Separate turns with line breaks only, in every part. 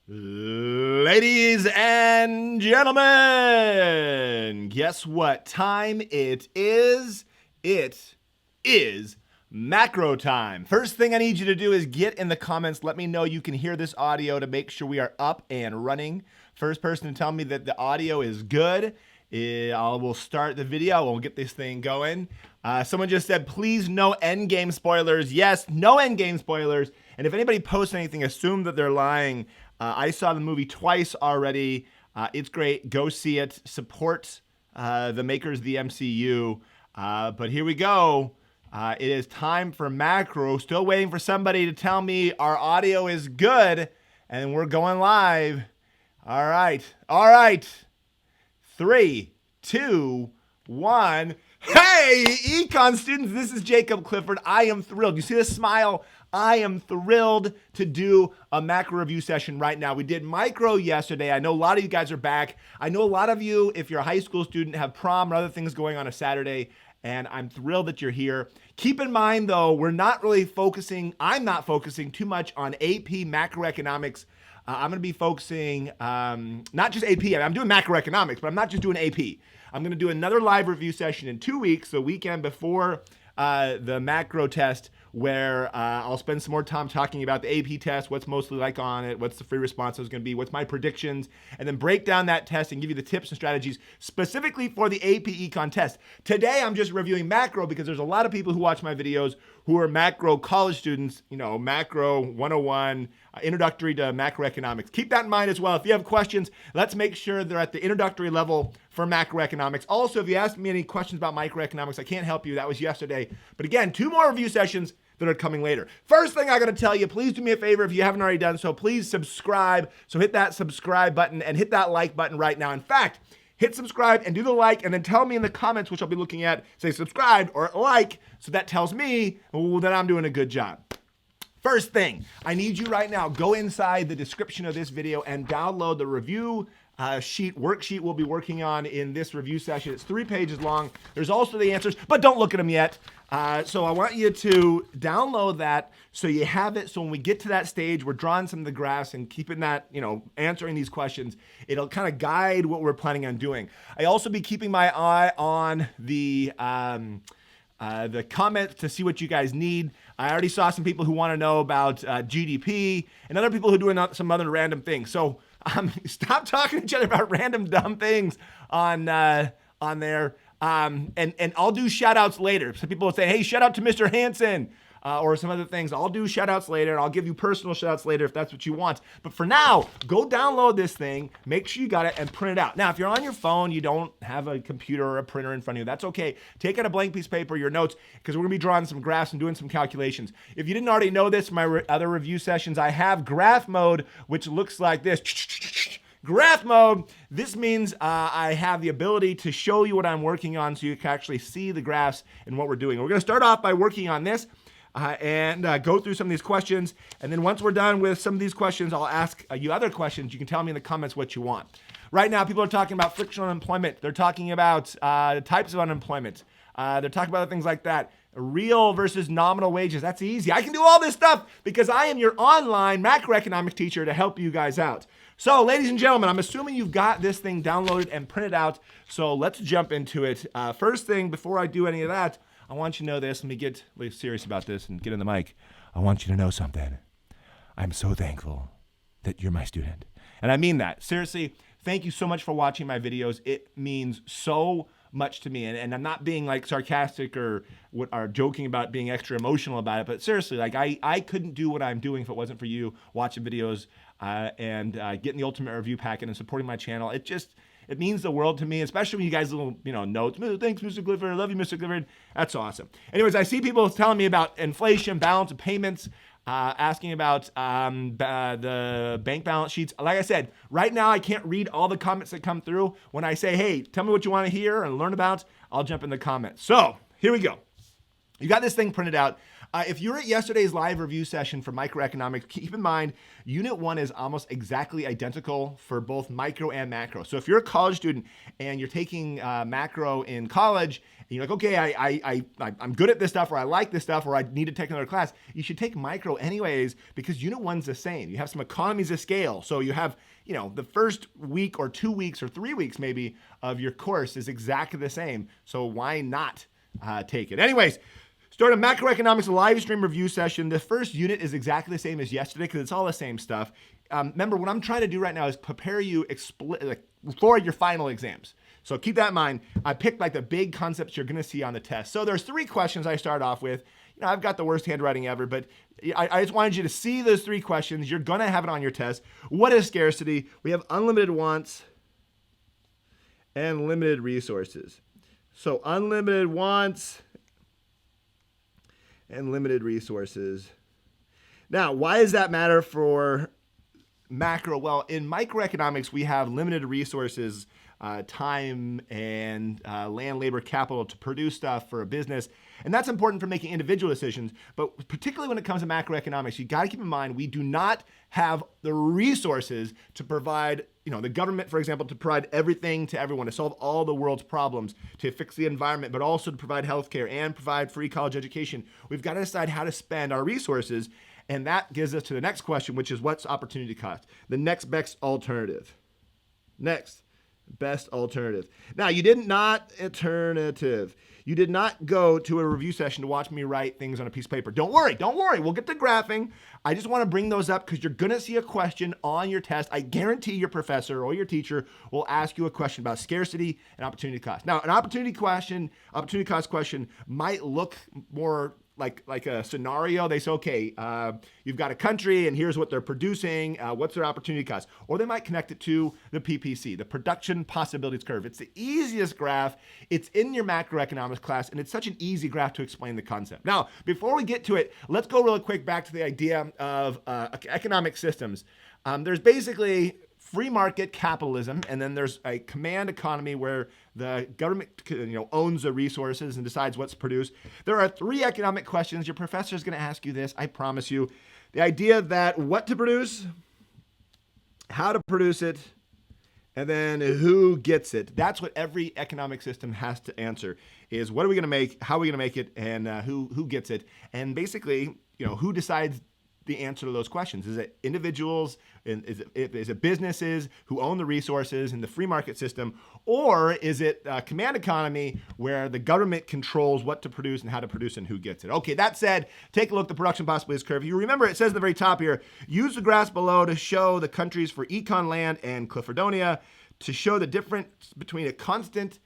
Ladies and gentlemen, guess what time it is? It is macro time. First thing I need you to do is get in the comments. Let me know you can hear this audio to make sure we are up and running. First person to tell me that the audio is good, I will start the video. We'll get this thing going. Someone just said, please no endgame spoilers. Yes, no endgame spoilers. And if anybody posts anything, assume that they're lying. I saw the movie twice already. It's great. Go see it. Support the makers of the MCU. But here we go. It is time for macro. Still waiting for somebody to tell me our audio is good. And we're going live. All right. 3, 2, 1. Hey, econ students, this is Jacob Clifford. I am thrilled. You see this smile? I am thrilled to do a macro review session right now. We did micro yesterday. I know a lot of you guys are back. I know a lot of you, if you're a high school student, have prom or other things going on a Saturday, and I'm thrilled that you're here. Keep in mind, though, I'm not focusing too much on AP macroeconomics. I'm going to be focusing, not just AP. I'm doing macroeconomics, but I'm not just doing AP. I'm going to do another live review session in 2 weeks, the weekend before the macro test, where I'll spend some more time talking about the AP test, what's mostly like on it, what's the free response is going to be, what's my predictions, and then break down that test and give you the tips and strategies specifically for the AP Econ test. Today, I'm just reviewing macro because there's a lot of people who watch my videos who are macro college students, macro 101, introductory to macroeconomics. Keep that in mind as well. If you have questions, let's make sure they're at the introductory level for macroeconomics. Also, if you ask me any questions about microeconomics, I can't help you. That was yesterday. But again, 2 more review sessions that are coming later. First thing I got to tell you, please do me a favor if you haven't already done so. Please subscribe. So hit that subscribe button and hit that like button right now. In fact, hit subscribe and do the like, and then tell me in the comments, which I'll be looking at, say subscribe or like, so that tells me that I'm doing a good job. First thing, I need you right now, go inside the description of this video and download the review worksheet we'll be working on in this review session. It's 3 pages long. There's also the answers, but don't look at them yet. So I want you to download that so you have it. So when we get to that stage, we're drawing some of the graphs and keeping that, answering these questions. It'll kind of guide what we're planning on doing. I also be keeping my eye on the comments to see what you guys need. I already saw some people who want to know about GDP and other people who are doing some other random things. So stop talking to each other about random dumb things on there. And I'll do shout outs later. Some people will say, hey, shout out to Mr. Hansen or some other things. I'll do shout outs later, and I'll give you personal shout outs later if that's what you want. But for now, go download this thing, make sure you got it, and print it out. Now, if you're on your phone, you don't have a computer or a printer in front of you, that's okay. Take out a blank piece of paper, your notes, because we're going to be drawing some graphs and doing some calculations. If you didn't already know this, my other review sessions, I have graph mode, which looks like this. Graph mode, this means I have the ability to show you what I'm working on so you can actually see the graphs and what we're doing. We're going to start off by working on this and go through some of these questions. And then once we're done with some of these questions, I'll ask you other questions. You can tell me in the comments what you want. Right now, people are talking about frictional unemployment. They're talking about types of unemployment. They're talking about things like that. Real versus nominal wages. That's easy. I can do all this stuff because I am your online macroeconomics teacher to help you guys out. So, ladies and gentlemen, I'm assuming you've got this thing downloaded and printed out. So let's jump into it. First thing, before I do any of that, I want you to know this. Let me get serious about this and get in the mic. I want you to know something. I'm so thankful that you're my student. And I mean that. Seriously, thank you so much for watching my videos. It means so much to me. And I'm not being like sarcastic or joking about being extra emotional about it. But seriously, like I couldn't do what I'm doing if it wasn't for you watching videos and getting the ultimate review packet and supporting my channel. It means the world to me, especially when you guys little, notes. Thanks, Mr. Clifford. I love you, Mr. Clifford. That's awesome. Anyways, I see people telling me about inflation, balance of payments, asking about the bank balance sheets. Like I said, right now I can't read all the comments that come through. When I say, hey, tell me what you want to hear and learn about, I'll jump in the comments. So here we go. You got this thing printed out. If you're at yesterday's live review session for microeconomics, keep in mind, Unit 1 is almost exactly identical for both micro and macro. So if you're a college student and you're taking macro in college, and you're like, okay, I'm good at this stuff, or I like this stuff, or I need to take another class, you should take micro anyways, because Unit 1's the same. You have some economies of scale. So you have, the first week or 2 weeks or 3 weeks maybe of your course is exactly the same. So why not take it? Anyways, start a macroeconomics live stream review session. The first unit is exactly the same as yesterday because it's all the same stuff. Remember, what I'm trying to do right now is prepare you for your final exams. So keep that in mind. I picked the big concepts you're going to see on the test. So there's 3 questions I start off with. I've got the worst handwriting ever, but I just wanted you to see those 3 questions. You're going to have it on your test. What is scarcity? We have unlimited wants and limited resources. So unlimited wants and limited resources. Now, why does that matter for macro? Well, in microeconomics, we have limited resources, time and land, labor, capital to produce stuff for a business. And that's important for making individual decisions. But particularly when it comes to macroeconomics, you got to keep in mind, we do not have the resources to provide, the government, for example, to provide everything to everyone, to solve all the world's problems, to fix the environment, but also to provide healthcare and provide free college education. We've got to decide how to spend our resources. And that gives us to the next question, which is what's opportunity cost? The next best alternative. Next best alternative. Now, you did not go to a review session to watch me write things on a piece of paper. Don't worry. We'll get to graphing. I just want to bring those up because you're going to see a question on your test. I guarantee your professor or your teacher will ask you a question about scarcity and opportunity cost. Now, an opportunity cost question might look more like a scenario. They say, okay, you've got a country and here's what they're producing. What's their opportunity cost? Or they might connect it to the PPC, the Production Possibilities Curve. It's the easiest graph. It's in your macroeconomics class, and it's such an easy graph to explain the concept. Now, before we get to it, let's go really quick back to the idea of economic systems. There's basically free market capitalism, and then there's a command economy where the government owns the resources and decides what's produced. There are 3 economic questions. Your professor is going to ask you this, I promise you. The idea that what to produce, how to produce it, and then who gets it. That's what every economic system has to answer, is what are we going to make, how are we going to make it, and who gets it. And basically, who decides the answer to those questions? Is it individuals? Is it businesses who own the resources in the free market system? Or is it a command economy where the government controls what to produce and how to produce and who gets it? Okay, that said, take a look at the production possibilities curve. You remember it says at the very top here, use the graphs below to show the countries for Econ Land and Cliffordonia to show the difference between a constant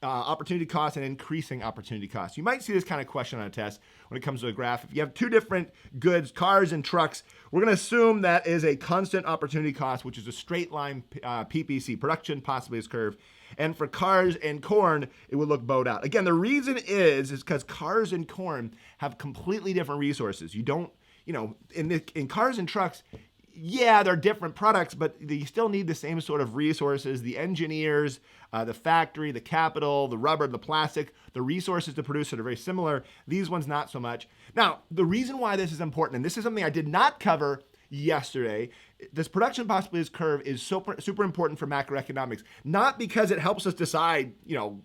opportunity cost and increasing opportunity cost. You might see this kind of question on a test when it comes to a graph. If you have 2 different goods, cars and trucks, we're going to assume that is a constant opportunity cost, which is a straight line PPC, production possibilities curve. And for cars and corn, it would look bowed out. Again, the reason is because cars and corn have completely different resources. You don't, in cars and trucks, yeah, they're different products, but you still need the same sort of resources. The engineers, the factory, the capital, the rubber, the plastic, the resources to produce it are very similar. These ones, not so much. Now, the reason why this is important, and this is something I did not cover yesterday, this production possibilities curve is super important for macroeconomics, not because it helps us decide,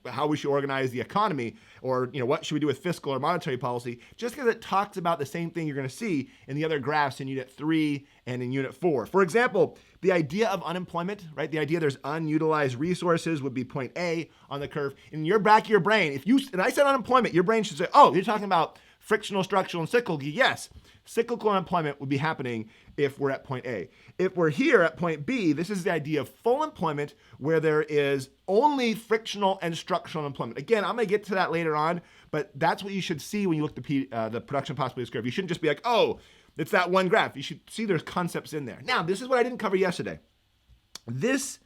how we should organize the economy or, what should we do with fiscal or monetary policy, just because it talks about the same thing you're going to see in the other graphs in Unit 3 and in Unit 4. For example, the idea of unemployment, right? The idea there's unutilized resources would be point A on the curve. In your back of your brain, and I said unemployment, your brain should say, oh, you're talking about frictional, structural, and cyclical. Yes, cyclical unemployment would be happening if we're at point A. If we're here at point B, this is the idea of full employment where there is only frictional and structural unemployment. Again, I'm going to get to that later on, but that's what you should see when you look at the production possibilities curve. You shouldn't just be like, oh, it's that one graph. You should see there's concepts in there. Now, this is what I didn't cover yesterday. This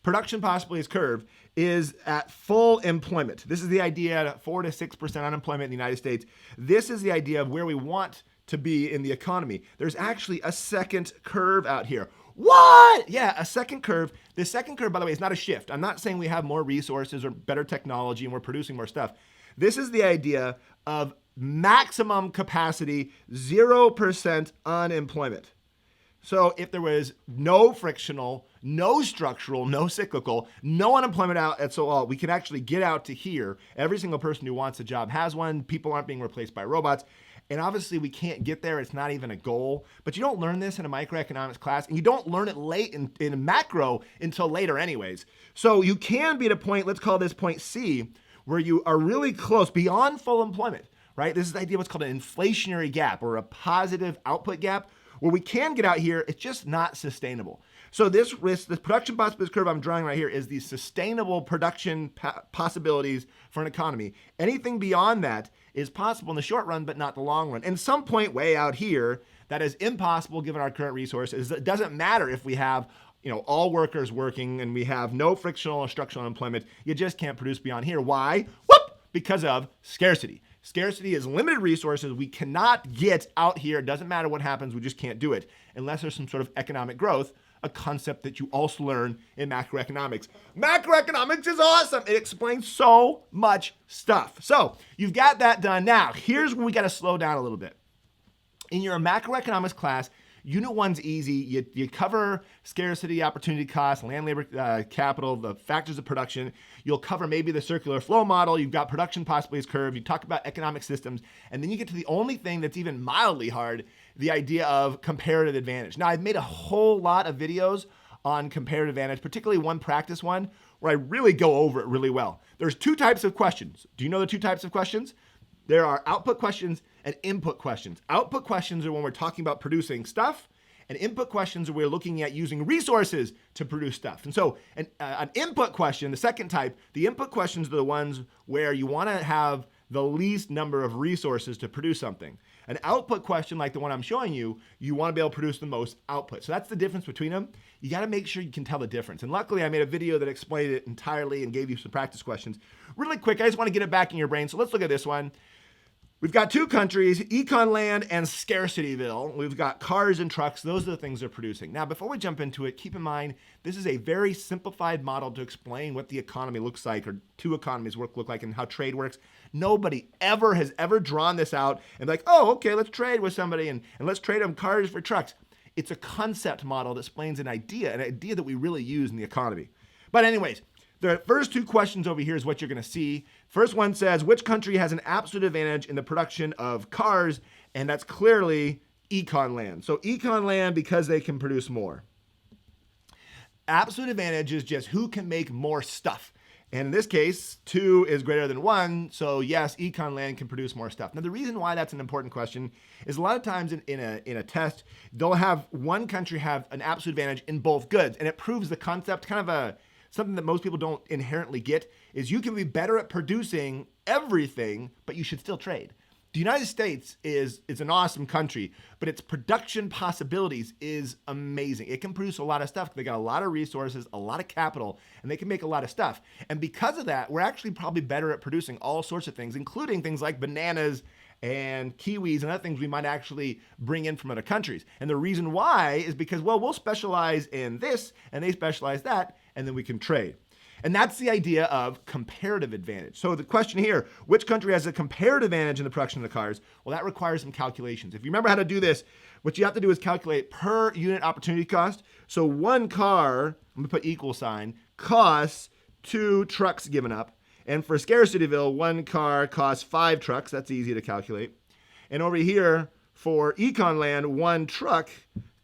production possibilities curve is at full employment. This is the idea at 4 to 6% unemployment in the United States. This is the idea of where we want to be in the economy. There's actually a second curve out here. What? Yeah, a second curve. The second curve, by the way, is not a shift. I'm not saying we have more resources or better technology and we're producing more stuff. This is the idea of maximum capacity, 0% unemployment. So if there was no frictional, no structural, no cyclical, no unemployment out at all, we can actually get out to here. Every single person who wants a job has one. People aren't being replaced by robots. And obviously we can't get there. It's not even a goal. But you don't learn this in a microeconomics class, and you don't learn it late in macro until later anyways. So you can be at a point, let's call this point C, where you are really close beyond full employment, right? This is the idea of what's called an inflationary gap or a positive output gap, where we can get out here. It's just not sustainable. So this production possibilities curve I'm drawing right here is the sustainable production possibilities for an economy. Anything beyond that is possible in the short run, but not the long run. And some point way out here, that is impossible given our current resources. It doesn't matter if we have all workers working and we have no frictional or structural unemployment. You just can't produce beyond here. Why? Whoop! Because of scarcity. Scarcity is limited resources. We cannot get out here. It doesn't matter what happens. We just can't do it unless there's some sort of economic growth, a concept that you also learn in macroeconomics. Macroeconomics is awesome. It explains so much stuff. So you've got that done. Now, here's where we got to slow down a little bit. In your macroeconomics class, Unit 1's easy. You cover scarcity, opportunity cost, land, labor, capital, the factors of production. You'll cover maybe the circular flow model. You've got production possibilities curve. You talk about economic systems. And then you get to the only thing that's even mildly hard, the idea of comparative advantage. Now, I've made a whole lot of videos on comparative advantage, particularly one practice one, where I really go over it really well. There's two types of questions. Do you know the two types of questions? There are output questions and input questions. Output questions are when we're talking about producing stuff, and input questions are we're looking at using resources to produce stuff. And so an input question, the second type, the input questions are the ones where you want to have the least number of resources to produce something. An output question like the one I'm showing you, you want to be able to produce the most output. So that's the difference between them. You got to make sure you can tell the difference. And luckily, I made a video that explained it entirely and gave you some practice questions. Really quick, I just want to get it back in your brain. So let's look at this one. We've got two countries, Econ Land and Scarcityville. We've got cars and trucks. Those are the things they're producing. Now, before we jump into it, keep in mind, this is a very simplified model to explain what the economy looks like, or two economies look like, and how trade works. Nobody has ever drawn this out and like, oh, okay, let's trade with somebody and let's trade them cars for trucks. It's a concept model that explains an idea that we really use in the economy. But anyways, the first two questions over here is what you're going to see. First one says, which country has an absolute advantage in the production of cars? And that's clearly Econ Land. So Econ Land, because they can produce more. Absolute advantage is just who can make more stuff. And in this case, 2 is greater than 1. So yes, Econ Land can produce more stuff. Now, the reason why that's an important question is a lot of times in a test, they'll have one country have an absolute advantage in both goods. And it proves the concept, kind of something that most people don't inherently get, is you can be better at producing everything, but you should still trade. The United States is an awesome country, but its production possibilities is amazing. It can produce a lot of stuff. They got a lot of resources, a lot of capital, and they can make a lot of stuff. And because of that, we're actually probably better at producing all sorts of things, including things like bananas and kiwis and other things we might actually bring in from other countries. And the reason why is because, well, we'll specialize in this and they specialize that, and then we can trade. And that's the idea of comparative advantage. So the question here, which country has a comparative advantage in the production of the cars? Well, that requires some calculations. If you remember how to do this, what you have to do is calculate per unit opportunity cost. So one car, I'm gonna put equal sign, costs 2 trucks given up. And for Scarcityville, one car costs 5 trucks. That's easy to calculate. And over here, for Econ Land, one truck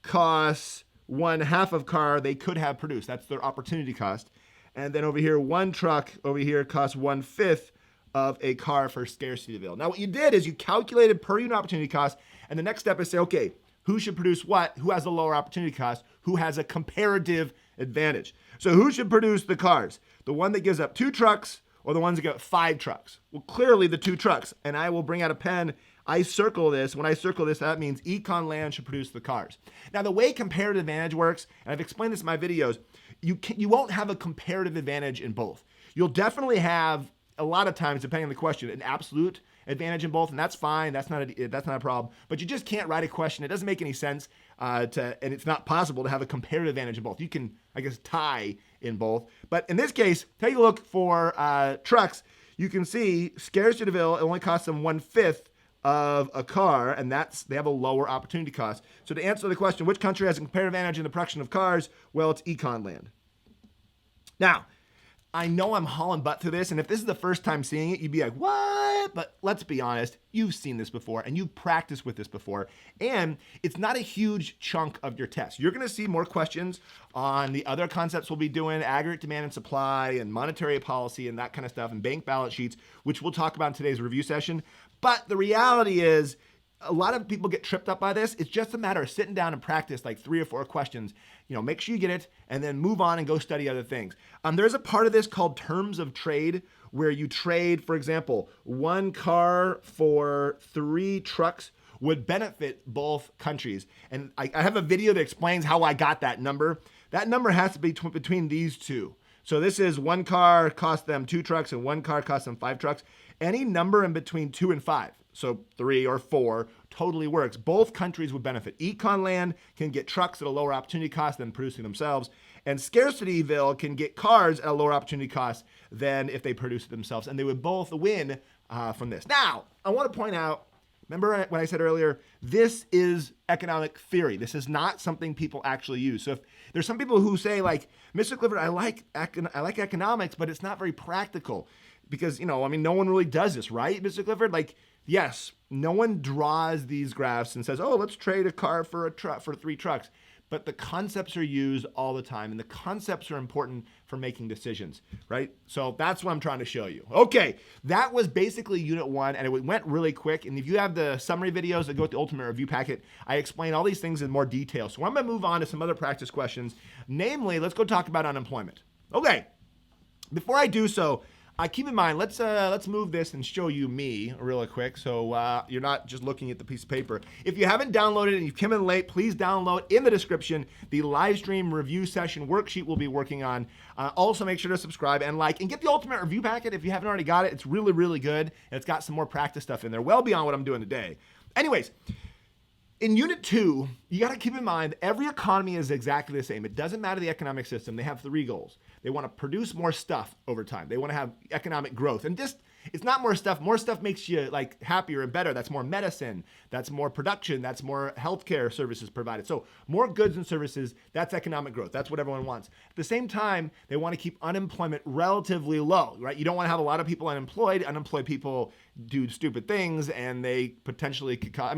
costs 1/2 of car they could have produced. That's their opportunity cost. And then over here, one truck over here costs 1/5 of a car for Scarcityville. Now, what you did is you calculated per unit opportunity cost. And the next step is say, okay, who should produce what? Who has a lower opportunity cost? Who has a comparative advantage? So who should produce the cars? The one that gives up 2 trucks, or the ones that get 5 trucks? Well, clearly the 2 trucks. And I will bring out a pen. I circle this. When I circle this, that means Econ Land should produce the cars. Now, the way comparative advantage works, and I've explained this in my videos, you won't have a comparative advantage in both. You'll definitely have, a lot of times, depending on the question, an absolute advantage in both, and that's fine. That's not a problem. But you just can't write a question. It doesn't make any sense, and it's not possible to have a comparative advantage in both. You can, I guess, tie in both. But in this case, take a look for trucks. You can see Scarcityville, it only costs them 1/5 of a car, and they have a lower opportunity cost. So to answer the question, which country has a comparative advantage in the production of cars? Well, it's econ land. Now, I know I'm hauling butt to this, and if this is the first time seeing it, you'd be like, what? But let's be honest, you've seen this before, and you've practiced with this before, and it's not a huge chunk of your test. You're gonna see more questions on the other concepts we'll be doing, aggregate demand and supply, and monetary policy, and that kind of stuff, and bank balance sheets, which we'll talk about in today's review session. But the reality is, a lot of people get tripped up by this. It's just a matter of sitting down and practice like 3 or 4 questions. Make sure you get it and then move on and go study other things. There's a part of this called terms of trade where you trade, for example, 1 car for 3 trucks would benefit both countries. And I have a video that explains how I got that number. That number has to be between these two. So this is 1 car cost them 2 trucks and 1 car cost them 5 trucks. Any number in between 2 and 5. So 3 or 4 totally works. Both countries would benefit. Econ land can get trucks at a lower opportunity cost than producing themselves. And Scarcityville can get cars at a lower opportunity cost than if they produce it themselves. And they would both win from this. Now, I want to point out, remember when I said earlier, this is economic theory. This is not something people actually use. So if there's some people who say like, Mr. Clifford, I like economics, but it's not very practical. Because, no one really does this, right, Mr. Clifford? Like, yes, no one draws these graphs and says, oh, let's trade a car for 3 trucks. But the concepts are used all the time, and the concepts are important for making decisions, right? So that's what I'm trying to show you. Okay, that was basically Unit 1, and it went really quick. And if you have the summary videos that go with the Ultimate Review Packet, I explain all these things in more detail. So I'm going to move on to some other practice questions. Namely, let's go talk about unemployment. Okay, before I do so, keep in mind, let's move this and show you me really quick so you're not just looking at the piece of paper. If you haven't downloaded it and you've come in late, please download in the description the live stream review session worksheet we'll be working on. Also, make sure to subscribe and like and get the Ultimate Review Packet if you haven't already got it. It's really, really good, and it's got some more practice stuff in there, well beyond what I'm doing today. Anyways, in Unit 2, you got to keep in mind every economy is exactly the same. It doesn't matter the economic system. They have 3 goals. They want to produce more stuff over time. They want to have economic growth. And it's not more stuff. More stuff makes you like happier and better. That's more medicine. That's more production. That's more healthcare services provided. So more goods and services, that's economic growth. That's what everyone wants. At the same time, they want to keep unemployment relatively low, right? You don't want to have a lot of people unemployed. Unemployed people do stupid things and they potentially could cause,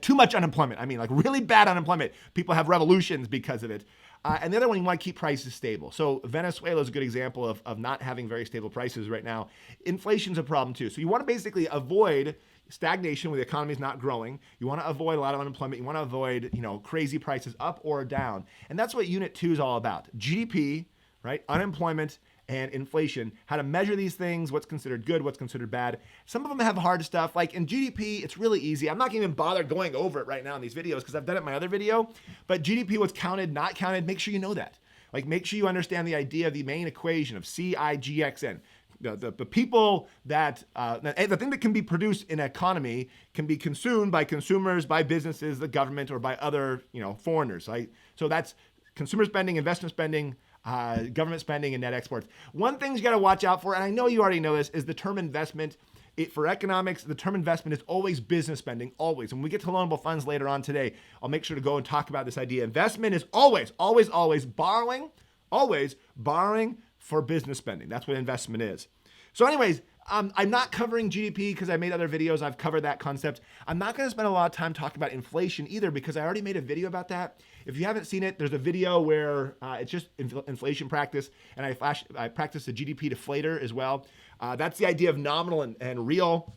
too much unemployment. Like really bad unemployment. People have revolutions because of it. And the other one, you want to keep prices stable. So Venezuela is a good example of not having very stable prices right now. Inflation's a problem too. So you want to basically avoid stagnation where the economy is not growing. You want to avoid a lot of unemployment. You want to avoid, crazy prices up or down. And that's what Unit 2 is all about. GDP, right? Unemployment and inflation, how to measure these things, what's considered good, what's considered bad. Some of them have hard stuff. Like in GDP, it's really easy. I'm not going to even bother going over it right now in these videos because I've done it in my other video. But GDP, what's counted, not counted, make sure you know that. Like make sure you understand the idea of the main equation of CIGXN. The people that, the thing that can be produced in an economy can be consumed by consumers, by businesses, the government, or by other, foreigners, right? So that's consumer spending, investment spending, government spending, and net exports. One thing you got to watch out for, and I know you already know this, is the term investment. For economics, the term investment is always business spending, always. When we get to loanable funds later on today, I'll make sure to go and talk about this idea. Investment is always borrowing for business spending. That's what investment is. So anyways, I'm not covering GDP because I made other videos. I've covered that concept. I'm not going to spend a lot of time talking about inflation either because I already made a video about that. If you haven't seen it, there's a video where it's just inflation practice, and I practice the GDP deflator as well. That's the idea of nominal and real.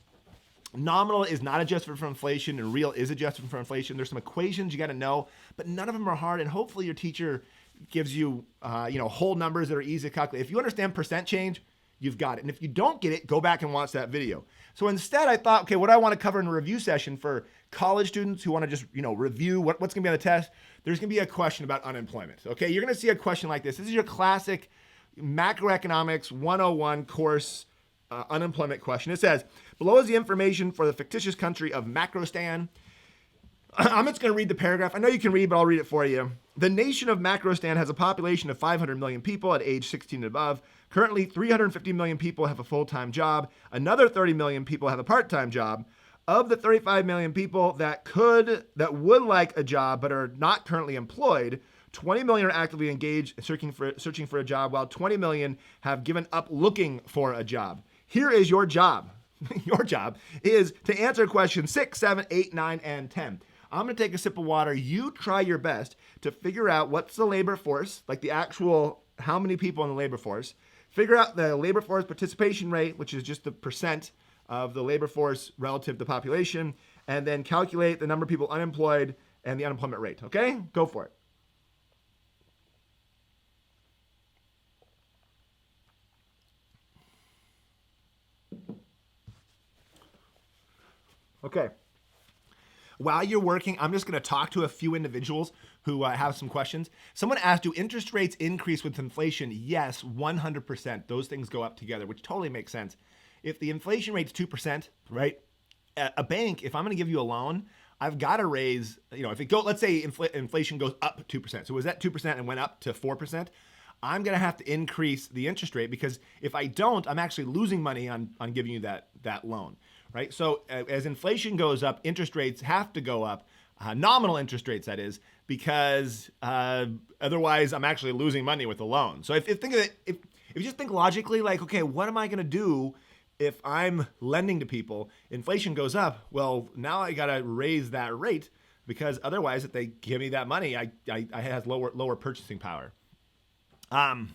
Nominal is not adjusted for inflation, and real is adjusted for inflation. There's some equations you got to know, but none of them are hard, and hopefully your teacher gives you, whole numbers that are easy to calculate. If you understand percent change, you've got it. And if you don't get it, go back and watch that video. So instead, I thought, okay, what do I want to cover in a review session for college students who want to just, review what's going to be on the test? There's going to be a question about unemployment. Okay, you're going to see a question like this. This is your classic Macroeconomics 101 course unemployment question. It says, below is the information for the fictitious country of Macrostan. I'm just going to read the paragraph. I know you can read, but I'll read it for you. The nation of Macrostan has a population of 500 million people at age 16 and above. Currently, 350 million people have a full-time job. Another 30 million people have a part-time job. Of the 35 million people that would like a job but are not currently employed, 20 million are actively engaged searching for a job, while 20 million have given up looking for a job. Here is your job. Your job is to answer questions 6, 7, 8, 9, and 10. I'm going to take a sip of water. You try your best to figure out what's the labor force, like the actual how many people in the labor force. Figure out the labor force participation rate, which is just the percent of the labor force relative to population, and then calculate the number of people unemployed and the unemployment rate. Okay? Go for it. Okay. While you're working, I'm just going to talk to a few individuals who have some questions. Someone asked, do interest rates increase with inflation? Yes, 100%. Those things go up together, which totally makes sense. If the inflation rate's 2%, right? A bank, if I'm going to give you a loan, I've got to raise, if it let's say inflation goes up 2%. So was that 2% and went up to 4%? I'm going to have to increase the interest rate, because if I don't, I'm actually losing money on giving you that loan. Right? So as inflation goes up, interest rates have to go up, nominal interest rates, that is, because otherwise I'm actually losing money with the loan. So if you just think logically, like, okay, what am I going to do if I'm lending to people? Inflation goes up. Well, now I got to raise that rate, because otherwise, if they give me that money, I have lower purchasing power. Some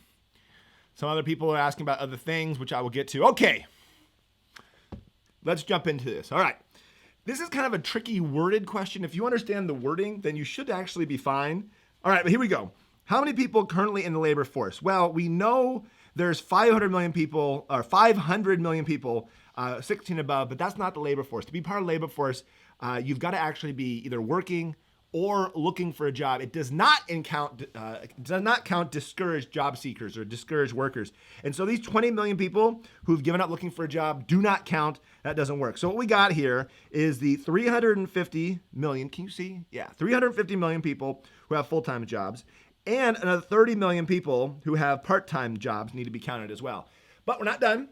other people are asking about other things, which I will get to. Okay. Let's jump into this. All right. This is kind of a tricky worded question. If you understand the wording, then you should actually be fine. All right, but here we go. How many people currently in the labor force? Well, we know there's 500 million people, 16 above, but that's not the labor force. To be part of the labor force, you've got to actually be either working or looking for a job. It does not count discouraged job seekers or discouraged workers. And so these 20 million people who've given up looking for a job do not count. That doesn't work. So what we got here is the 350 million, can you see? Yeah, 350 million people who have full-time jobs, and another 30 million people who have part-time jobs need to be counted as well. But we're not done.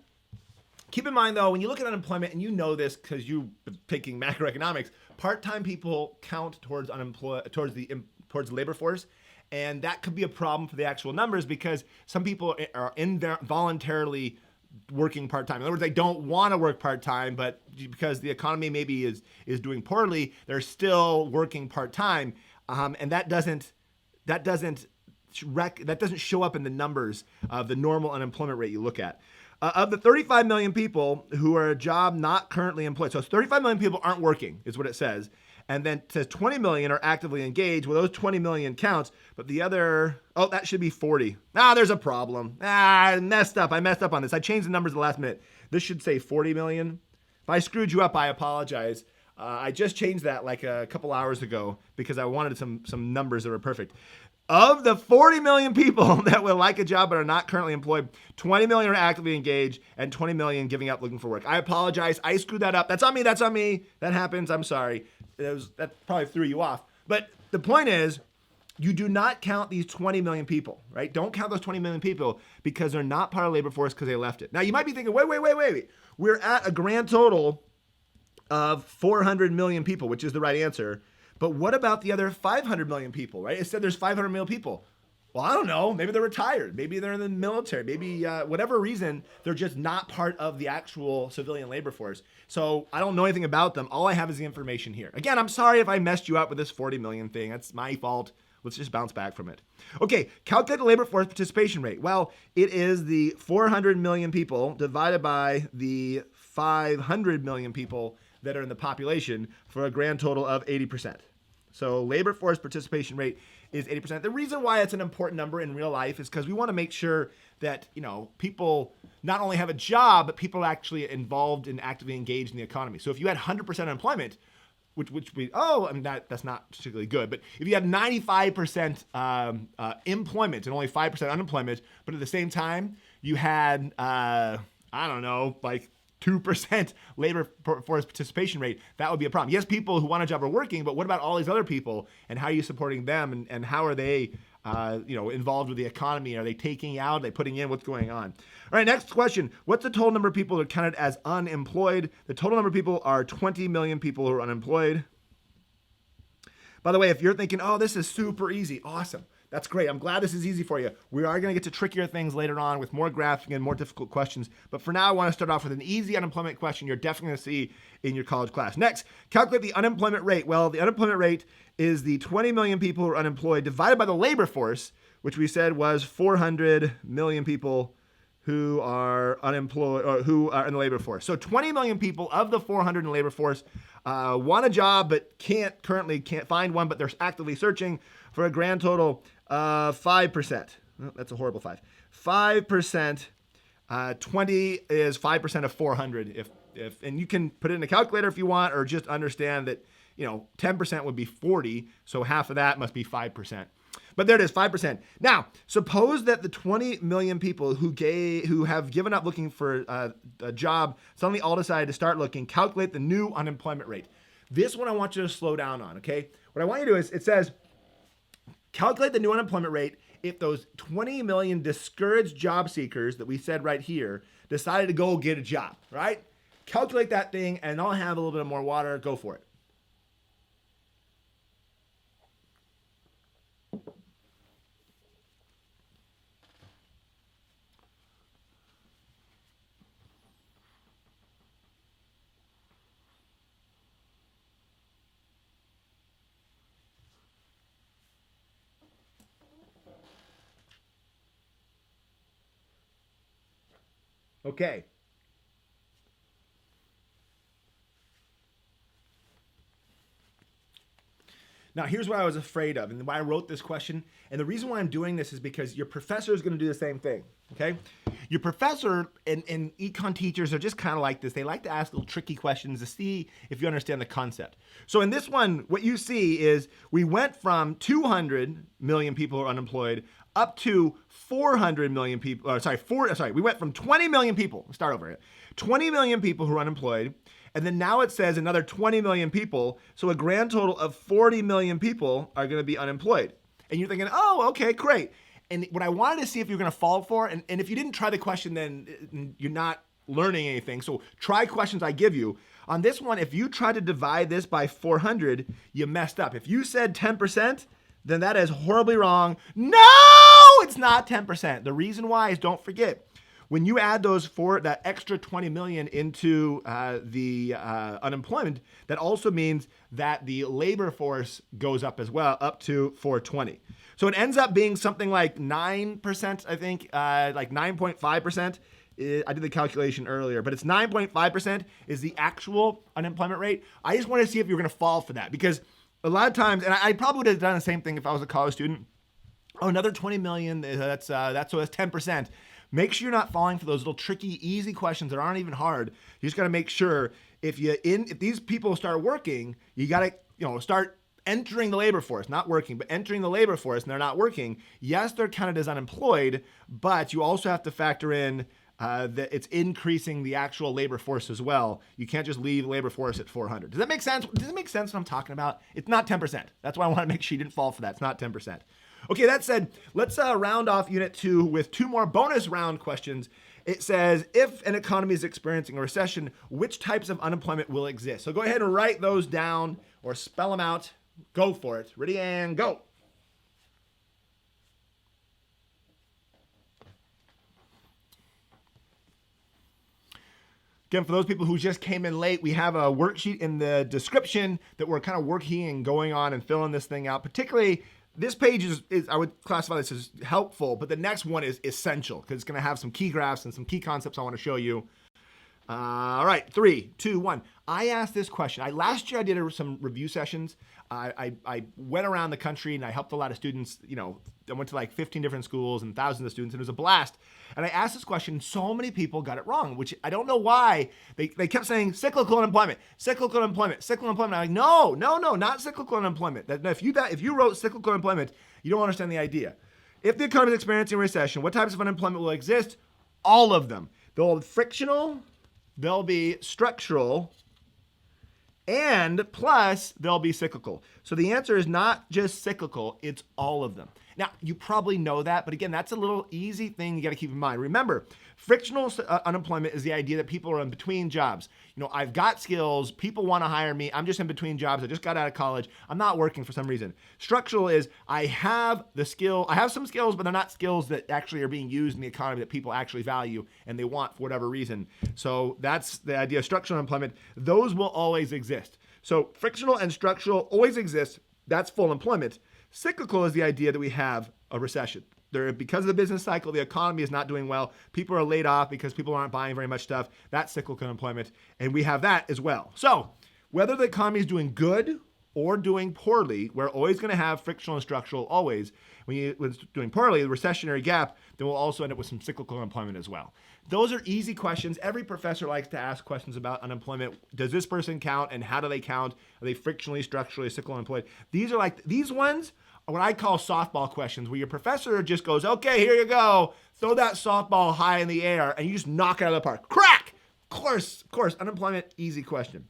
Keep in mind, though, when you look at unemployment, and you know this because you've been taking macroeconomics, part-time people count towards the labor force, and that could be a problem for the actual numbers, because some people are involuntarily working part-time. In other words, they don't want to work part-time, but because the economy maybe is doing poorly, they're still working part-time, and that doesn't show up in the numbers of the normal unemployment rate you look at. Of the 35 million people who are a job not currently employed, so 35 million people aren't working, is what it says. And then it says 20 million are actively engaged. Well, those 20 million counts, but the other, that should be 40. There's a problem. I messed up on this. I changed the numbers at the last minute. This should say 40 million. If I screwed you up, I apologize. I just changed that like a couple hours ago because I wanted some numbers that were perfect. Of the 40 million people that would like a job but are not currently employed, 20 million are actively engaged and 20 million giving up looking for work. I apologize. I screwed that up. That's on me. That happens. I'm sorry. That probably threw you off. But the point is, you do not count these 20 million people, right? Don't count those 20 million people because they're not part of the labor force because they left it. Now, you might be thinking, wait. We're at a grand total of 400 million people, which is the right answer. But what about the other 500 million people, right? It said there's 500 million people. Well, I don't know. Maybe they're retired. Maybe they're in the military. Maybe whatever reason, they're just not part of the actual civilian labor force. So I don't know anything about them. All I have is the information here. Again, I'm sorry if I messed you up with this 40 million thing. That's my fault. Let's just bounce back from it. Okay, calculate the labor force participation rate. Well, it is the 400 million people divided by the 500 million people that are in the population for a grand total of 80%. So labor force participation rate is 80%. The reason why it's an important number in real life is because we want to make sure that, people not only have a job, but people are actually involved and actively engaged in the economy. So if you had 100% unemployment, that's not particularly good. But if you had 95% employment and only 5% unemployment, but at the same time you had, 2% labor force participation rate, that would be a problem. Yes, people who want a job are working, but what about all these other people, and how are you supporting them, and how are they involved with the economy? Are they taking out? Are they putting in? What's going on? All right, next question. What's the total number of people that are counted as unemployed? The total number of people are 20 million people who are unemployed. By the way, if you're thinking, oh, this is super easy, awesome. That's great. I'm glad this is easy for you. We are going to get to trickier things later on with more graphing and more difficult questions. But for now, I want to start off with an easy unemployment question you're definitely going to see in your college class. Next, calculate the unemployment rate. Well, the unemployment rate is the 20 million people who are unemployed divided by the labor force, which we said was 400 million people who are unemployed or who are in the labor force. So 20 million people of the 400 in the labor force want a job but currently can't find one, but they're actively searching for a grand total of 5%. Oh, that's a horrible 5. 5%. 20 is 5% of 400. If and you can put it in a calculator if you want, or just understand that 10% would be 40, so half of that must be 5%. But there it is, 5%. Now, suppose that the 20 million people who have given up looking for a job suddenly all decided to start looking. Calculate the new unemployment rate. This one I want you to slow down on, okay? What I want you to do is, it says, calculate the new unemployment rate if those 20 million discouraged job seekers that we said right here decided to go get a job, right? Calculate that thing, and I'll have a little bit more water. Go for it. Okay. Now, here's what I was afraid of and why I wrote this question. And the reason why I'm doing this is because your professor is going to do the same thing, okay? Your professor and econ teachers are just kind of like this. They like to ask little tricky questions to see if you understand the concept. So in this one, what you see is we went from 200 million people who are unemployed up to 400 million people. We went from 20 million people. Let's start over here. 20 million people who are unemployed. And then now it says another 20 million people. So a grand total of 40 million people are going to be unemployed. And you're thinking, oh, okay, great. And what I wanted to see if you're going to fall for, and if you didn't try the question, then you're not learning anything. So try questions I give you. On this one, if you try to divide this by 400, you messed up. If you said 10%, then that is horribly wrong. No, it's not 10%. The reason why is, don't forget, when you add that extra 20 million into the unemployment, that also means that the labor force goes up as well, up to 420. So it ends up being something like 9%, I think, like 9.5%. I did the calculation earlier, but it's 9.5% is the actual unemployment rate. I just want to see if you're going to fall for that, because a lot of times, and I probably would have done the same thing if I was a college student. Oh, another 20 million, that's 10%. Make sure you're not falling for those little tricky, easy questions that aren't even hard. You just got to make sure if these people start working, you got to start entering the labor force, not working, but entering the labor force, and they're not working. Yes, they're counted as unemployed, but you also have to factor in that it's increasing the actual labor force as well. You can't just leave labor force at 400. Does that make sense? Does it make sense what I'm talking about? It's not 10%. That's why I want to make sure you didn't fall for that. It's not 10%. Okay, that said, let's round off Unit 2 with 2 more bonus round questions. It says, if an economy is experiencing a recession, which types of unemployment will exist? So go ahead and write those down or spell them out. Go for it. Ready and go. Again, for those people who just came in late, we have a worksheet in the description that we're kind of working and going on and filling this thing out. Particularly, this page is I would classify this as helpful, but the next one is essential because it's going to have some key graphs and some key concepts I want to show you. All right, 3, 2, 1. I asked this question. Last year I did some review sessions. I went around the country and I helped a lot of students. I went to like 15 different schools and thousands of students, and it was a blast. And I asked this question. So many people got it wrong, which I don't know why. They kept saying cyclical unemployment, cyclical unemployment, cyclical unemployment. I'm like, no, not cyclical unemployment. If you wrote cyclical unemployment, you don't understand the idea. If the economy is experiencing a recession, what types of unemployment will exist? All of them. The old frictional there'll be structural, and plus there'll be cyclical. So the answer is not just cyclical, it's all of them. Now, you probably know that, but again, that's a little easy thing you got to keep in mind. Remember, frictional unemployment is the idea that people are in between jobs. You know, I've got skills, people want to hire me, I'm just in between jobs, I just got out of college, I'm not working for some reason. Structural is I have some skills, but they're not skills that actually are being used in the economy that people actually value and they want for whatever reason. So that's the idea of structural unemployment. Those will always exist. So frictional and structural always exist. That's full employment. Cyclical is the idea that we have a recession. Because of the business cycle, the economy is not doing well. People are laid off because people aren't buying very much stuff. That's cyclical unemployment, and we have that as well. So whether the economy is doing good or doing poorly, we're always going to have frictional and structural always. When it's doing poorly, the recessionary gap, then we'll also end up with some cyclical unemployment as well. Those are easy questions. Every professor likes to ask questions about unemployment. Does this person count, and how do they count? Are they frictionally, structurally, cyclical unemployed? These ones are what I call softball questions, where your professor just goes, okay, here you go. Throw that softball high in the air, and you just knock it out of the park. Crack! Of course, unemployment, easy question.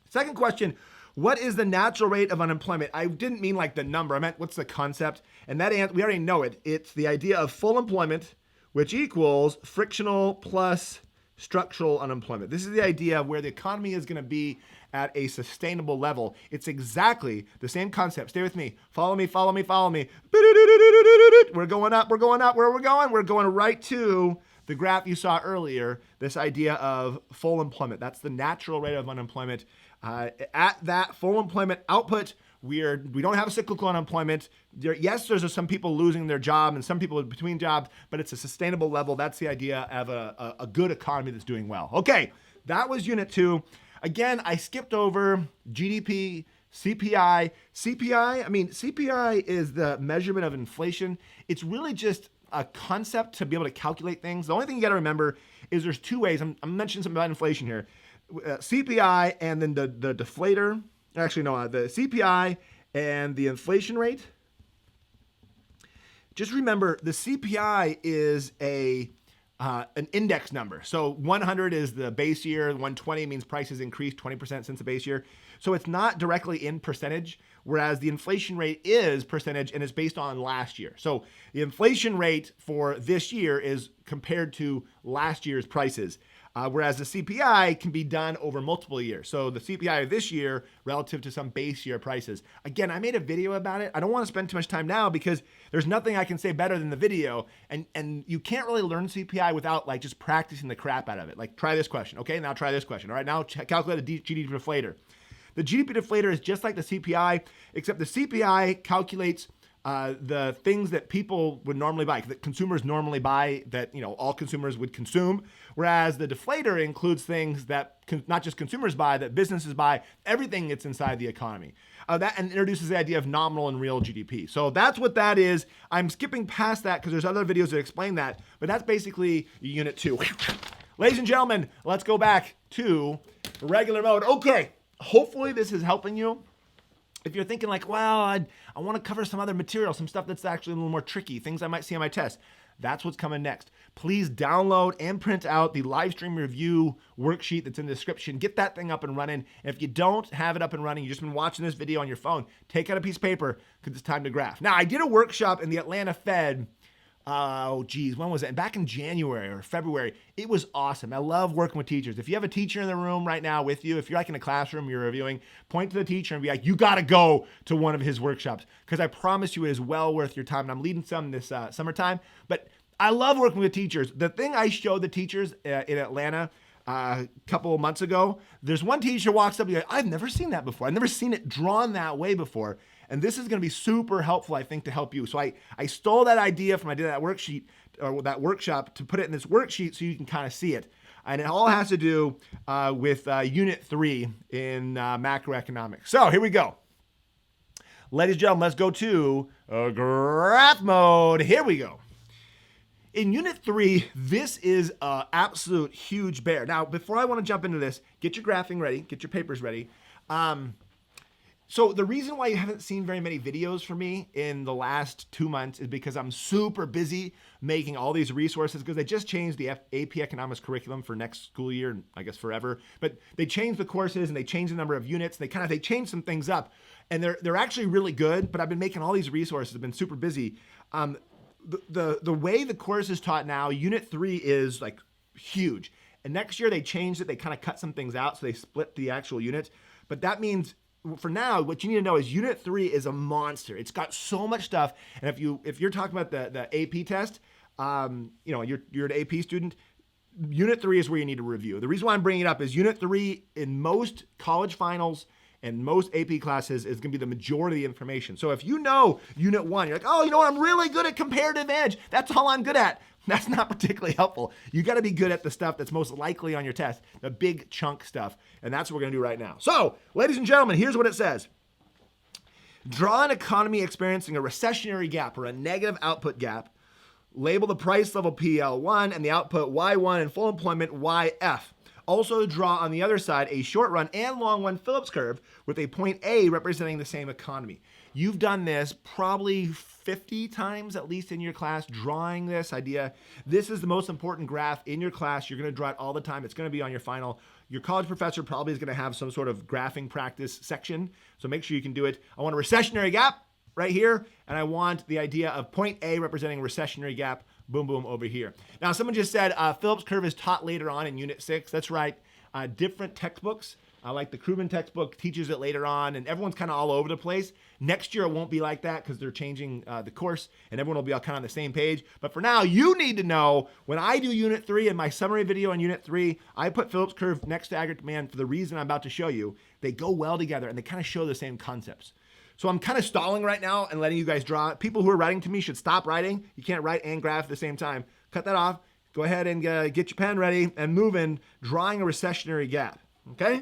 Second question, what is the natural rate of unemployment? I didn't mean like the number. I meant what's the concept? And that we already know it. It's the idea of full employment, which equals frictional plus structural unemployment. This is the idea of where the economy is going to be at a sustainable level. It's exactly the same concept. Stay with me. Follow me. We're going up. Where are we going? We're going right to the graph you saw earlier, this idea of full employment. That's the natural rate of unemployment. At that full employment output, we don't have a cyclical unemployment. Yes, there's some people losing their job and some people between jobs, but it's a sustainable level. That's the idea of a good economy that's doing well. Okay, that was Unit 2. Again, I skipped over GDP, CPI. CPI is the measurement of inflation. It's really just a concept to be able to calculate things. The only thing you got to remember is there's two ways. I'm mentioning something about inflation here. CPI and then the deflator. Actually, no, the CPI and the inflation rate. Just remember, the CPI is an index number. So 100 is the base year, 120 means prices increased 20% since the base year. So it's not directly in percentage, whereas the inflation rate is percentage and it's based on last year. So the inflation rate for this year is compared to last year's prices. Whereas the CPI can be done over multiple years. So the CPI of this year relative to some base year prices. Again, I made a video about it. I don't want to spend too much time now because there's nothing I can say better than the video. And you can't really learn CPI without like just practicing the crap out of it. Like try this question. Okay, now try this question. All right, now calculate a GDP deflator. The GDP deflator is just like the CPI, except the CPI calculates the things that people would normally buy, that consumers normally buy, that all consumers would consume, whereas the deflator includes things that not just consumers buy, that businesses buy, everything that's inside the economy. That and introduces the idea of nominal and real GDP. So that's what that is. I'm skipping past that because there's other videos that explain that, but that's basically Unit 2. Ladies and gentlemen, let's go back to regular mode. Okay, hopefully this is helping you. If you're thinking like, well, I want to cover some other material, some stuff that's actually a little more tricky, things I might see on my test, that's what's coming next. Please download and print out the live stream review worksheet that's in the description. Get that thing up and running. And if you don't have it up and running, you've just been watching this video on your phone, take out a piece of paper because it's time to graph. Now, I did a workshop in the Atlanta Fed. When was it? Back in January or February. It was awesome. I love working with teachers. If you have a teacher in the room right now with you, if you're like in a classroom, you're reviewing, point to the teacher and be like, you got to go to one of his workshops because I promise you it is well worth your time. And I'm leading some this summertime, but I love working with teachers. The thing I showed the teachers in Atlanta a couple of months ago, there's one teacher walks up and goes, I've never seen that before. I've never seen it drawn that way before. And this is going to be super helpful, I think, to help you. So I stole that idea from I did that worksheet or that workshop to put it in this worksheet so you can kind of see it. And it all has to do with Unit 3 in Macroeconomics. So here we go. Ladies and gentlemen, let's go to graph mode. Here we go. In Unit 3, this is an absolute huge bear. Now, before I want to jump into this, get your graphing ready, get your papers ready. So the reason why you haven't seen very many videos from me in the last 2 months is because I'm super busy making all these resources, because they just changed the AP Economics curriculum for next school year, and I guess forever. But they changed the courses and they changed the number of units. They changed some things up, and they're actually really good. But I've been making all these resources. I've been super busy. The way the course is taught now, Unit 3 is like huge. And next year they changed it. They kind of cut some things out, so they split the actual units. But that means, for now, what you need to know is Unit 3 is a monster. It's got so much stuff. And if you're talking about the AP test, you're an AP student, Unit 3 is where you need to review. The reason why I'm bringing it up is Unit 3 in most college finals and most AP classes is going to be the majority of the information. So if you know Unit 1, you're like, oh, you know what, I'm really good at comparative advantage. That's all I'm good at. That's not particularly helpful. You got to be good at the stuff that's most likely on your test, the big chunk stuff. And that's what we're going to do right now. So, ladies and gentlemen, here's what it says. Draw an economy experiencing a recessionary gap or a negative output gap. Label the price level PL1 and the output Y1 and full employment YF. Also draw on the other side a short run and long run Phillips curve with a point A representing the same economy. You've done this probably 50 times at least in your class, drawing this idea. This is the most important graph in your class. You're going to draw it all the time. It's going to be on your final. Your college professor probably is going to have some sort of graphing practice section, so make sure you can do it. I want a recessionary gap right here, and I want the idea of point A representing recessionary gap, boom, boom, over here. Now, someone just said Phillips curve is taught later on in Unit 6. That's right. Different textbooks, like the Krugman textbook, teaches it later on, and everyone's kind of all over the place. Next year, it won't be like that because they're changing the course, and everyone will be all kind of on the same page. But for now, you need to know, when I do Unit 3 in my summary video on Unit 3, I put Phillips curve next to aggregate demand for the reason I'm about to show you. They go well together, and they kind of show the same concepts. So I'm kind of stalling right now and letting you guys draw. People who are writing to me should stop writing. You can't write and graph at the same time. Cut that off. Go ahead and get your pen ready and move in, drawing a recessionary gap. Okay?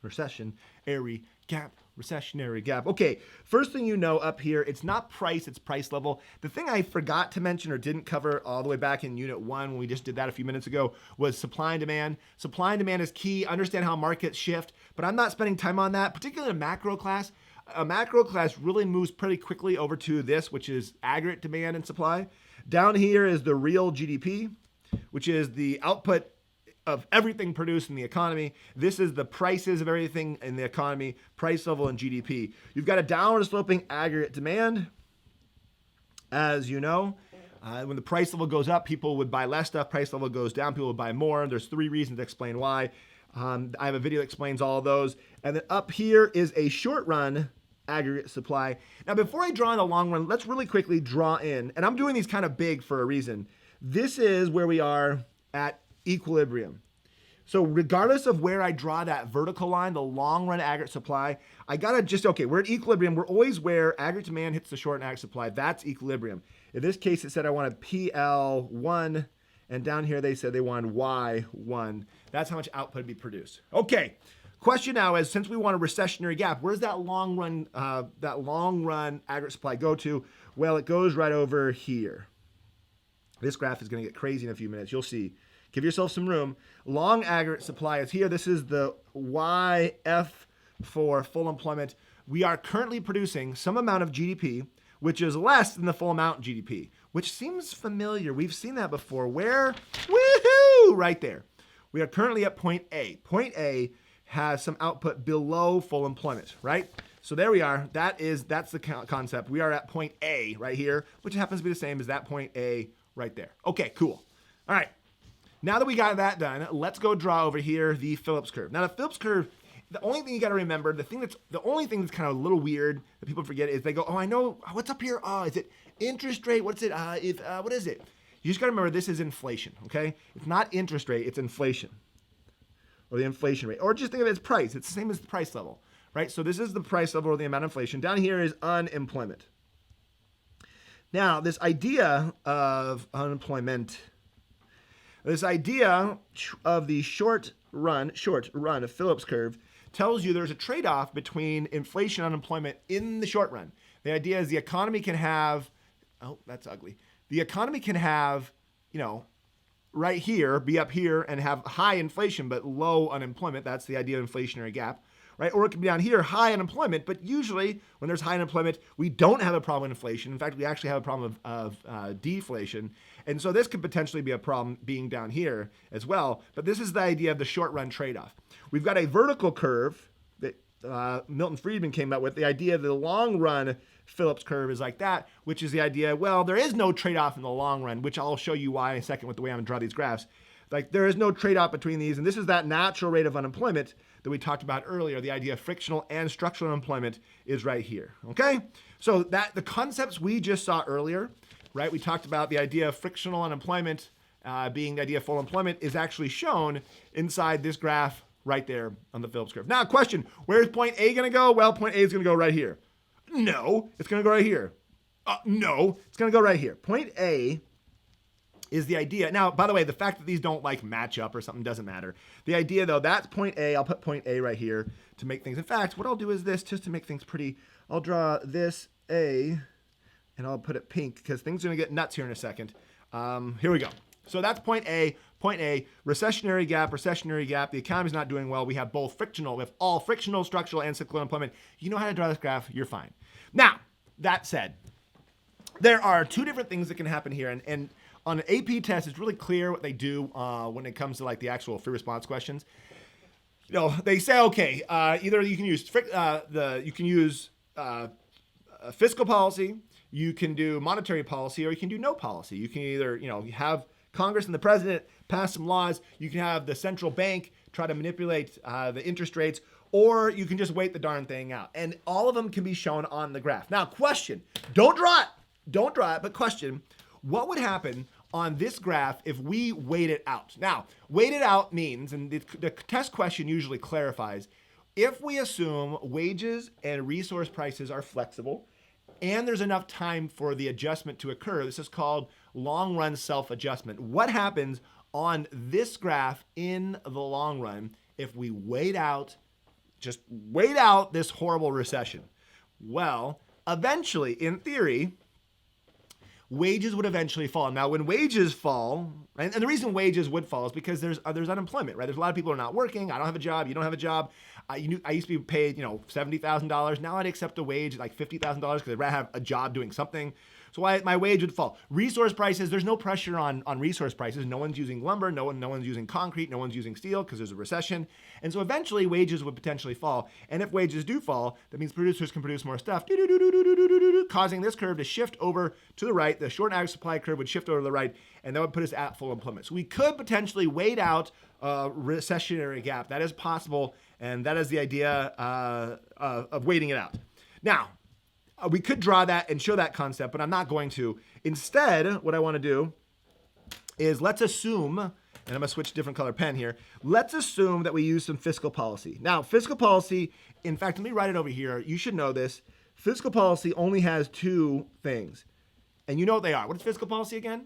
Recessionary gap. Recessionary gap. Okay, first thing you know up here, it's not price, it's price level. The thing I forgot to mention or didn't cover all the way back in Unit 1 when we just did that a few minutes ago was supply and demand. Supply and demand is key. Understand how markets shift, but I'm not spending time on that, particularly in macro class. A macro class really moves pretty quickly over to this, which is aggregate demand and supply. Down here is the real GDP, which is the output of everything produced in the economy. This is the prices of everything in the economy, price level and GDP. You've got a downward sloping aggregate demand. As you know, when the price level goes up, people would buy less stuff. Price level goes down, people would buy more. There's 3 reasons to explain why. I have a video that explains all of those. And then up here is a short run aggregate supply. Now, before I draw in the long run, let's really quickly draw in, and I'm doing these kind of big for a reason. This is where we are at equilibrium. So regardless of where I draw that vertical line, the long run aggregate supply, I gotta just, okay, we're at equilibrium. We're always where aggregate demand hits the short and aggregate supply. That's equilibrium. In this case, it said I wanted PL1, and down here they said they wanted Y1. That's how much output would be produced. Okay, question now is, since we want a recessionary gap, where's that long run aggregate supply go to? Well, it goes right over here. This graph is gonna get crazy in a few minutes. You'll see. Give yourself some room. Long aggregate supply is here. This is the YF for full employment. We are currently producing some amount of GDP, which is less than the full amount GDP, which seems familiar. We've seen that before. Where? Woohoo! Right there. We are currently at point A. Point A has some output below full employment, right? So there we are. That's the concept. We are at point A right here, which happens to be the same as that point A right there. Okay, cool. All right. Now that we got that done, let's go draw over here the Phillips curve. Now the Phillips curve, the only thing you got to remember, the only thing that's kind of a little weird that people forget is they go, oh, I know, what's up here? Oh, is it interest rate? What's it? What is it? You just got to remember this is inflation, okay? It's not interest rate, it's inflation, or the inflation rate. Or just think of it as price. It's the same as the price level, right? So this is the price level or the amount of inflation. Down here is unemployment. Now, this idea of unemployment, this idea of the short run of Phillips curve tells you there's a trade-off between inflation and unemployment in the short run. The idea is the economy can have, oh, that's ugly. The economy can have, right here, be up here and have high inflation but low unemployment. That's the idea of inflationary gap. right? Or it could be down here, high unemployment, but usually when there's high unemployment, we don't have a problem with inflation. In fact, we actually have a problem of deflation. And so this could potentially be a problem being down here as well. But this is the idea of the short run trade-off. We've got a vertical curve that Milton Friedman came up with, the idea of the long run Phillips curve is like that, which is the idea, well, there is no trade-off in the long run, which I'll show you why in a second with the way I'm gonna draw these graphs. Like there is no trade-off between these, and this is that natural rate of unemployment that we talked about earlier. The idea of frictional and structural unemployment is right here, okay? So that the concepts we just saw earlier, right? We talked about the idea of frictional unemployment being the idea of full employment is actually shown inside this graph right there on the Phillips curve. Now, question, where's point A gonna go? Well, point A is gonna go right here. No, it's gonna go right here. No, it's gonna go right here. Point A is the idea. Now, by the way, the fact that these don't like match up or something doesn't matter. The idea though, that's point A. I'll put point A right here to make things. In fact, what I'll do is this, just to make things pretty, I'll draw this A and I'll put it pink because things are gonna get nuts here in a second. Here we go. So that's point A, recessionary gap, the economy's not doing well. We have both frictional, we have all frictional, structural, and cyclical unemployment. You know how to draw this graph, you're fine. Now, that said, there are two different things that can happen here. And on an AP test, it's really clear what they do when it comes to like the actual free response questions. You know, they say, okay, either you can use fiscal policy, you can do monetary policy, or you can do no policy. You can either, have Congress and the president pass some laws, you can have the central bank try to manipulate the interest rates, or you can just wait the darn thing out. And all of them can be shown on the graph. Now, question, don't draw it, but question, what would happen on this graph if we wait it out? Now, wait it out means, and the test question usually clarifies, if we assume wages and resource prices are flexible and there's enough time for the adjustment to occur, this is called long run self-adjustment. What happens on this graph in the long run if we just wait out this horrible recession? Well, eventually, in theory, wages would eventually fall. Now, when wages fall, right, and the reason wages would fall is because there's unemployment, right? There's a lot of people who are not working. I don't have a job. You don't have a job. I used to be paid, $70,000. Now I'd accept a wage like $50,000 because I'd rather have a job doing something. So my wage would fall. Resource prices, there's no pressure on resource prices. No one's using lumber. No one's using concrete. No one's using steel because there's a recession. And so eventually wages would potentially fall. And if wages do fall, that means producers can produce more stuff, causing this curve to shift over to the right. The short average supply curve would shift over to the right, and that would put us at full employment. So we could potentially wait out a recessionary gap. That is possible, and that is the idea of waiting it out. Now, we could draw that and show that concept, but I'm not going to. Instead, what I want to do is let's assume, and I'm going to switch to a different color pen here. Let's assume that we use some fiscal policy. Now, fiscal policy, in fact, let me write it over here. You should know this. Fiscal policy only has two things, and you know what they are. What is fiscal policy again?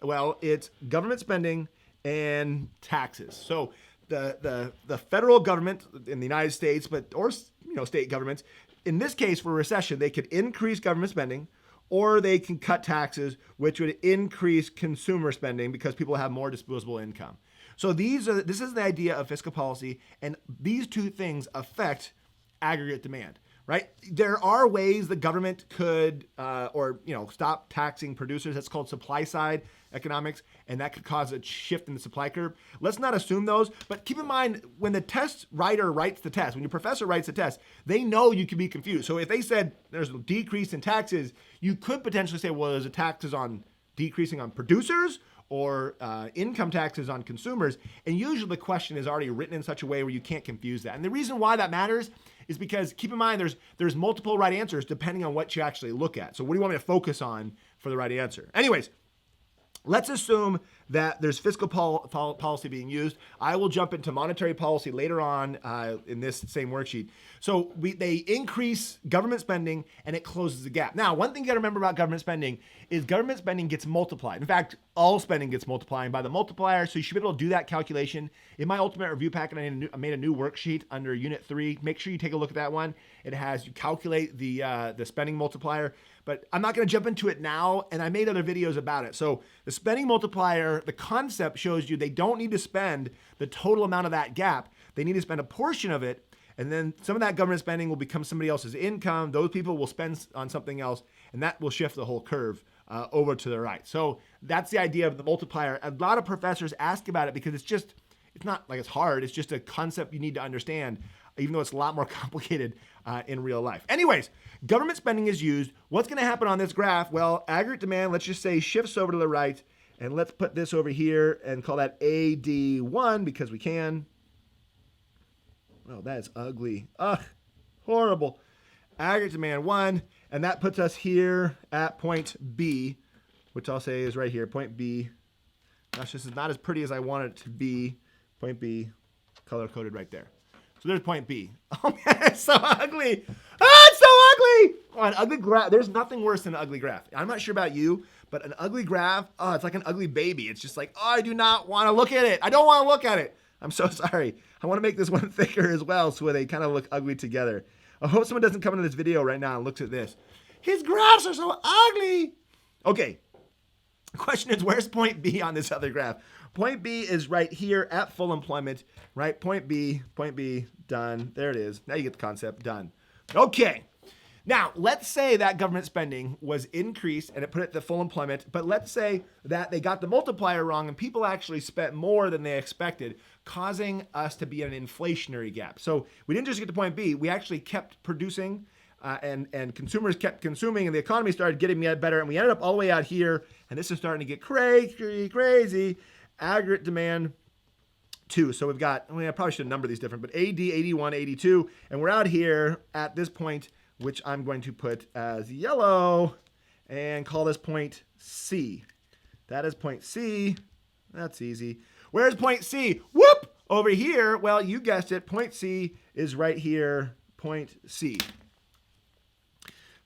Well, it's government spending and taxes. So the federal government in the United States, or state governments, in this case for recession, they could increase government spending, or they can cut taxes, which would increase consumer spending because people have more disposable income. So this is the idea of fiscal policy, and these two things affect aggregate demand, right? There are ways the government could stop taxing producers. That's called supply side economics, and that could cause a shift in the supply curve. Let's not assume those, but keep in mind when the test writer writes the test, when your professor writes the test, they know you can be confused. So if they said there's a decrease in taxes, you could potentially say, well, is the taxes on decreasing on producers or income taxes on consumers? And usually the question is already written in such a way where you can't confuse that. And the reason why that matters is because keep in mind there's multiple right answers depending on what you actually look at. So what do you want me to focus on for the right answer? Anyways, let's assume that there's fiscal policy being used. I will jump into monetary policy later on in this same worksheet. So they increase government spending and it closes the gap. Now, one thing you got to remember about government spending is government spending gets multiplied. In fact, all spending gets multiplied by the multiplier. So you should be able to do that calculation. In my ultimate review packet, I made a new worksheet under Unit 3. Make sure you take a look at that one. It has you calculate the spending multiplier. But I'm not going to jump into it now, and I made other videos about it. So the spending multiplier, the concept shows you they don't need to spend the total amount of that gap. They need to spend a portion of it, And then some of that government spending will become somebody else's income. Those people will spend on something else, and that will shift the whole curve over to the right. So that's the idea of the multiplier. A lot of professors ask about it because it's not like it's hard. It's just a concept you need to understand, even though it's a lot more complicated in real life. Anyways, government spending is used. What's going to happen on this graph? Well, aggregate demand, let's just say, shifts over to the right. And let's put this over here and call that AD1 because we can. Oh, that is ugly. Ugh, horrible. Aggregate demand 1. And that puts us here at point B, which I'll say is right here, point B. Gosh, this is not as pretty as I want it to be. Point B, color-coded right there. So there's point B. Oh, man, it's so ugly. Ah, it's so ugly. Oh, an ugly graph. There's nothing worse than an ugly graph. I'm not sure about you, but an ugly graph, oh, it's like an ugly baby. It's just like, oh, I do not want to look at it. I don't want to look at it. I'm so sorry. I want to make this one thicker as well so they kind of look ugly together. I hope someone doesn't come into this video right now and looks at this. His graphs are so ugly. Okay. The question is, where's point B on this other graph? Point B is right here at full employment, right? Point B, done. There it is. Now you get the concept, done. Okay. Now, let's say that government spending was increased and it put it to full employment, but let's say that they got the multiplier wrong and people actually spent more than they expected, causing us to be in an inflationary gap. So we didn't just get to point B, we actually kept producing and consumers kept consuming and the economy started getting better and we ended up all the way out here and this is starting to get crazy. Aggregate demand 2. So we've got, I probably should number these different, but AD, 81, 82, and we're out here at this point, which I'm going to put as yellow and call this point C. That is point C. That's easy. Where's point C? Whoop! Over here, well, you guessed it, point C is right here, point C.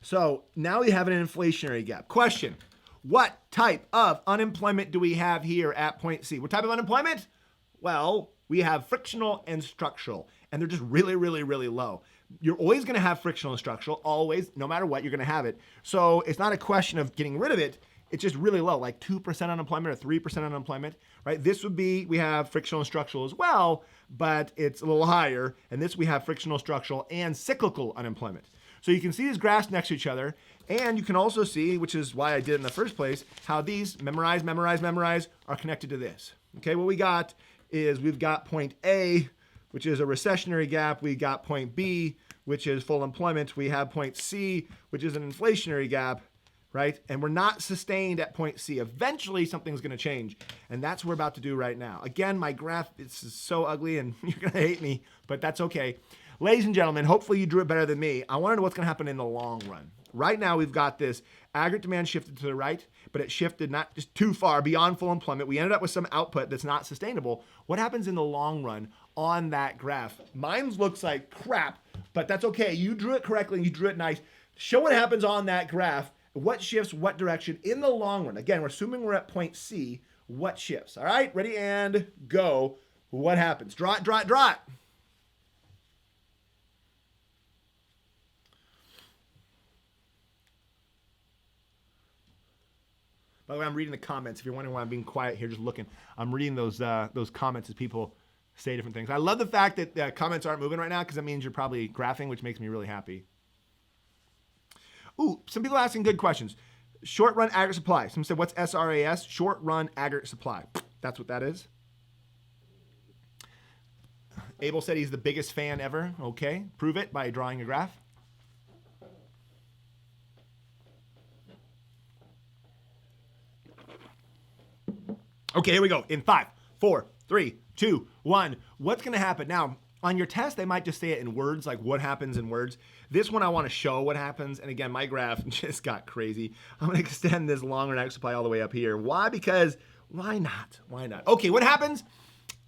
So now we have an inflationary gap. Question, what type of unemployment do we have here at point C? What type of unemployment? Well, we have frictional and structural, and they're just really low. You're always going to have frictional and structural, always, no matter what, you're going to have it. So it's not a question of getting rid of it. It's just really low, like 2% unemployment or 3% unemployment, right? This would be, we have frictional and structural as well, but it's a little higher. And this we have frictional, structural, and cyclical unemployment. So you can see these graphs next to each other. And you can also see, which is why I did it in the first place, how these memorize are connected to this. Okay, what we got is we've got point A, which is a recessionary gap. We got point B, which is full employment. We have point C, which is an inflationary gap, right? And we're not sustained at point C. Eventually, something's going to change, and that's what we're about to do right now. Again, my graph is so ugly, and you're going to hate me, but that's okay. Ladies and gentlemen, hopefully you drew it better than me. I want to know what's going to happen in the long run. Right now, we've got this aggregate demand shifted to the right, but it shifted not just too far beyond full employment. We ended up with some output that's not sustainable. What happens in the long run on that graph? Mine looks like crap, but that's okay. You drew it correctly. You drew it nice. Show what happens on that graph. What shifts, what direction in the long run? Again, we're assuming we're at point C. What shifts? All right, ready and go. What happens? Draw it. By the way, I'm reading the comments. If you're wondering why I'm being quiet here, just looking. I'm reading those comments as people say different things. I love the fact that comments aren't moving right now because that means you're probably graphing, which makes me really happy. Ooh, some people are asking good questions. Short run aggregate supply. Someone said, what's SRAS? Short run aggregate supply. That's what that is. Abel said he's the biggest fan ever. Okay, prove it by drawing a graph. Okay, here we go. In 5, 4, 3, 2, 1. What's going to happen? Now, on your test, they might just say it in words, like what happens in words. This one, I want to show what happens. And again, my graph just got crazy. I'm going to extend this long run aggregate supply all the way up here. Why? Because why not? Why not? Okay, what happens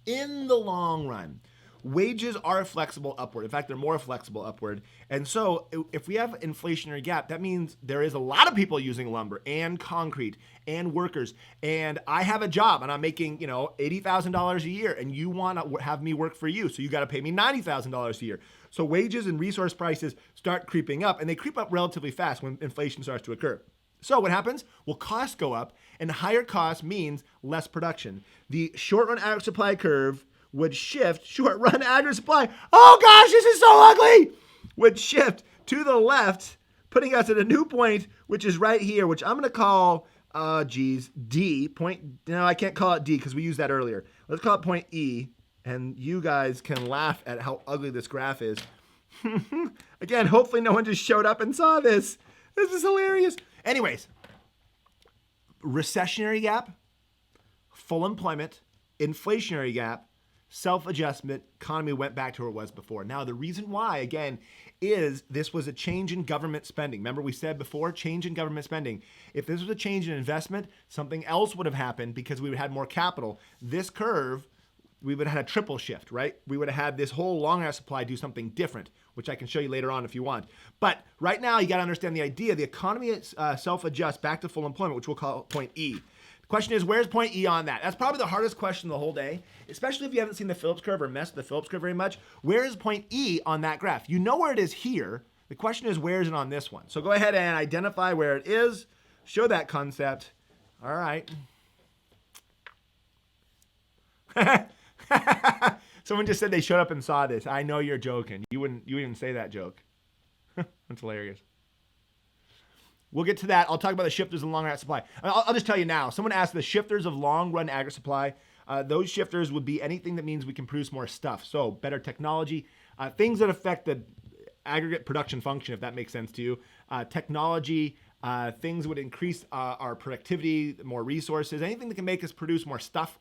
in the long run? Wages are flexible upward. In fact, they're more flexible upward. And so if we have inflationary gap, that means there is a lot of people using lumber and concrete and workers. And I have a job and I'm making, $80,000 a year and you want to have me work for you. So you got to pay me $90,000 a year. So wages and resource prices start creeping up and they creep up relatively fast when inflation starts to occur. So what happens? Well, costs go up and higher costs means less production. The short run average supply curve would shift, short run aggregate supply, oh gosh, this is so ugly, would shift to the left, putting us at a new point, which is right here, which I'm going to call, D, point, no, I can't call it D because we used that earlier. Let's call it point E, and you guys can laugh at how ugly this graph is. Again, hopefully no one just showed up and saw this. This is hilarious. Anyways, recessionary gap, full employment, inflationary gap, self-adjustment, economy went back to where it was before. Now, the reason why, again, is this was a change in government spending. Remember we said before, change in government spending. If this was a change in investment, something else would have happened because we would have had more capital. This curve, we would have had a triple shift, right? We would have had this whole long ass supply do something different, which I can show you later on if you want. But right now, you got to understand the idea. The economy self-adjusts back to full employment, which we'll call point E. The question is, where's point E on that? That's probably the hardest question the whole day, especially if you haven't seen the Phillips curve or messed with the Phillips curve very much. Where is point E on that graph? You know where it is here. The question is, where is it on this one? So go ahead and identify where it is. Show that concept. All right. Someone just said they showed up and saw this. I know you're joking. You wouldn't say that joke. That's hilarious. We'll get to that. I'll talk about the shifters and long run supply. I'll just tell you now. Someone asked the shifters of long run aggregate supply. Those shifters would be anything that means we can produce more stuff. So better technology, things that affect the aggregate production function, if that makes sense to you. Technology, things would increase our productivity, more resources, anything that can make us produce more stuff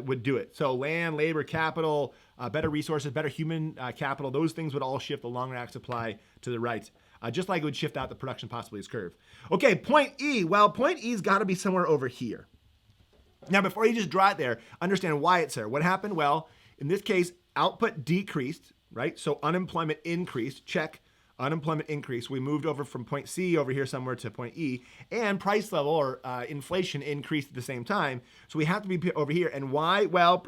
would do it. So land, labor, capital, better resources, better human capital, those things would all shift the long run aggregate supply to the right. Just like it would shift out the production possibilities curve. Okay, point E. Well, point E's got to be somewhere over here. Now, before you just draw it there, understand why it's there. What happened? Well, in this case, output decreased, right? So unemployment increased. Check. Unemployment increased. We moved over from point C over here somewhere to point E. And price level or inflation increased at the same time. So we have to be over here. And why? Well,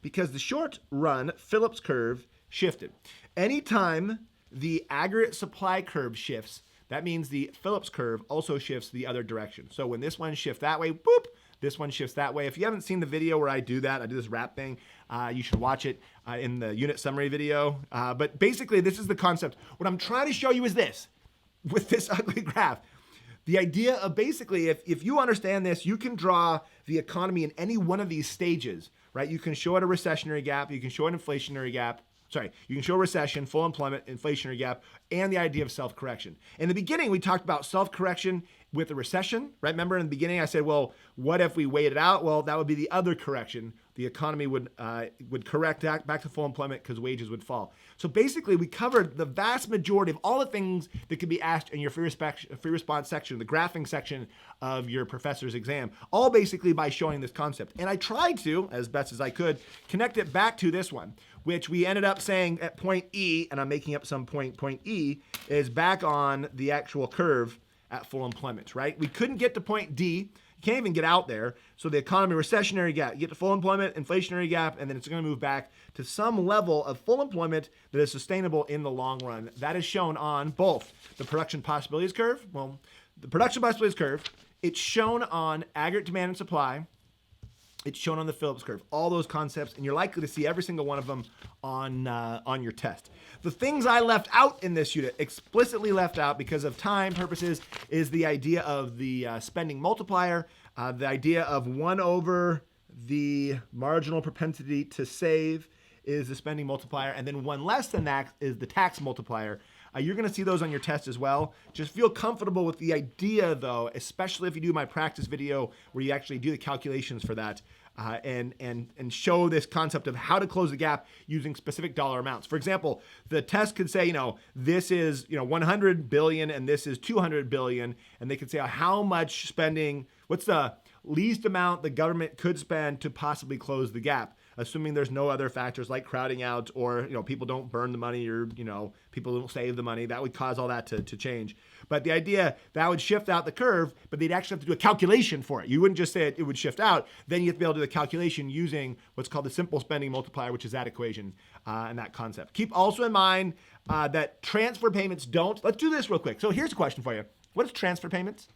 because the short run Phillips curve shifted. Anytime the aggregate supply curve shifts, that means the Phillips curve also shifts the other direction. So when this one shifts that way, boop, this one shifts that way. If you haven't seen the video where I do that, I do this wrap thing, you should watch it in the unit summary video. But basically, this is the concept. What I'm trying to show you is this, with this ugly graph. The idea of basically, if you understand this, you can draw the economy in any one of these stages, right? You can show it a recessionary gap, you can show an inflationary gap, you can show recession, full employment, inflationary gap, and the idea of self-correction. In the beginning, we talked about self-correction with a recession, right? Remember in the beginning, I said, well, what if we wait it out? Well, that would be the other correction. The economy would correct back to full employment because wages would fall. So basically, we covered the vast majority of all the things that could be asked in your free response section, the graphing section of your professor's exam, all basically by showing this concept. And I tried to, as best as I could, connect it back to this one, which we ended up saying at point E, and I'm making up some point E, is back on the actual curve at full employment, right? We couldn't get to point D. You can't even get out there. So the economy recessionary gap, you get to full employment, inflationary gap, and then it's going to move back to some level of full employment that is sustainable in the long run. That is shown on both the production possibilities curve. Well, the production possibilities curve, it's shown on aggregate demand and supply. It's shown on the Phillips curve, all those concepts, and you're likely to see every single one of them on your test. The things I left out in this unit, explicitly left out because of time purposes, is the idea of the spending multiplier, the idea of 1 over the marginal propensity to save is the spending multiplier, and then 1 less than that is the tax multiplier. You're going to see those on your test as well. Just feel comfortable with the idea, though, especially if you do my practice video where you actually do the calculations for that and show this concept of how to close the gap using specific dollar amounts. For example, the test could say, this is 100 billion and this is 200 billion, and they could say how much spending, what's the least amount the government could spend to possibly close the gap, assuming there's no other factors like crowding out or people don't burn the money or people don't save the money. That would cause all that to change. But the idea that would shift out the curve, but they'd actually have to do a calculation for it. You wouldn't just say it would shift out. Then you have to be able to do the calculation using what's called the simple spending multiplier, which is that equation and that concept. Keep also in mind that transfer payments don't. Let's do this real quick. So here's a question for you. What is transfer payments?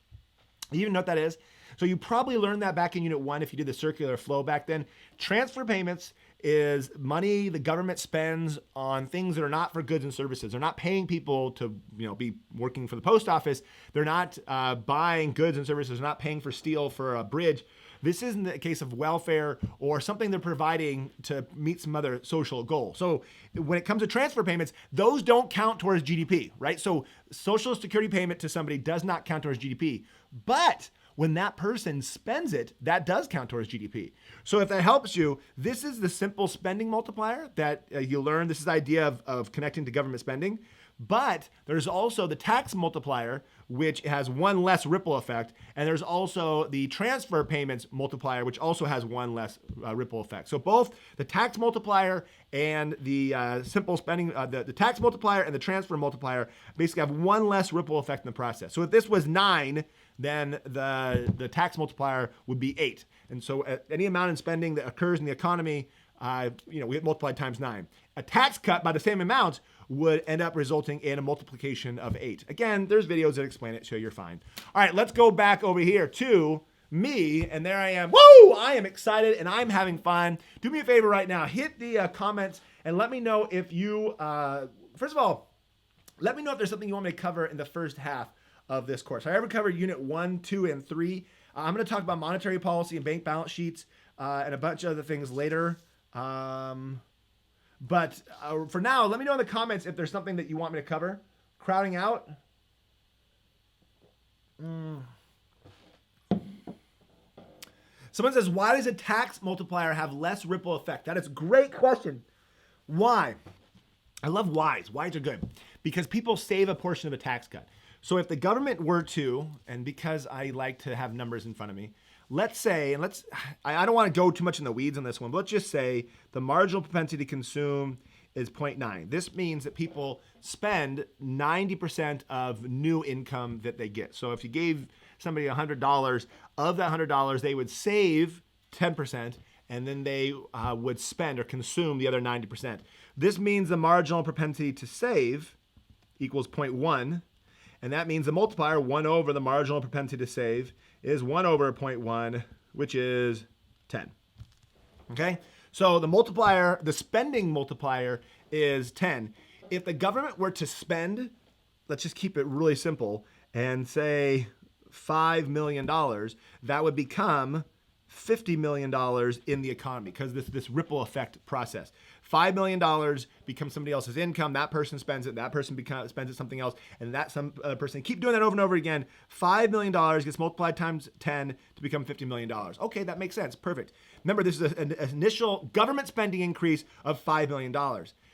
You even know what that is? So you probably learned that back in Unit 1 if you did the circular flow back then. Transfer payments is money the government spends on things that are not for goods and services. They're not paying people to, be working for the post office. They're not buying goods and services. They're not paying for steel for a bridge. This isn't a case of welfare or something they're providing to meet some other social goal. So when it comes to transfer payments, those don't count towards GDP, right? So Social Security payment to somebody does not count towards GDP. But when that person spends it, that does count towards GDP. So if that helps you, this is the simple spending multiplier that you learn. This is the idea of connecting to government spending. But there's also the tax multiplier, which has one less ripple effect. And there's also the transfer payments multiplier, which also has one less ripple effect. So both the tax multiplier and the simple spending, the tax multiplier and the transfer multiplier basically have one less ripple effect in the process. So if this was 9, then the tax multiplier would be 8. And so any amount in spending that occurs in the economy, we get multiplied times 9. A tax cut by the same amount would end up resulting in a multiplication of 8. Again, there's videos that explain it, so you're fine. All right, let's go back over here to me, and there I am. Woo! I am excited, and I'm having fun. Do me a favor right now. Hit the comments, and let me know if you, first of all, let me know if there's something you want me to cover in the first half of this course. I ever covered Unit 1, 2, and 3. I'm going to talk about monetary policy and bank balance sheets and a bunch of other things later. But for now, let me know in the comments if there's something that you want me to cover. Crowding out. Someone says, why does a tax multiplier have less ripple effect? That is a great question. Why? I love whys. Whys are good because people save a portion of a tax cut. So if the government were to, and because I like to have numbers in front of me, let's say, and I don't want to go too much in the weeds on this one, but let's just say the marginal propensity to consume is 0.9. This means that people spend 90% of new income that they get. So if you gave somebody $100, of that $100, they would save 10%, and then they would spend or consume the other 90%. This means the marginal propensity to save equals 0.1, and that means the multiplier, 1 over the marginal propensity to save, is 1 over 0.1, which is 10. Okay? So the multiplier, the spending multiplier is 10. If the government were to spend, let's just keep it really simple, and say $5 million, that would become $50 million in the economy because this ripple effect process. $5 million becomes somebody else's income. That person spends it. That person spends it something else. And that some person, keep doing that over and over again. $5 million gets multiplied times 10 to become $50 million. Okay, that makes sense. Perfect. Remember, this is an initial government spending increase of $5 million.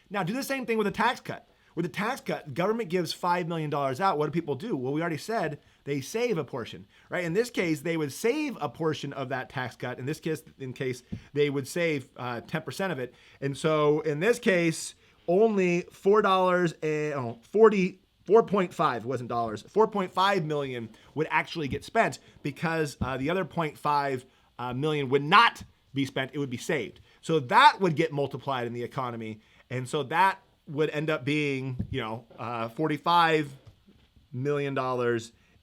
Now, do the same thing with a tax cut. With a tax cut, government gives $5 million out. What do people do? Well, we already said they save a portion, right? In this case, they would save a portion of that tax cut. In this case, they would save 10% of it. And so in this case, only $4.5 wasn't dollars. 4.5 million would actually get spent because the other 0.5 million would not be spent. It would be saved. So that would get multiplied in the economy. And so that would end up being, $45 million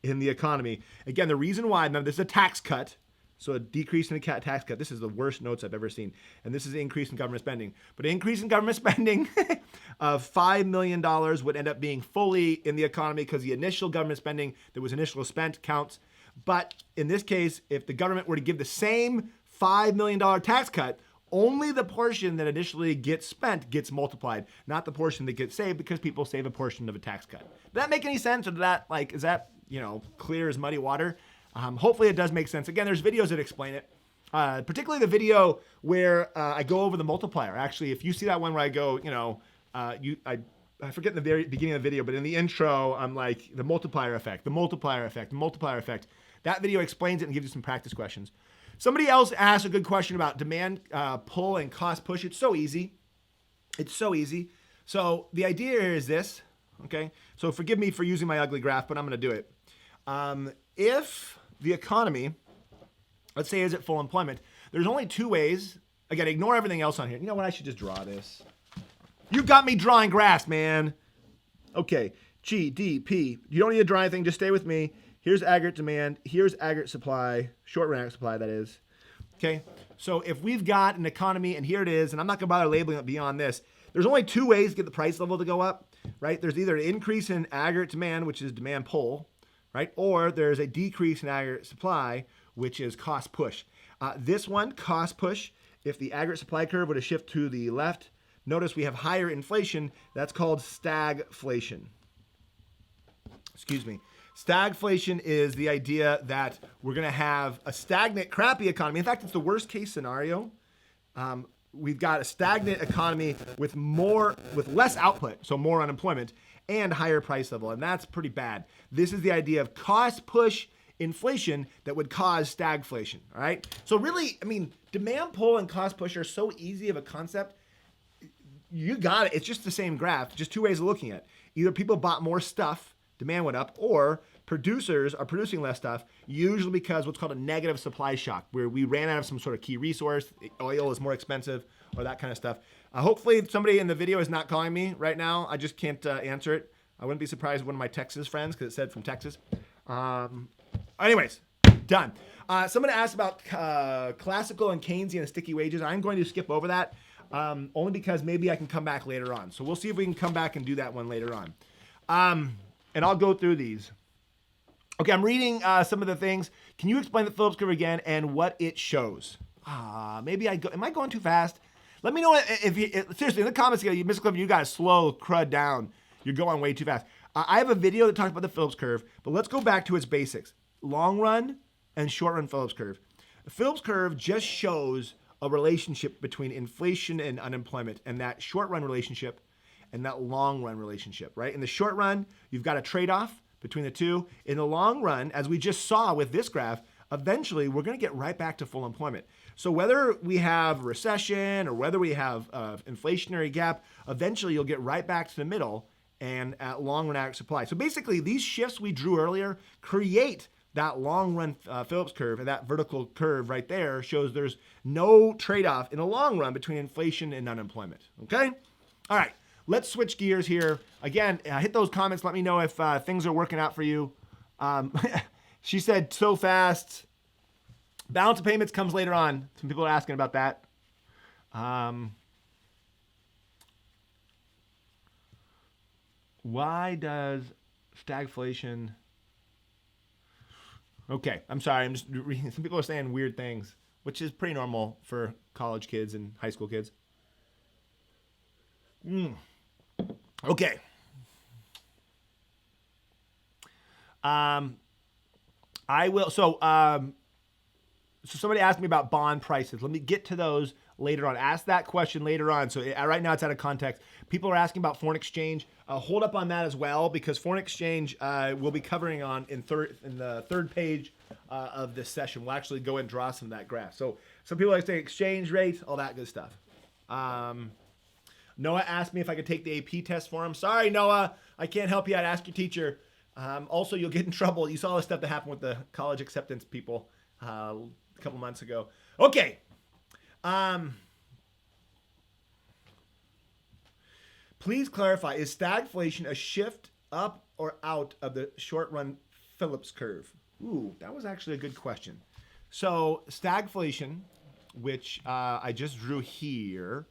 in the economy. Again, the reason why, remember, this is a tax cut. So a decrease in the tax cut. This is the worst notes I've ever seen. And this is an increase in government spending. But an increase in government spending of $5 million would end up being fully in the economy because the initial government spending that was initially spent counts. But in this case, if the government were to give the same $5 million tax cut, only the portion that initially gets spent gets multiplied, not the portion that gets saved because people save a portion of a tax cut. Does that make any sense? Or is that clear as muddy water? Hopefully it does make sense. Again, there's videos that explain it, particularly the video where I go over the multiplier. Actually, if you see that one where I go, I forget in the very beginning of the video, but in the intro, I'm like the multiplier effect, the multiplier effect, the multiplier effect. That video explains it and gives you some practice questions. Somebody else asked a good question about demand pull and cost push. It's so easy. It's so easy. So the idea here is this, okay? So forgive me for using my ugly graph, but I'm going to do it. If the economy, let's say, is at full employment, there's only two ways. Again, ignore everything else on here. You know what? I should just draw this. You got me drawing graphs, man. Okay, GDP. You don't need to draw anything. Just stay with me. Here's aggregate demand. Here's aggregate supply, short-run aggregate supply, that is. Okay, So if we've got an economy, and here it is, and I'm not gonna bother labeling it beyond this, there's only two ways to get the price level to go up, right? There's either an increase in aggregate demand, which is demand pull, right? Or there's a decrease in aggregate supply, which is cost push. This one, cost push, if the aggregate supply curve were to shift to the left, notice we have higher inflation. That's called stagflation. Excuse me. Stagflation is the idea that we're going to have a stagnant, crappy economy. In fact, it's the worst case scenario. We've got a stagnant economy with less output, so more unemployment, and higher price level, and that's pretty bad. This is the idea of cost push inflation that would cause stagflation, all right? So really, I mean, demand pull and cost push are so easy of a concept. You got it. It's just the same graph, just two ways of looking at it. Either people bought more stuff, demand went up, or producers are producing less stuff, usually because what's called a negative supply shock, where we ran out of some sort of key resource, oil is more expensive, or that kind of stuff. Hopefully somebody in the video is not calling me right now. I just can't answer it. I wouldn't be surprised if one of my Texas friends, because it said from Texas. Anyways, done. Someone asked about classical and Keynesian sticky wages. I'm going to skip over that only because maybe I can come back later on. So we'll see if we can come back and do that one later on. And I'll go through these. Okay, I'm reading some of the things. Can you explain the Phillips curve again and what it shows? Maybe am I going too fast? Let me know if seriously, in the comments, Mr. Clifford, you guys slow crud down. You're going way too fast. I have a video that talks about the Phillips curve, but let's go back to its basics. Long run and short run Phillips curve. The Phillips curve just shows a relationship between inflation and unemployment, and that short run relationship and that long run relationship, right? In the short run, you've got a trade-off between the two. In the long run, as we just saw with this graph, eventually we're going to get right back to full employment. So whether we have recession or whether we have inflationary gap, eventually you'll get right back to the middle and at long run aggregate supply. So basically these shifts we drew earlier create that long run Phillips curve, and that vertical curve right there shows there's no trade-off in the long run between inflation and unemployment, okay? All right, let's switch gears here. Again, hit those comments, let me know if things are working out for you. She said so fast. Balance of payments comes later on. Some people are asking about that. Why does stagflation... Okay, I'm sorry. I'm just reading. Some people are saying weird things, which is pretty normal for college kids and high school kids. Okay. I will. So somebody asked me about bond prices. Let me get to those later on. Ask that question later on. So right now it's out of context. People are asking about foreign exchange. Hold up on that as well, because foreign exchange we'll be covering in the third page of this session. We'll actually go and draw some of that graph. So some people are saying exchange rate, all that good stuff. Noah asked me if I could take the AP test for him. Sorry, Noah, I can't help you out. Ask your teacher. Also, you'll get in trouble. You saw the stuff that happened with the college acceptance people a couple months ago. Okay. Please clarify, is stagflation a shift up or out of the short run Phillips curve? Ooh, that was actually a good question. So stagflation, which I just drew here,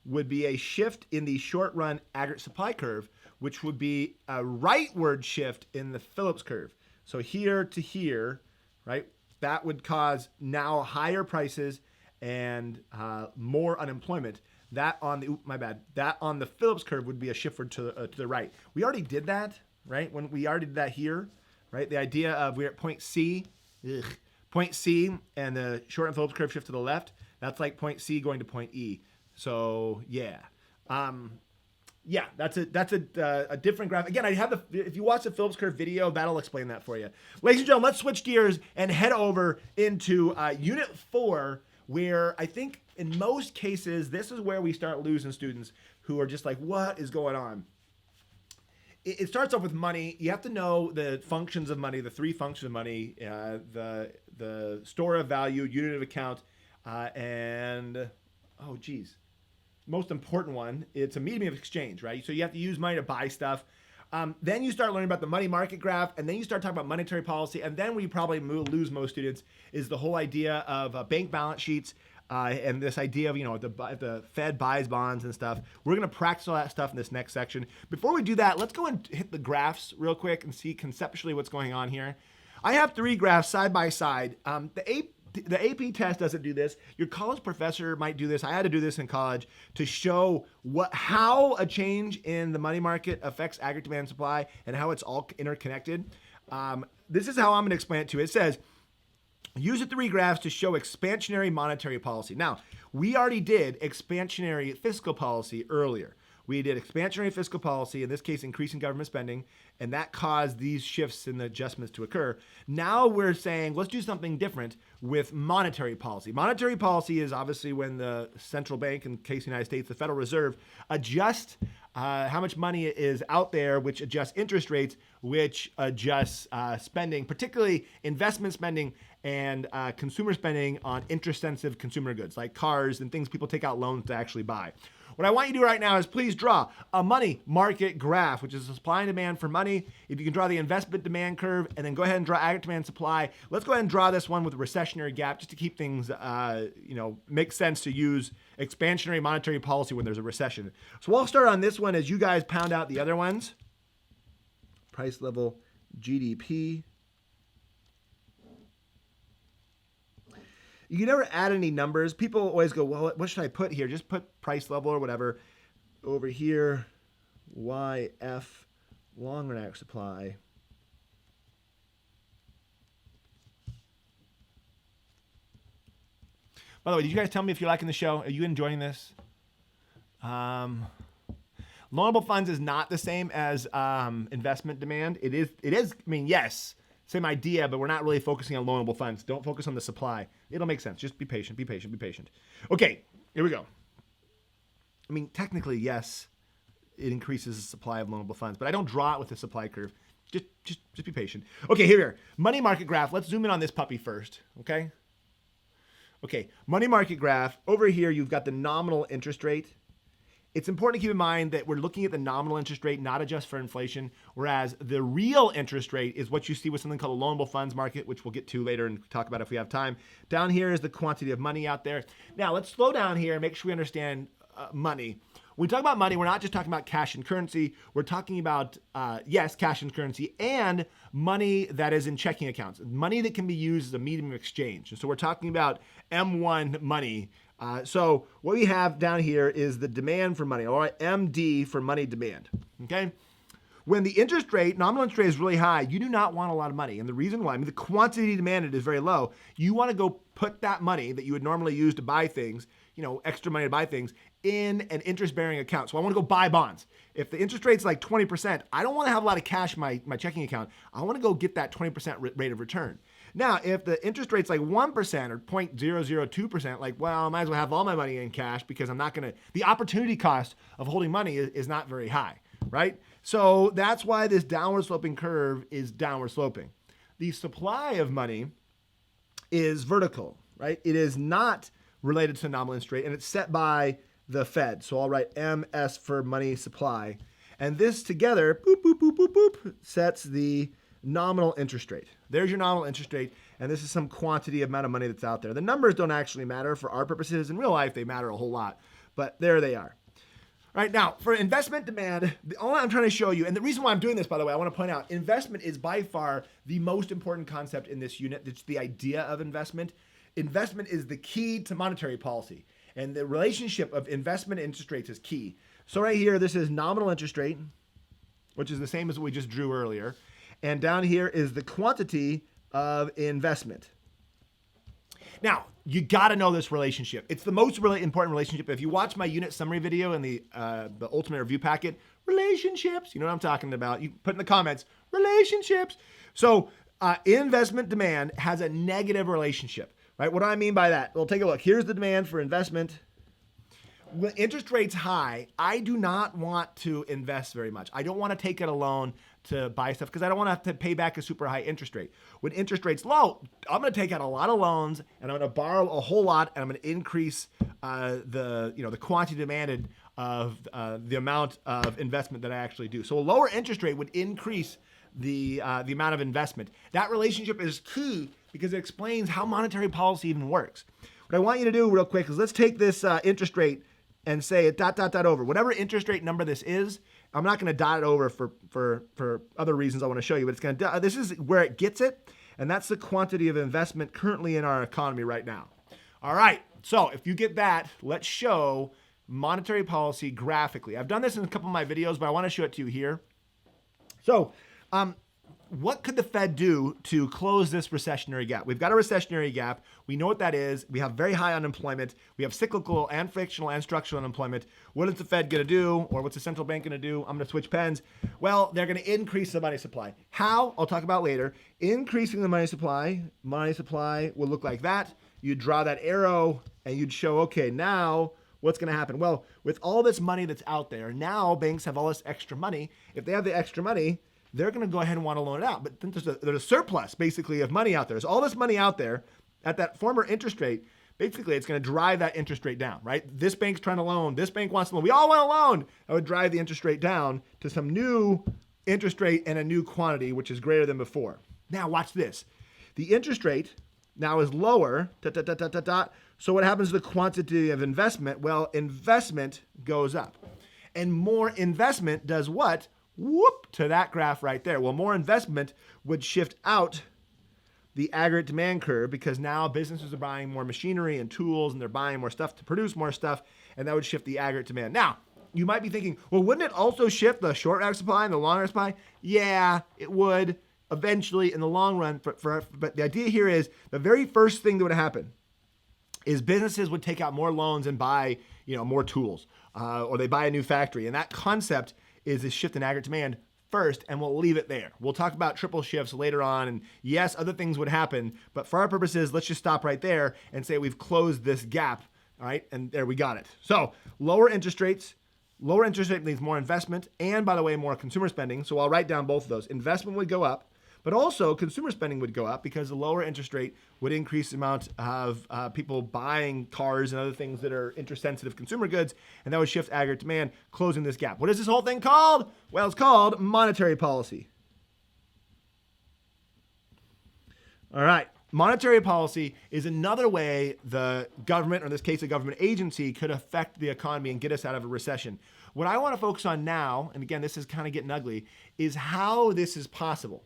would be a shift in the short run aggregate supply curve, which would be a rightward shift in the Phillips curve. So here to here, right? That would cause now higher prices and more unemployment. That on the Phillips curve would be a shift to the right. We already did that, right? When we already did that here, right? The idea of we're at point C, and the short and Phillips curve shift to the left. That's like point C going to point E. So yeah, that's a different graph. Again, if you watch the Phillips curve video, that'll explain that for you. Ladies and gentlemen, let's switch gears and head over into Unit 4, where I think in most cases, this is where we start losing students who are just like, what is going on? It starts off with money. You have to know the functions of money, the three functions of money, the store of value, unit of account, and, oh geez, most important one, it's a medium of exchange, right? So you have to use money to buy stuff. Then you start learning about the money market graph, and then you start talking about monetary policy, and then where you probably lose most students is the whole idea of bank balance sheets. and this idea of, the Fed buys bonds and stuff. We're going to practice all that stuff in this next section. Before we do that, let's go and hit the graphs real quick and see conceptually what's going on here. I have 3 graphs side by side. The AP test doesn't do this. Your college professor might do this. I had to do this in college to show how a change in the money market affects aggregate demand and supply and how it's all interconnected. This is how I'm going to explain it to you. It says, use the 3 graphs to show expansionary monetary policy. Now, we already did expansionary fiscal policy earlier. We did expansionary fiscal policy, in this case, increasing government spending, and that caused these shifts in the adjustments to occur. Now we're saying, let's do something different with monetary policy. Monetary policy is obviously when the central bank, in the case of the United States, the Federal Reserve, adjusts how much money is out there, which adjusts interest rates, which adjusts spending, particularly investment spending and consumer spending on interest-sensitive consumer goods like cars and things people take out loans to actually buy. What I want you to do right now is please draw a money market graph, which is the supply and demand for money. If you can draw the investment demand curve and then go ahead and draw aggregate demand and supply. Let's go ahead and draw this one with a recessionary gap just to keep things, make sense to use expansionary monetary policy when there's a recession. So we'll start on this one as you guys pound out the other ones. Price level GDP. You can never add any numbers. People always go, well, what should I put here? Just put price level or whatever. Over here, YF, long run average supply. By the way, did you guys tell me if you're liking the show? Are you enjoying this? Loanable funds is not the same as investment demand. It is, yes, same idea, but we're not really focusing on loanable funds. Don't focus on the supply. It'll make sense. Just be patient, be patient, be patient. Okay, here we go. Technically, yes, it increases the supply of loanable funds, but I don't draw it with the supply curve. Just be patient. Okay, here we are. Money market graph. Let's zoom in on this puppy first, okay? Okay, money market graph. Over here, you've got the nominal interest rate. It's important to keep in mind that we're looking at the nominal interest rate, not adjust for inflation, whereas the real interest rate is what you see with something called a loanable funds market, which we'll get to later and talk about if we have time. Down here is the quantity of money out there. Now, let's slow down here and make sure we understand money. When we talk about money, we're not just talking about cash and currency. We're talking about, yes, cash and currency and money that is in checking accounts, money that can be used as a medium of exchange. And so we're talking about M1 money. So what we have down here is the demand for money, all right, MD for money demand, okay? When the interest rate, nominal interest rate is really high, you do not want a lot of money. And the reason why, the quantity demanded is very low. You want to go put that money that you would normally use to buy things, extra money to buy things, in an interest-bearing account. So I want to go buy bonds. If the interest rate's like 20%, I don't want to have a lot of cash in my checking account. I want to go get that 20% rate of return. Now, if the interest rate's like 1% or 0.002%, I might as well have all my money in cash because I'm not going to, the opportunity cost of holding money is not very high, right? So that's why this downward sloping curve is downward sloping. The supply of money is vertical, right? It is not related to nominal interest rate, and it's set by the Fed. So I'll write MS for money supply. And this together, boop, boop, boop, boop, boop, sets the nominal interest rate. There's your nominal interest rate, and this is some quantity amount of money that's out there. The numbers don't actually matter for our purposes. In real life, they matter a whole lot, but there they are. All right, now for investment demand, all I'm trying to show you, and the reason why I'm doing this, by the way, I want to point out, investment is by far the most important concept in this unit. It's the idea of investment. Investment is the key to monetary policy, and the relationship of investment and interest rates is key. So right here, this is nominal interest rate, which is the same as what we just drew earlier. And down here is the quantity of investment. Now, you got to know this relationship. It's the most really important relationship. If you watch my unit summary video in the ultimate review packet, relationships, you know what I'm talking about. You put in the comments, relationships. So investment demand has a negative relationship, right? What do I mean by that? Well, take a look. Here's the demand for investment. When interest rates high, I do not want to invest very much. I don't want to take out a loan to buy stuff because I don't want to have to pay back a super high interest rate. When interest rate's low, I'm going to take out a lot of loans and I'm going to borrow a whole lot and I'm going to increase the quantity demanded of the amount of investment that I actually do. So a lower interest rate would increase the amount of investment. That relationship is key because it explains how monetary policy even works. what I want you to do real quick is let's take this interest rate and say it dot, dot, dot over. Whatever interest rate number this is, I'm not going to dot it over for other reasons I want to show you, but it's going to, this is where it gets it, and that's the quantity of investment currently in our economy right now. All right, so if you get that, let's show monetary policy graphically. I've done this in a couple of my videos, but I want to show it to you here. So, what could the Fed do to close this recessionary gap? We've got a recessionary gap. We know what that is. We have very high unemployment. We have cyclical and frictional and structural unemployment. What is the Fed going to do, or what's the central bank going to do? I'm going to switch pens. Well, they're going to increase the money supply. How? I'll talk about later. Increasing the money supply will look like that. You draw that arrow and you'd show, okay, now what's going to happen? Well, with all this money that's out there, now banks have all this extra money. If they have the extra money, they're going to go ahead and want to loan it out. But then there's a surplus, basically, of money out there. There's all this money out there at that former interest rate. Basically, it's going to drive that interest rate down, right? This bank's trying to loan. This bank wants to loan. We all want to loan. That would drive the interest rate down to some new interest rate and a new quantity, which is greater than before. Now, watch this. The interest rate now is lower. So what happens to the quantity of investment? Well, investment goes up. And more investment does what? Whoop, to that graph right there. Well, more investment would shift out the aggregate demand curve because now businesses are buying more machinery and tools and they're buying more stuff to produce more stuff, and that would shift the aggregate demand. Now, you might be thinking, well, wouldn't it also shift the short run supply and the long run supply? Yeah, it would eventually in the long run. But the idea here is the very first thing that would happen is businesses would take out more loans and buy, more tools, or they buy a new factory. And that concept is a shift in aggregate demand first, and we'll leave it there. We'll talk about triple shifts later on, and yes, other things would happen, but for our purposes, let's just stop right there and say we've closed this gap, all right? And there we got it. So lower interest rate means more investment, and by the way, more consumer spending. So I'll write down both of those. Investment would go up, but also consumer spending would go up because the lower interest rate would increase the amount of people buying cars and other things that are interest-sensitive consumer goods, and that would shift aggregate demand, closing this gap. What is this whole thing called? Well, it's called monetary policy. All right. Monetary policy is another way the government, or in this case, a government agency, could affect the economy and get us out of a recession. What I want to focus on now, and again, this is kind of getting ugly, is how this is possible.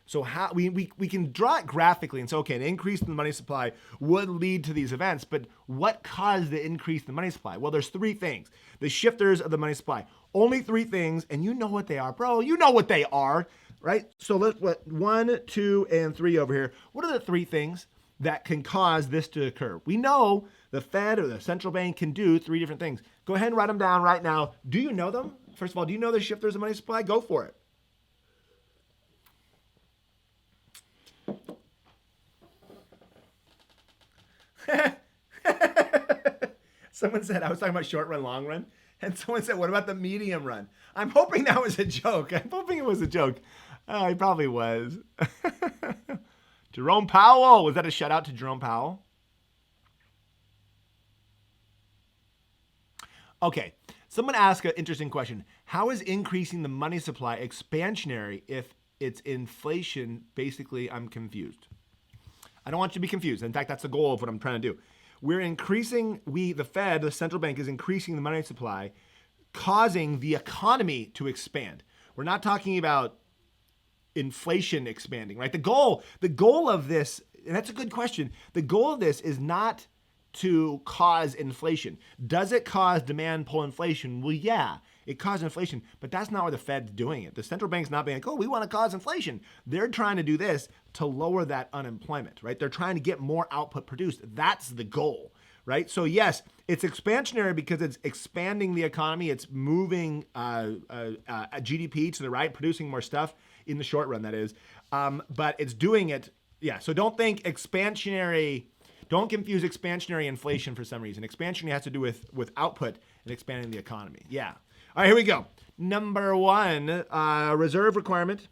So how we can draw it graphically and say, okay, an increase in the money supply would lead to these events, but what caused the increase in the money supply? Well, there's three things. The shifters of the money supply. Only three things, and you know what they are, bro. You know what they are, right? So let's 1, 2, and 3 over here. What are the three things that can cause this to occur? We know the Fed or the central bank can do three different things. Go ahead and write them down right now. Do you know them? First of all, do you know the shifters of money supply? Go for it. Someone said I was talking about short run, long run, and someone said, what about the medium run? I'm hoping that was a joke. I'm hoping it was a joke. Oh, it probably was. Jerome Powell. Was that a shout out to Jerome Powell? Okay. Someone asked an interesting question. How is increasing the money supply expansionary if it's inflation? Basically, I'm confused. I don't want you to be confused. In fact, that's the goal of what I'm trying to do. We're increasing, the Fed, the central bank, is increasing the money supply, causing the economy to expand. We're not talking about inflation expanding, right? The goal of this, and that's a good question, the goal of this is not to cause inflation. Does it cause demand pull inflation? Well, yeah, it causes inflation, but that's not where the Fed's doing it. The central bank's not being like, oh, we want to cause inflation. They're trying to do this to lower that unemployment, right? They're trying to get more output produced. That's the goal, right? So yes, it's expansionary because it's expanding the economy. It's moving GDP to the right, producing more stuff in the short run, that is. But it's doing it, yeah. So don't think expansionary. Don't confuse expansionary inflation for some reason. Expansionary has to do with output and expanding the economy. Yeah. All right, here we go. Number 1, reserve requirement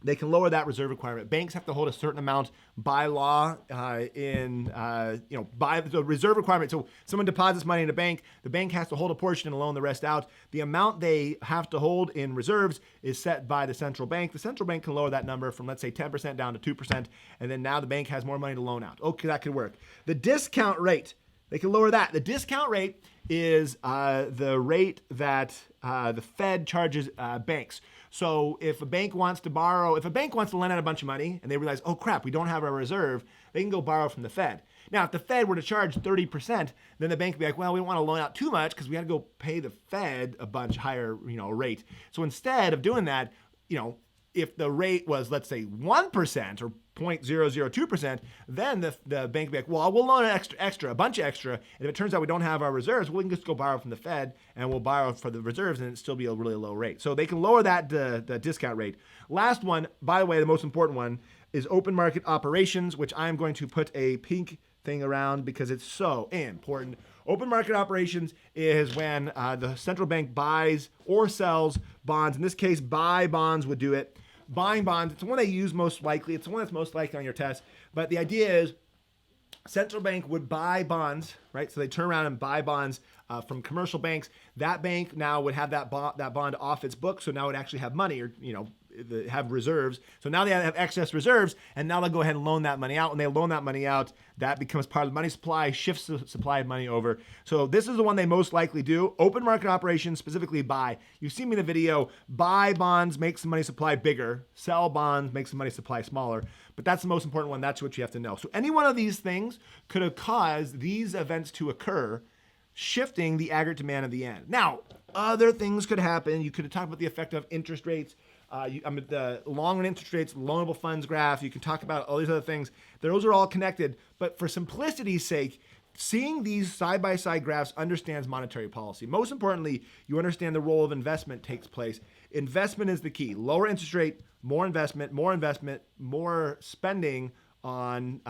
they can lower that reserve requirement. Banks have to hold a certain amount by law by the reserve requirement. So someone deposits money in a bank, the bank has to hold a portion and loan the rest out. The amount they have to hold in reserves is set by the central bank. The central bank can lower that number from, let's say, 10% down to 2%, and then now the bank has more money to loan out. Okay, that could work. The discount rate, they can lower that. The discount rate is the rate that the Fed charges banks. So if a bank wants to lend out a bunch of money and they realize, oh crap, we don't have our reserve, they can go borrow from the Fed. Now, if the Fed were to charge 30%, then the bank would be like, well, we don't want to loan out too much because we got to go pay the Fed a bunch higher, rate. So instead of doing that, if the rate was, let's say, 1% or 0.002%, then the bank would be like, well, we'll loan an extra, a bunch of extra. And if it turns out we don't have our reserves, we can just go borrow from the Fed and we'll borrow for the reserves and it'll still be a really low rate. So they can lower that the discount rate. Last one, by the way, the most important one is open market operations, which I'm going to put a pink thing around because it's so important. Open market operations is when the central bank buys or sells bonds. In this case, buy bonds would do it. Buying bonds, it's the one they use most likely. It's the one that's most likely on your test. But the idea is central bank would buy bonds, right? So they turn around and buy bonds from commercial banks. That bank now would have that bond off its book. So now it would actually have money or, have reserves. So now they have excess reserves and now they'll go ahead and loan that money out. When they loan that money out, that becomes part of the money supply, shifts the supply of money over. So this is the one they most likely do. Open market operations, specifically buy. You see me in the video, buy bonds makes the money supply bigger, sell bonds makes the money supply smaller. But that's the most important one. That's what you have to know. So any one of these things could have caused these events to occur, shifting the aggregate demand at the end. Now, other things could happen. You could have talked about the effect of interest rates. The long-run interest rates, loanable funds graph. You can talk about all these other things. Those are all connected. But for simplicity's sake, seeing these side-by-side graphs understands monetary policy. Most importantly, you understand the role of investment takes place. Investment is the key. Lower interest rate, more investment, more spending on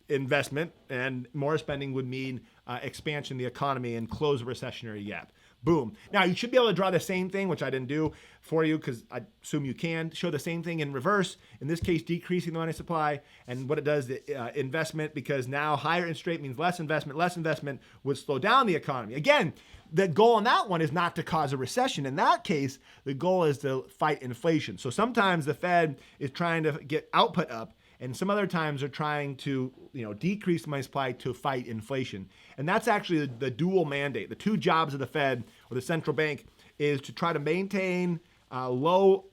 investment, and more spending would mean expansion of the economy and close a recessionary gap. Boom. Now, you should be able to draw the same thing, which I didn't do for you because I assume you can. Show the same thing in reverse. In this case, decreasing the money supply. And what it does, the investment, because now higher interest rate means less investment. Less investment would slow down the economy. Again, the goal on that one is not to cause a recession. In that case, the goal is to fight inflation. So sometimes the Fed is trying to get output up, and some other times they're trying to, decrease money supply to fight inflation. And that's actually the dual mandate. The two jobs of the Fed or the central bank is to try to maintain full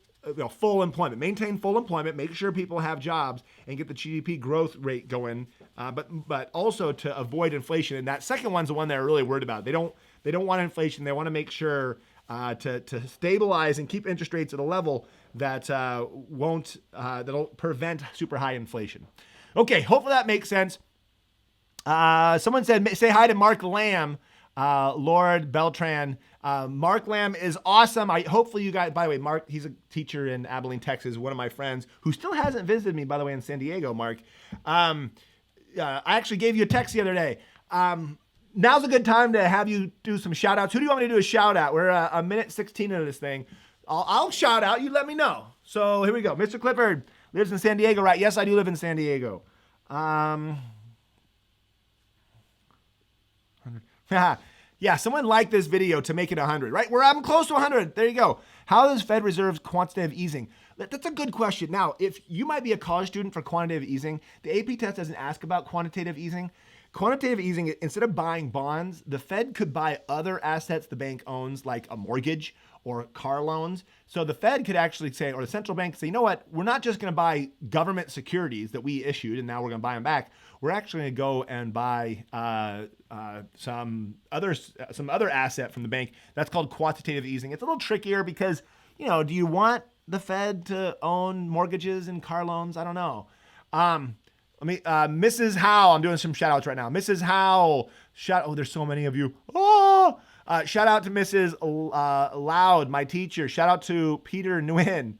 employment. Maintain full employment, make sure people have jobs, and get the GDP growth rate going. But also to avoid inflation. And that second one's the one they're really worried about. They don't want inflation. They want to make sure to stabilize and keep interest rates at a level that that'll prevent super high inflation. Okay, hopefully that makes sense. Someone said, say hi to Mark Lamb, Lord Beltran. Mark Lamb is awesome. Hopefully you guys, by the way, Mark, he's a teacher in Abilene, Texas, one of my friends who still hasn't visited me, by the way, in San Diego, Mark. I actually gave you a text the other day. Now's a good time to have you do some shout outs. Who do you want me to do a shout out? We're a minute 16 into this thing. I'll shout out. You let me know. So here we go. Mr. Clifford lives in San Diego, right? Yes, I do live in San Diego. Yeah, someone liked this video to make it 100, right? I'm close to 100. There you go. How does Fed Reserve's quantitative easing? That's a good question. Now, if you might be a college student for quantitative easing, the AP test doesn't ask about quantitative easing. Quantitative easing, instead of buying bonds, the Fed could buy other assets the bank owns, like a mortgage or car loans. So the Fed could actually say, or the central bank could say, you know what, we're not just going to buy government securities that we issued and now we're going to buy them back. We're actually going to go and buy some other asset from the bank. That's called quantitative easing. It's a little trickier because, do you want the Fed to own mortgages and car loans? I don't know. Mrs. Howell, I'm doing some shout outs right now. Mrs. Howell, there's so many of you. Shout out to Mrs. Loud, my teacher. Shout out to Peter Nguyen.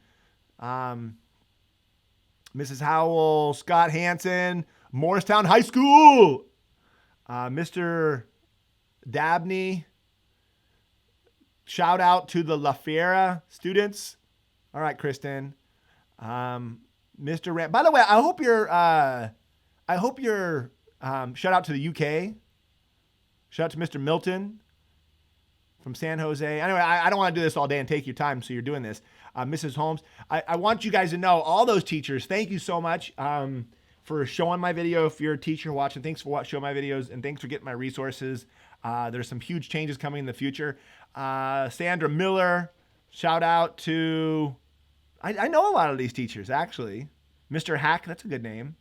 Mrs. Howell, Scott Hansen, Morristown High School. Mr. Dabney. Shout out to the La Fiera students. All right, Kristen. Mr. Rand. By the way, I hope you're shout out to the UK. Shout out to Mr. Milton from San Jose. Anyway, I don't want to do this all day and take your time, so you're doing this. Mrs. Holmes, I want you guys to know, all those teachers, thank you so much for showing my video. If you're a teacher watching, thanks for showing my videos, and thanks for getting my resources. There's some huge changes coming in the future. Sandra Miller, shout out to, I know a lot of these teachers, actually. Mr. Hack, that's a good name.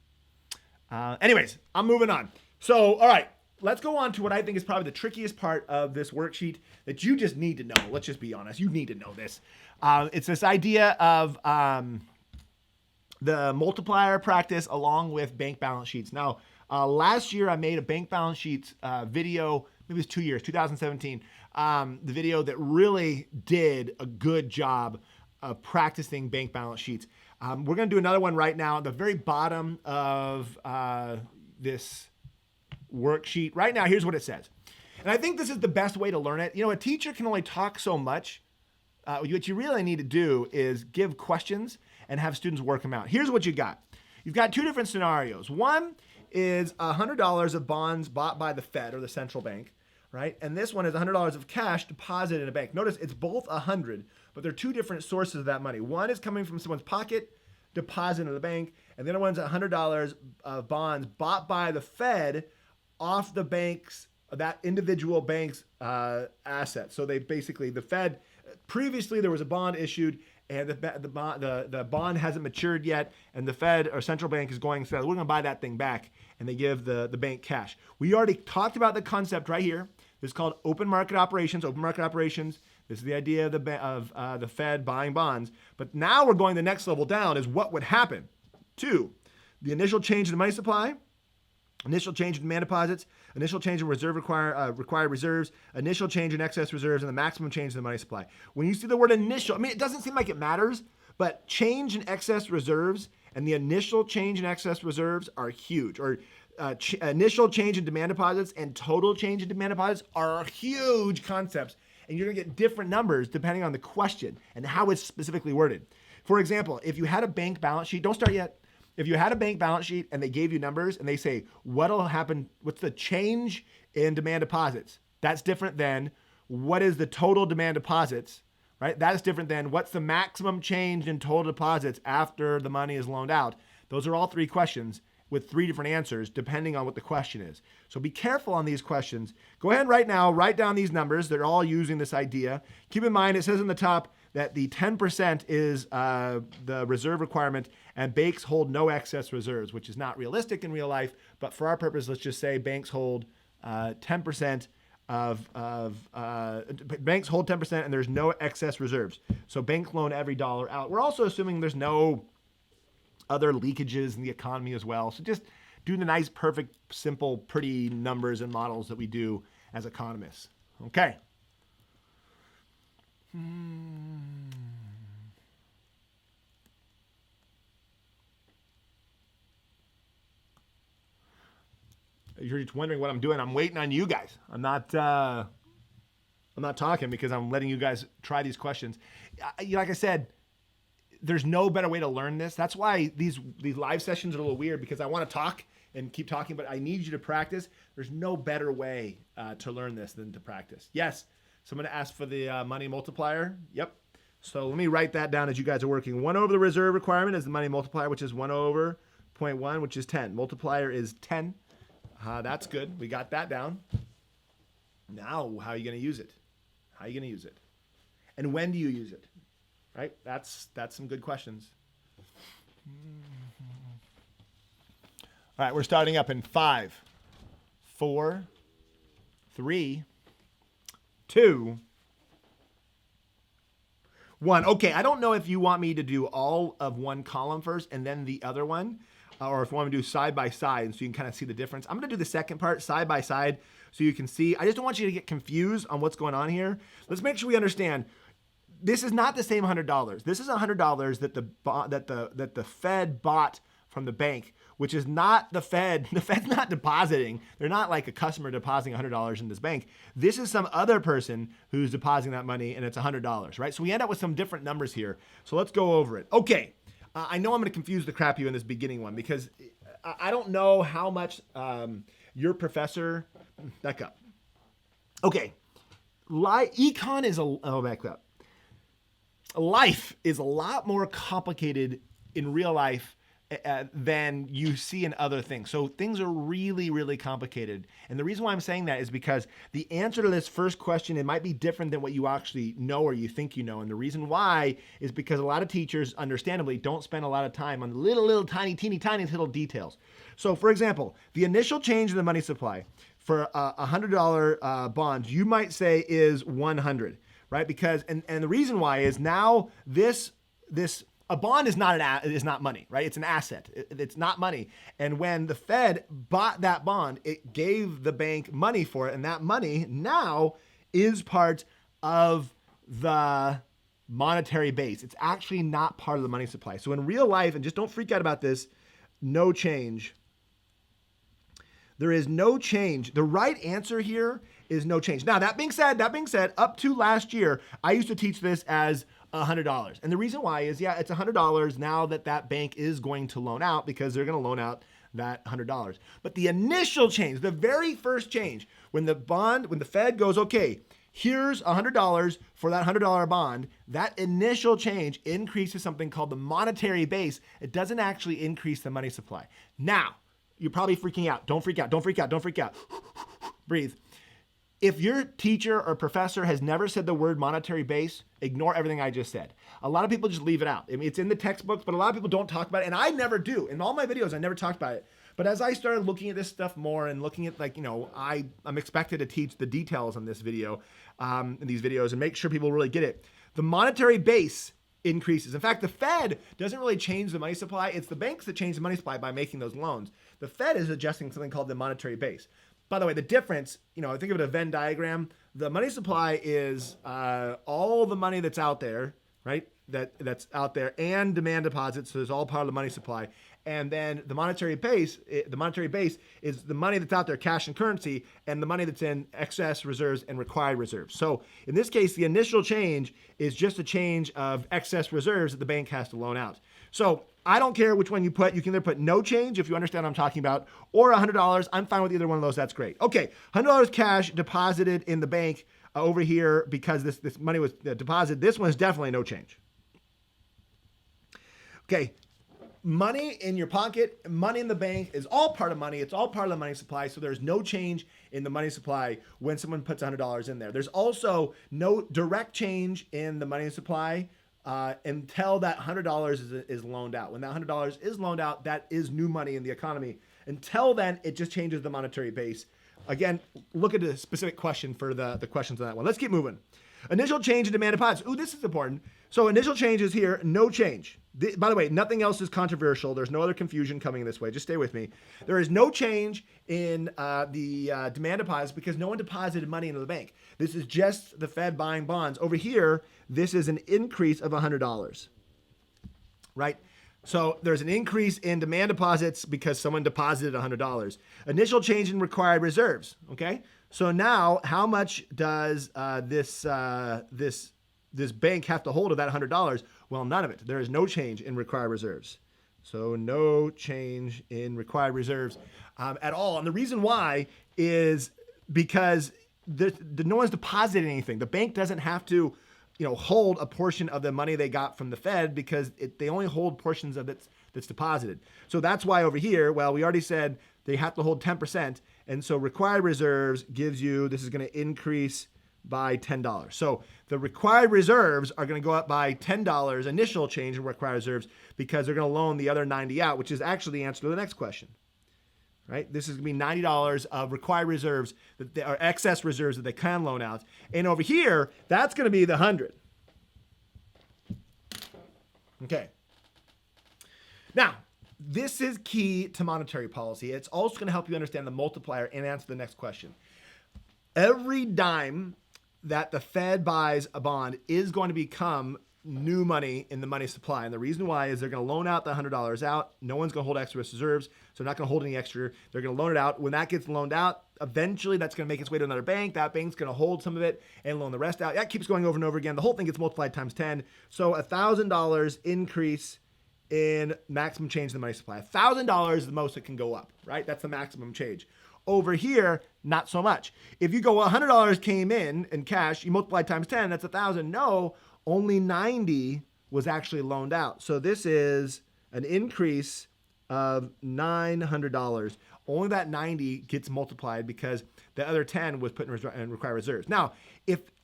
Anyways, I'm moving on. So, all right, let's go on to what I think is probably the trickiest part of this worksheet that you just need to know. Let's just be honest. You need to know this. It's this idea of the multiplier practice along with bank balance sheets. Now, last year I made a bank balance sheets video, maybe it was 2 years, 2017, the video that really did a good job of practicing bank balance sheets. We're going to do another one right now at the very bottom of this worksheet. Right now, here's what it says. And I think this is the best way to learn it. You know, a teacher can only talk so much. What you really need to do is give questions and have students work them out. Here's what you got. You've got two different scenarios. One is $100 of bonds bought by the Fed or the central bank, right? And this one is $100 of cash deposited in a bank. Notice it's both 100, but they're two different sources of that money. One is coming from someone's pocket, deposited in the bank, and the other one's $100 of bonds bought by the Fed off the bank's, that individual bank's assets. So they basically, the Fed, previously there was a bond issued and the bond hasn't matured yet, and the Fed or central bank is going, so we're going to buy that thing back, and they give the bank cash. We already talked about the concept right here. This is called open market operations. Open market operations. This is the idea of the Fed buying bonds. But now we're going the next level down is what would happen to the initial change in the money supply, initial change in demand deposits, initial change in required reserves, initial change in excess reserves, and the maximum change in the money supply. When you see the word initial, I mean, it doesn't seem like it matters, but change in excess reserves and the initial change in excess reserves are huge. Or initial change in demand deposits and total change in demand deposits are huge concepts. And you're going to get different numbers depending on the question and how it's specifically worded. For example, if you had a bank balance sheet, don't start yet. If you had a bank balance sheet and they gave you numbers and they say, what'll happen, what's the change in demand deposits? That's different than what is the total demand deposits, right? That is different than what's the maximum change in total deposits after the money is loaned out. Those are all three questions with three different answers depending on what the question is. So be careful on these questions. Go ahead right now, write down these numbers. They're all using this idea. Keep in mind, it says in the top that the 10% is the reserve requirement, and banks hold no excess reserves, which is not realistic in real life. But for our purpose, let's just say banks hold 10% banks hold 10% and there's no excess reserves. So banks loan every dollar out. We're also assuming there's no other leakages in the economy as well. So just do the nice, perfect, simple, pretty numbers and models that we do as economists. Okay. You're just wondering what I'm doing. I'm waiting on you guys. I'm not talking because I'm letting you guys try these questions. Like I said, there's no better way to learn this. That's why these live sessions are a little weird, because I want to talk and keep talking, but I need you to practice. There's no better way to learn this than to practice. Yes, someone asked for the money multiplier. Yep. So let me write that down as you guys are working. 1 over the reserve requirement is the money multiplier, which is 1 over 0.1, which is 10. Multiplier is 10. That's good. We got that down. Now, how are you going to use it? How are you going to use it? And when do you use it? Right? That's some good questions. All right, we're starting up in 5, 4, 3, 2, 1. Okay, I don't know if you want me to do all of one column first and then the other one, or if you want me to do side by side so you can kind of see the difference. I'm going to do the second part side by side so you can see. I just don't want you to get confused on what's going on here. Let's make sure we understand. This is not the same $100. This is $100 that the Fed bought from the bank, which is not the Fed. The Fed's not depositing. They're not like a customer depositing $100 in this bank. This is some other person who's depositing that money, and it's $100, right? So we end up with some different numbers here. So let's go over it. Okay, I know I'm going to confuse the crap you in this beginning one because I don't know how much your professor. Back up. Okay, econ is back up. Life is a lot more complicated in real life than you see in other things. So things are really, really complicated. And the reason why I'm saying that is because the answer to this first question, it might be different than what you actually know or you think you know. And the reason why is because a lot of teachers, understandably, don't spend a lot of time on little tiny little details. So for example, the initial change in the money supply for a $100 bond, you might say is 100, right? Because, and the reason why is now a bond is not money, right? It's an asset. It's not money. And when the Fed bought that bond, it gave the bank money for it. And that money now is part of the monetary base. It's actually not part of the money supply. So in real life, and just don't freak out about this, no change. There is no change. The right answer here is no change. Now, that being said, up to last year, I used to teach this as $100. And the reason why is, yeah, it's $100 now that bank is going to loan out because they're going to loan out that $100. But the initial change, the very first change, when the Fed goes, okay, here's $100 for that $100 bond, that initial change increases something called the monetary base. It doesn't actually increase the money supply. Now, you're probably freaking out. Don't freak out. Breathe. If your teacher or professor has never said the word monetary base, ignore everything I just said. A lot of people just leave it out. I mean, it's in the textbooks, but a lot of people don't talk about it, and I never do. In all my videos, I never talked about it. But as I started looking at this stuff more and looking at, I'm expected to teach the details on this video, in these videos, and make sure people really get it. The monetary base increases. In fact, the Fed doesn't really change the money supply. It's the banks that change the money supply by making those loans. The Fed is adjusting something called the monetary base. By the way, the difference, I think of it a Venn diagram. The money supply is all the money that's out there, right? That's out there, and demand deposits. So it's all part of the money supply. And then the monetary base is the money that's out there, cash and currency, and the money that's in excess reserves and required reserves. So in this case, the initial change is just a change of excess reserves that the bank has to loan out. So I don't care which one you put. You can either put no change, if you understand what I'm talking about, or $100. I'm fine with either one of those. That's great. Okay, $100 cash deposited in the bank over here because this money was deposited. This one is definitely no change. Okay, money in your pocket, money in the bank is all part of money. It's all part of the money supply. So there's no change in the money supply when someone puts $100 in there. There's also no direct change in the money supply until that $100 is loaned out. When that $100 is loaned out, that is new money in the economy. Until then, it just changes the monetary base. Again, look at the specific question for the questions on that one. Let's keep moving. Initial change in demand deposits. Ooh, this is important. So initial change is here, no change. By the way, nothing else is controversial. There's no other confusion coming this way. Just stay with me. There is no change in the demand deposits because no one deposited money into the bank. This is just the Fed buying bonds. Over here, this is an increase of $100, right? So there's an increase in demand deposits because someone deposited $100. Initial change in required reserves, okay? So now how much does this bank have to hold of that $100? Well, none of it. There is no change in required reserves. So no change in required reserves at all. And the reason why is because no one's deposited anything. The bank doesn't have to hold a portion of the money they got from the Fed because they only hold portions of it that's deposited. So that's why over here, well, we already said they have to hold 10%. And so required reserves gives you, this is going to increase by $10. So the required reserves are going to go up by $10 initial change in required reserves because they're going to loan the other 90 out, which is actually the answer to the next question. Right? This is going to be $90 of required reserves that are excess reserves that they can loan out. And over here, that's going to be the 100. Okay. Now, this is key to monetary policy. It's also going to help you understand the multiplier and answer the next question. Every dime that the Fed buys a bond is going to become new money in the money supply. And the reason why is they're going to loan out the $100 out. No one's going to hold extra reserves, so they're not going to hold any extra. They're going to loan it out. When that gets loaned out, eventually that's going to make its way to another bank. That bank's going to hold some of it and loan the rest out. That keeps going over and over again. The whole thing gets multiplied times 10. So $1,000 increase in maximum change in the money supply. $1,000 is the most it can go up, right? That's the maximum change. Over here, not so much. If you go $100 came in cash, you multiply times 10, that's 1,000. No, only 90 was actually loaned out. So this is an increase of $900. Only that 90 gets multiplied because the other 10 was put in required reserves. Now,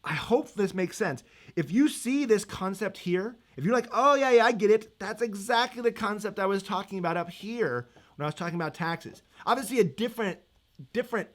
I hope this makes sense. If you see this concept here, if you're like, oh yeah, I get it. That's exactly the concept I was talking about up here when I was talking about taxes. Obviously a different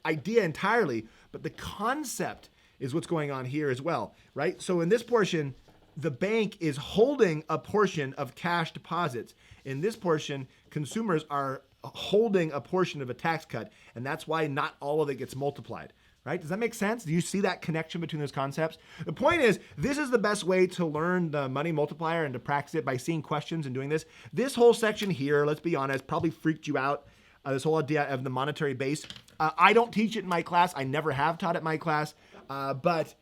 idea entirely, but the concept is what's going on here as well, right? So in this portion, the bank is holding a portion of cash deposits. In this portion, consumers are holding a portion of a tax cut, and that's why not all of it gets multiplied, right? Does that make sense? Do you see that connection between those concepts? The point is, this is the best way to learn the money multiplier and to practice it by seeing questions and doing this. This whole section here, let's be honest, probably freaked you out. This whole idea of the monetary base. I don't teach it in my class. I never have taught it in my class, but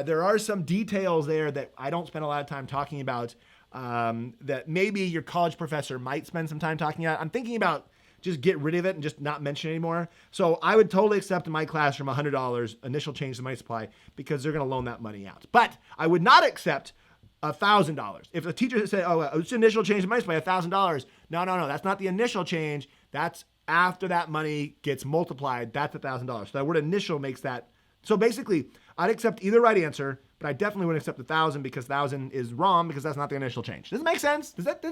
there are some details there that I don't spend a lot of time talking about that maybe your college professor might spend some time talking about. I'm thinking about just get rid of it and just not mention it anymore. So I would totally accept in my classroom $100 initial change to money supply because they're going to loan that money out. But I would not accept $1,000. If a teacher said, oh, it's initial change to money supply, $1,000. No, that's not the initial change. That's after that money gets multiplied. That's $1,000. So that word initial makes that. So basically, I'd accept either right answer, but I definitely wouldn't accept 1,000 because 1,000 is wrong because that's not the initial change. Does it make sense? Does it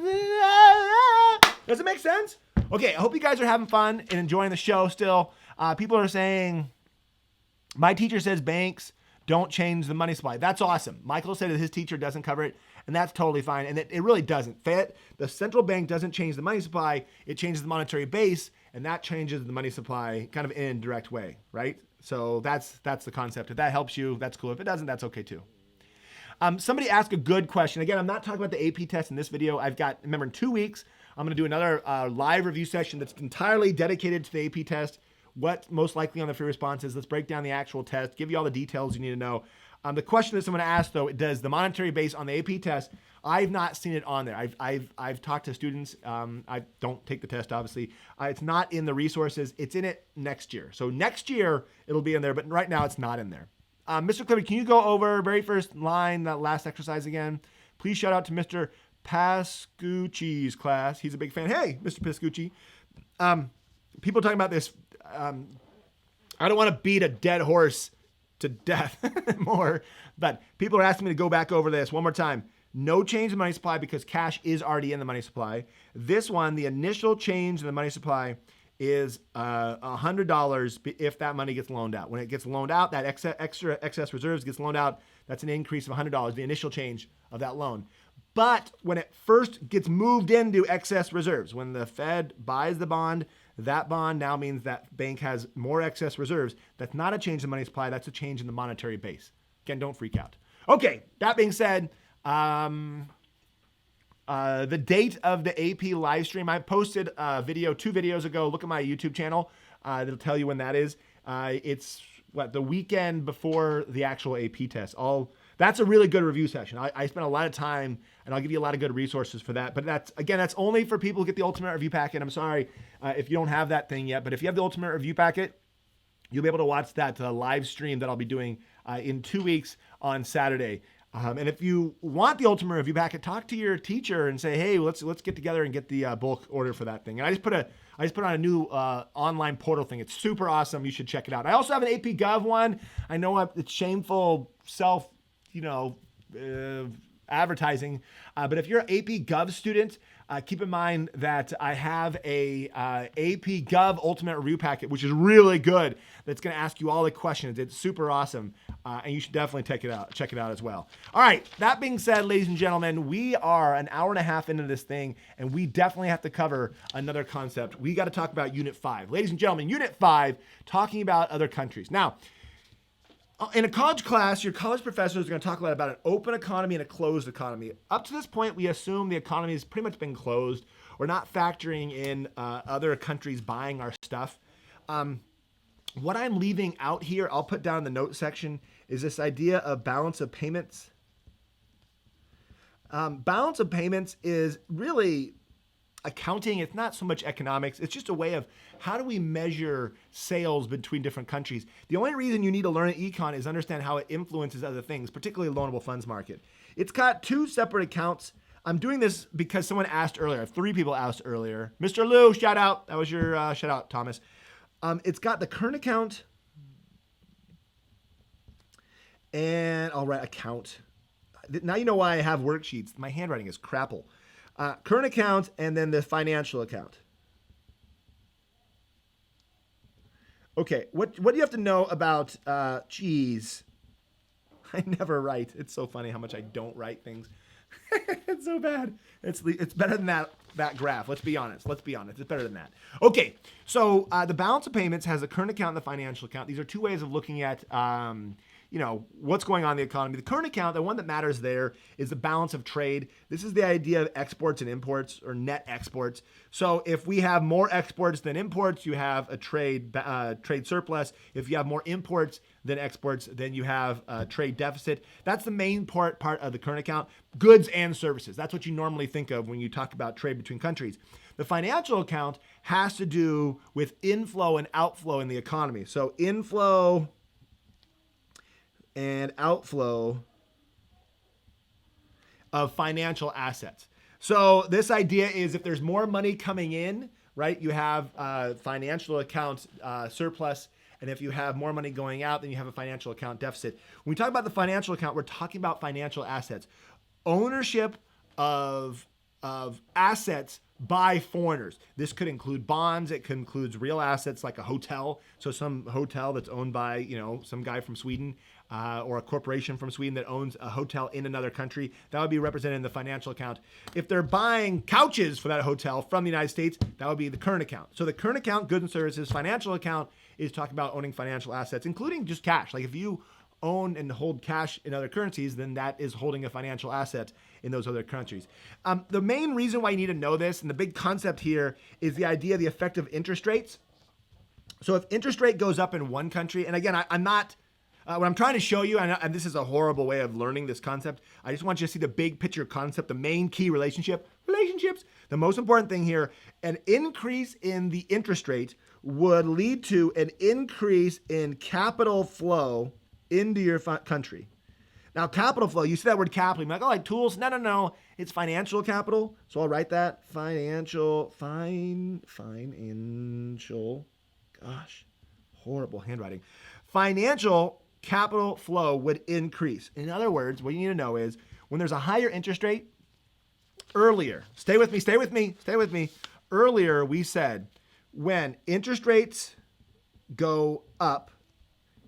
make sense? Okay, I hope you guys are having fun and enjoying the show still. People are saying, my teacher says banks don't change the money supply. That's awesome. Michael said that his teacher doesn't cover it, and that's totally fine. And it really doesn't fit. The central bank doesn't change the money supply. It changes the monetary base, and that changes the money supply kind of in an indirect way, right? So that's the concept. If that helps you, that's cool. If it doesn't, that's okay too. Somebody asked a good question. Again, I'm not talking about the AP test in this video. Remember, in 2 weeks, I'm going to do another live review session that's entirely dedicated to the AP test. What's most likely on the free responses? Let's break down the actual test, give you all the details you need to know. The question that someone asked, though, does the monetary base on the AP test? I've not seen it on there. I've talked to students. I don't take the test, obviously. It's not in the resources. It's in it next year. So next year, it'll be in there, but right now it's not in there. Mr. Clifford, can you go over very first line, that last exercise again? Please shout out to Mr. Pascucci's class. He's a big fan. Hey, Mr. Pascucci. People talking about this. I don't want to beat a dead horse to death more, but people are asking me to go back over this one more time. No change in money supply because cash is already in the money supply. This one, the initial change in the money supply is $100 if that money gets loaned out. When it gets loaned out, that excess reserves gets loaned out. That's an increase of $100, the initial change of that loan. But when it first gets moved into excess reserves, when the Fed buys the bond, that bond now means that bank has more excess reserves. That's not a change in money supply. That's a change in the monetary base. Again, don't freak out. Okay, that being said, the date of the AP live stream, I posted a video 2 videos ago. Look at my YouTube channel. It'll tell you when that is. It's the weekend before the actual AP test. That's a really good review session. I spent a lot of time, and I'll give you a lot of good resources for that. But that's only for people who get the Ultimate Review Packet. I'm sorry if you don't have that thing yet, but if you have the Ultimate Review Packet, you'll be able to watch that live stream that I'll be doing in 2 weeks on Saturday. And if you want the Ultimate Review Packet, talk to your teacher and say, hey, let's get together and get the bulk order for that thing. And I just put on a new online portal thing. It's super awesome. You should check it out. I also have an AP Gov one. I know it's shameful advertising, but if you're an AP Gov student, keep in mind that I have a AP Gov Ultimate Review Packet, which is really good. That's going to ask you all the questions. It's super awesome, and you should definitely check it out as well. All right, that being said, ladies and gentlemen, we are an hour and a half into this thing, and we definitely have to cover another concept. We got to talk about Unit 5. Ladies and gentlemen, Unit 5, talking about other countries. Now, in a college class, your college professors are going to talk a lot about an open economy and a closed economy. Up to this point, we assume the economy has pretty much been closed. We're not factoring in other countries buying our stuff. What I'm leaving out here, I'll put down in the notes section, is this idea of balance of payments. Balance of payments is really accounting. It's not so much economics. It's just a way of how do we measure sales between different countries. The only reason you need to learn econ is understand how it influences other things, particularly the loanable funds market. It's got two separate accounts. I'm doing this because someone asked earlier. 3 people asked earlier. Mr. Lou, shout out. That was your shout out, Thomas. It's got the current account and I'll write account. Now you know why I have worksheets. My handwriting is crapple. Current account and then the financial account. Okay, what do you have to know about, geez, I never write. It's so funny how much I don't write things. It's so bad. It's better than that graph. Let's be honest. It's better than that. Okay, so the balance of payments has the current account and the financial account. These are two ways of looking at what's going on in the economy. The current account, the one that matters there, is the balance of trade. This is the idea of exports and imports, or net exports. So if we have more exports than imports, you have a trade surplus. If you have more imports than exports, then you have a trade deficit. That's the main part of the current account. Goods and services. That's what you normally think of when you talk about trade between countries. The financial account has to do with inflow and outflow in the economy. So inflow and outflow of financial assets. So this idea is if there's more money coming in, right, you have financial account surplus. And if you have more money going out, then you have a financial account deficit. When we talk about the financial account, we're talking about financial assets. Ownership of assets by foreigners. This could include bonds. It could include real assets like a hotel. So some hotel that's owned by, some guy from Sweden or a corporation from Sweden that owns a hotel in another country. That would be represented in the financial account. If they're buying couches for that hotel from the United States, that would be the current account. So the current account, goods and services. Financial account is talking about owning financial assets, including just cash. Like if you own and hold cash in other currencies, then that is holding a financial asset in those other countries. The main reason why you need to know this, and the big concept here, is the idea of the effect of interest rates. So if interest rate goes up in one country, and again, I'm not, what I'm trying to show you, and this is a horrible way of learning this concept, I just want you to see the big picture concept, the main key relationships. The most important thing here, an increase in the interest rate would lead to an increase in capital flow into your country. Now, capital flow, you see that word capital, you're like, like tools? No. It's financial capital. So I'll write that. Financial, gosh, horrible handwriting. Financial capital flow would increase. In other words, what you need to know is when there's a higher interest rate, earlier, stay with me. Earlier, we said when interest rates go up,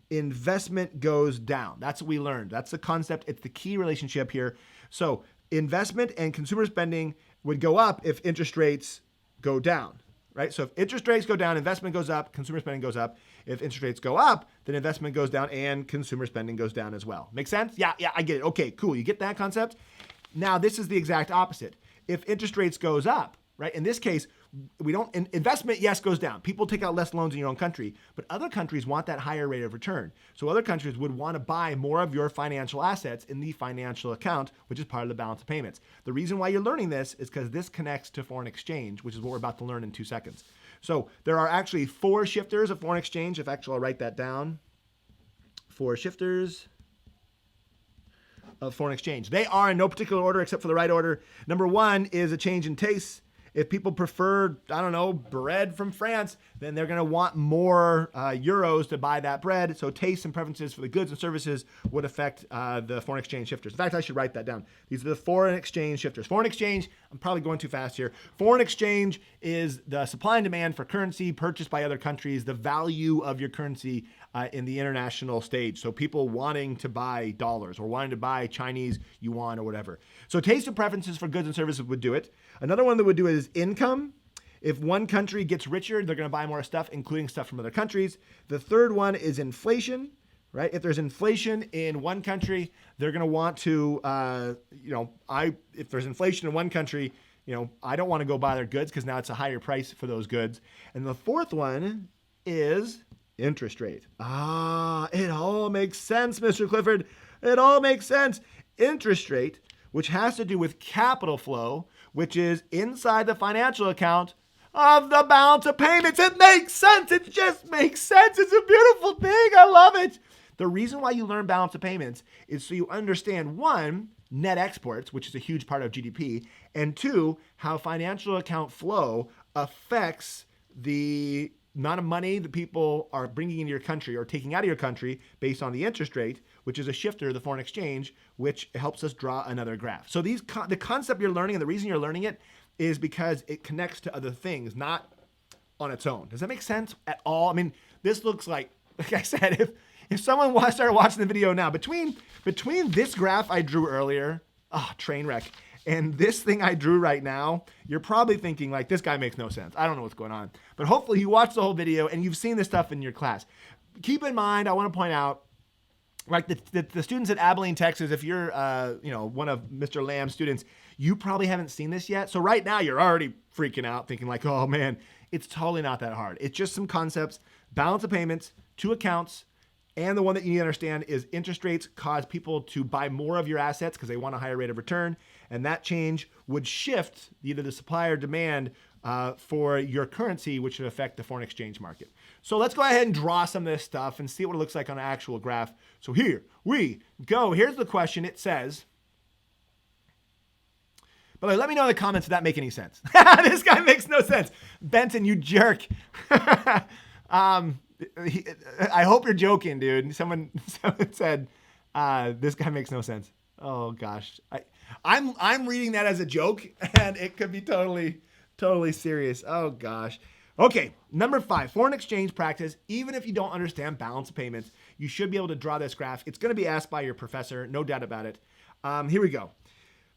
investment goes down. That's what we learned. That's the concept. It's the key relationship here. So investment and consumer spending would go up if interest rates go down, right? So if interest rates go down, investment goes up, consumer spending goes up. If interest rates go up, then investment goes down and consumer spending goes down as well. Make sense? Yeah, I get it. Okay, cool. You get that concept? Now, this is the exact opposite. If interest rates goes up, right? In this case, investment, yes, goes down. People take out less loans in your own country, but other countries want that higher rate of return. So other countries would want to buy more of your financial assets in the financial account, which is part of the balance of payments. The reason why you're learning this is because this connects to foreign exchange, which is what we're about to learn in 2 seconds. So there are actually 4 shifters of foreign exchange. If actually I'll write that down. 4 shifters of foreign exchange. They are in no particular order except for the right order. Number 1 is a change in taste. If people prefer, bread from France, then they're going to want more euros to buy that bread. So tastes and preferences for the goods and services would affect the foreign exchange shifters. In fact, I should write that down. These are the foreign exchange shifters. Foreign exchange, I'm probably going too fast here. Foreign exchange is the supply and demand for currency purchased by other countries, the value of your currency in the international stage. So people wanting to buy dollars or wanting to buy Chinese yuan or whatever. So taste and preferences for goods and services would do it. Another one that would do it is income. If one country gets richer, they're going to buy more stuff, including stuff from other countries. The third one is inflation, right? If there's inflation in one country, they're going to want to, if there's inflation in one country, I don't want to go buy their goods because now it's a higher price for those goods. And the fourth one is interest rate. It all makes sense, Mr. Clifford. It all makes sense. Interest rate, which has to do with capital flow, which is inside the financial account of the balance of payments. It makes sense. It just makes sense. It's a beautiful thing. I love it. The reason why you learn balance of payments is so you understand, one, net exports, which is a huge part of GDP, and two, how financial account flow affects the amount of money that people are bringing into your country or taking out of your country based on the interest rate, which is a shifter of the foreign exchange, which helps us draw another graph. So the concept you're learning and the reason you're learning it is because it connects to other things, not on its own. Does that make sense at all? I mean, this looks like I said, if someone started watching the video now, between this graph I drew earlier, train wreck, and this thing I drew right now, you're probably thinking like, this guy makes no sense. I don't know what's going on. But hopefully you watched the whole video and you've seen this stuff in your class. Keep in mind, I want to point out, like the students at Abilene, Texas, if you're one of Mr. Lamb's students, you probably haven't seen this yet. So right now you're already freaking out thinking like, oh man, it's totally not that hard. It's just some concepts, balance of payments, two accounts, and the one that you need to understand is interest rates cause people to buy more of your assets because they want a higher rate of return. And that change would shift either the supply or demand for your currency, which would affect the foreign exchange market. So let's go ahead and draw some of this stuff and see what it looks like on an actual graph. So here we go. Here's the question. It says, by the way, let me know in the comments if that make any sense. This guy makes no sense. Benson, you jerk. I hope you're joking, dude. Someone said this guy makes no sense. Oh gosh, I'm reading that as a joke, and it could be totally serious. Oh gosh. Okay, number 5, foreign exchange practice. Even if you don't understand balance of payments, you should be able to draw this graph. It's going to be asked by your professor, no doubt about it. Here we go.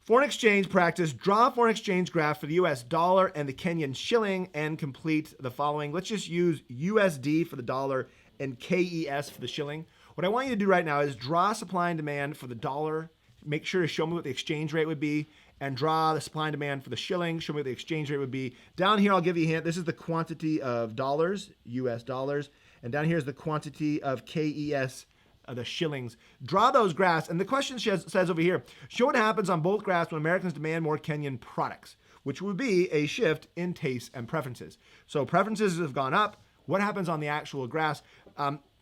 Foreign exchange practice. Draw a foreign exchange graph for the US dollar and the Kenyan shilling and complete the following. Let's just use USD for the dollar and KES for the shilling. What I want you to do right now is draw supply and demand for the dollar. Make sure to show me what the exchange rate would be, and draw the supply and demand for the shilling. Show me what the exchange rate would be. Down here, I'll give you a hint. This is the quantity of dollars, US dollars. And down here is the quantity of KES, the shillings. Draw those graphs. And the question says over here, show what happens on both graphs when Americans demand more Kenyan products, which would be a shift in tastes and preferences. So preferences have gone up. What happens on the actual graphs?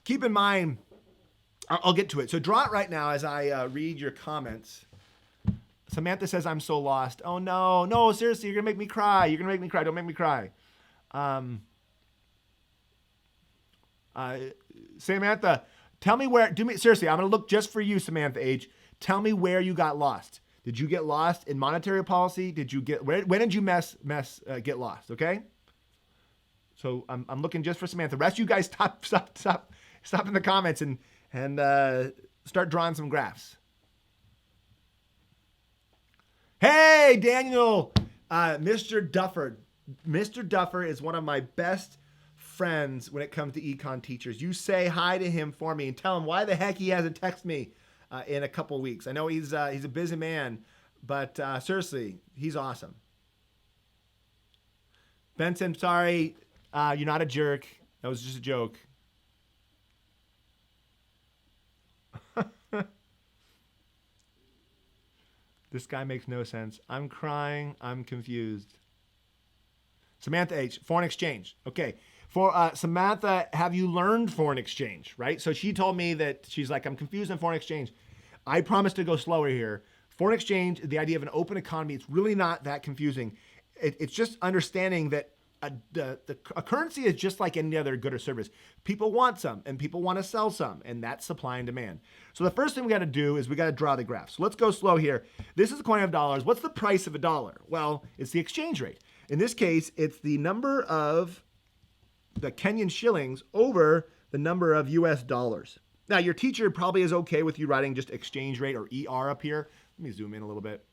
Keep in mind, I'll get to it. So draw it right now as I read your comments. Samantha says, I'm so lost. Oh no, seriously, you're gonna make me cry. You're gonna make me cry. Don't make me cry. Samantha, tell me where, seriously, I'm gonna look just for you, Samantha H. Tell me where you got lost. Did you get lost in monetary policy? When did you get lost, okay? So I'm looking just for Samantha. The rest of you guys stop in the comments and start drawing some graphs. Hey, Daniel, Mr. Duffer. Mr. Duffer is one of my best friends when it comes to econ teachers. You say hi to him for me and tell him why the heck he hasn't texted me in a couple of weeks. I know he's a busy man, but seriously, he's awesome. Benson, sorry, you're not a jerk. That was just a joke. This guy makes no sense. I'm crying. I'm confused. Samantha H, foreign exchange. Okay. For Samantha, have you learned foreign exchange, right? So she told me that she's like, I'm confused on foreign exchange. I promise to go slower here. Foreign exchange, the idea of an open economy, it's really not that confusing. It's just understanding that a currency is just like any other good or service. People want some and people want to sell some, and that's supply and demand. So the first thing we got to do is we got to draw the graph. So let's go slow here. This is a coin of dollars. What's the price of a dollar? Well, it's the exchange rate. In this case, it's the number of the Kenyan shillings over the number of US dollars. Now, your teacher probably is okay with you writing just exchange rate or ER up here. Let me zoom in a little bit.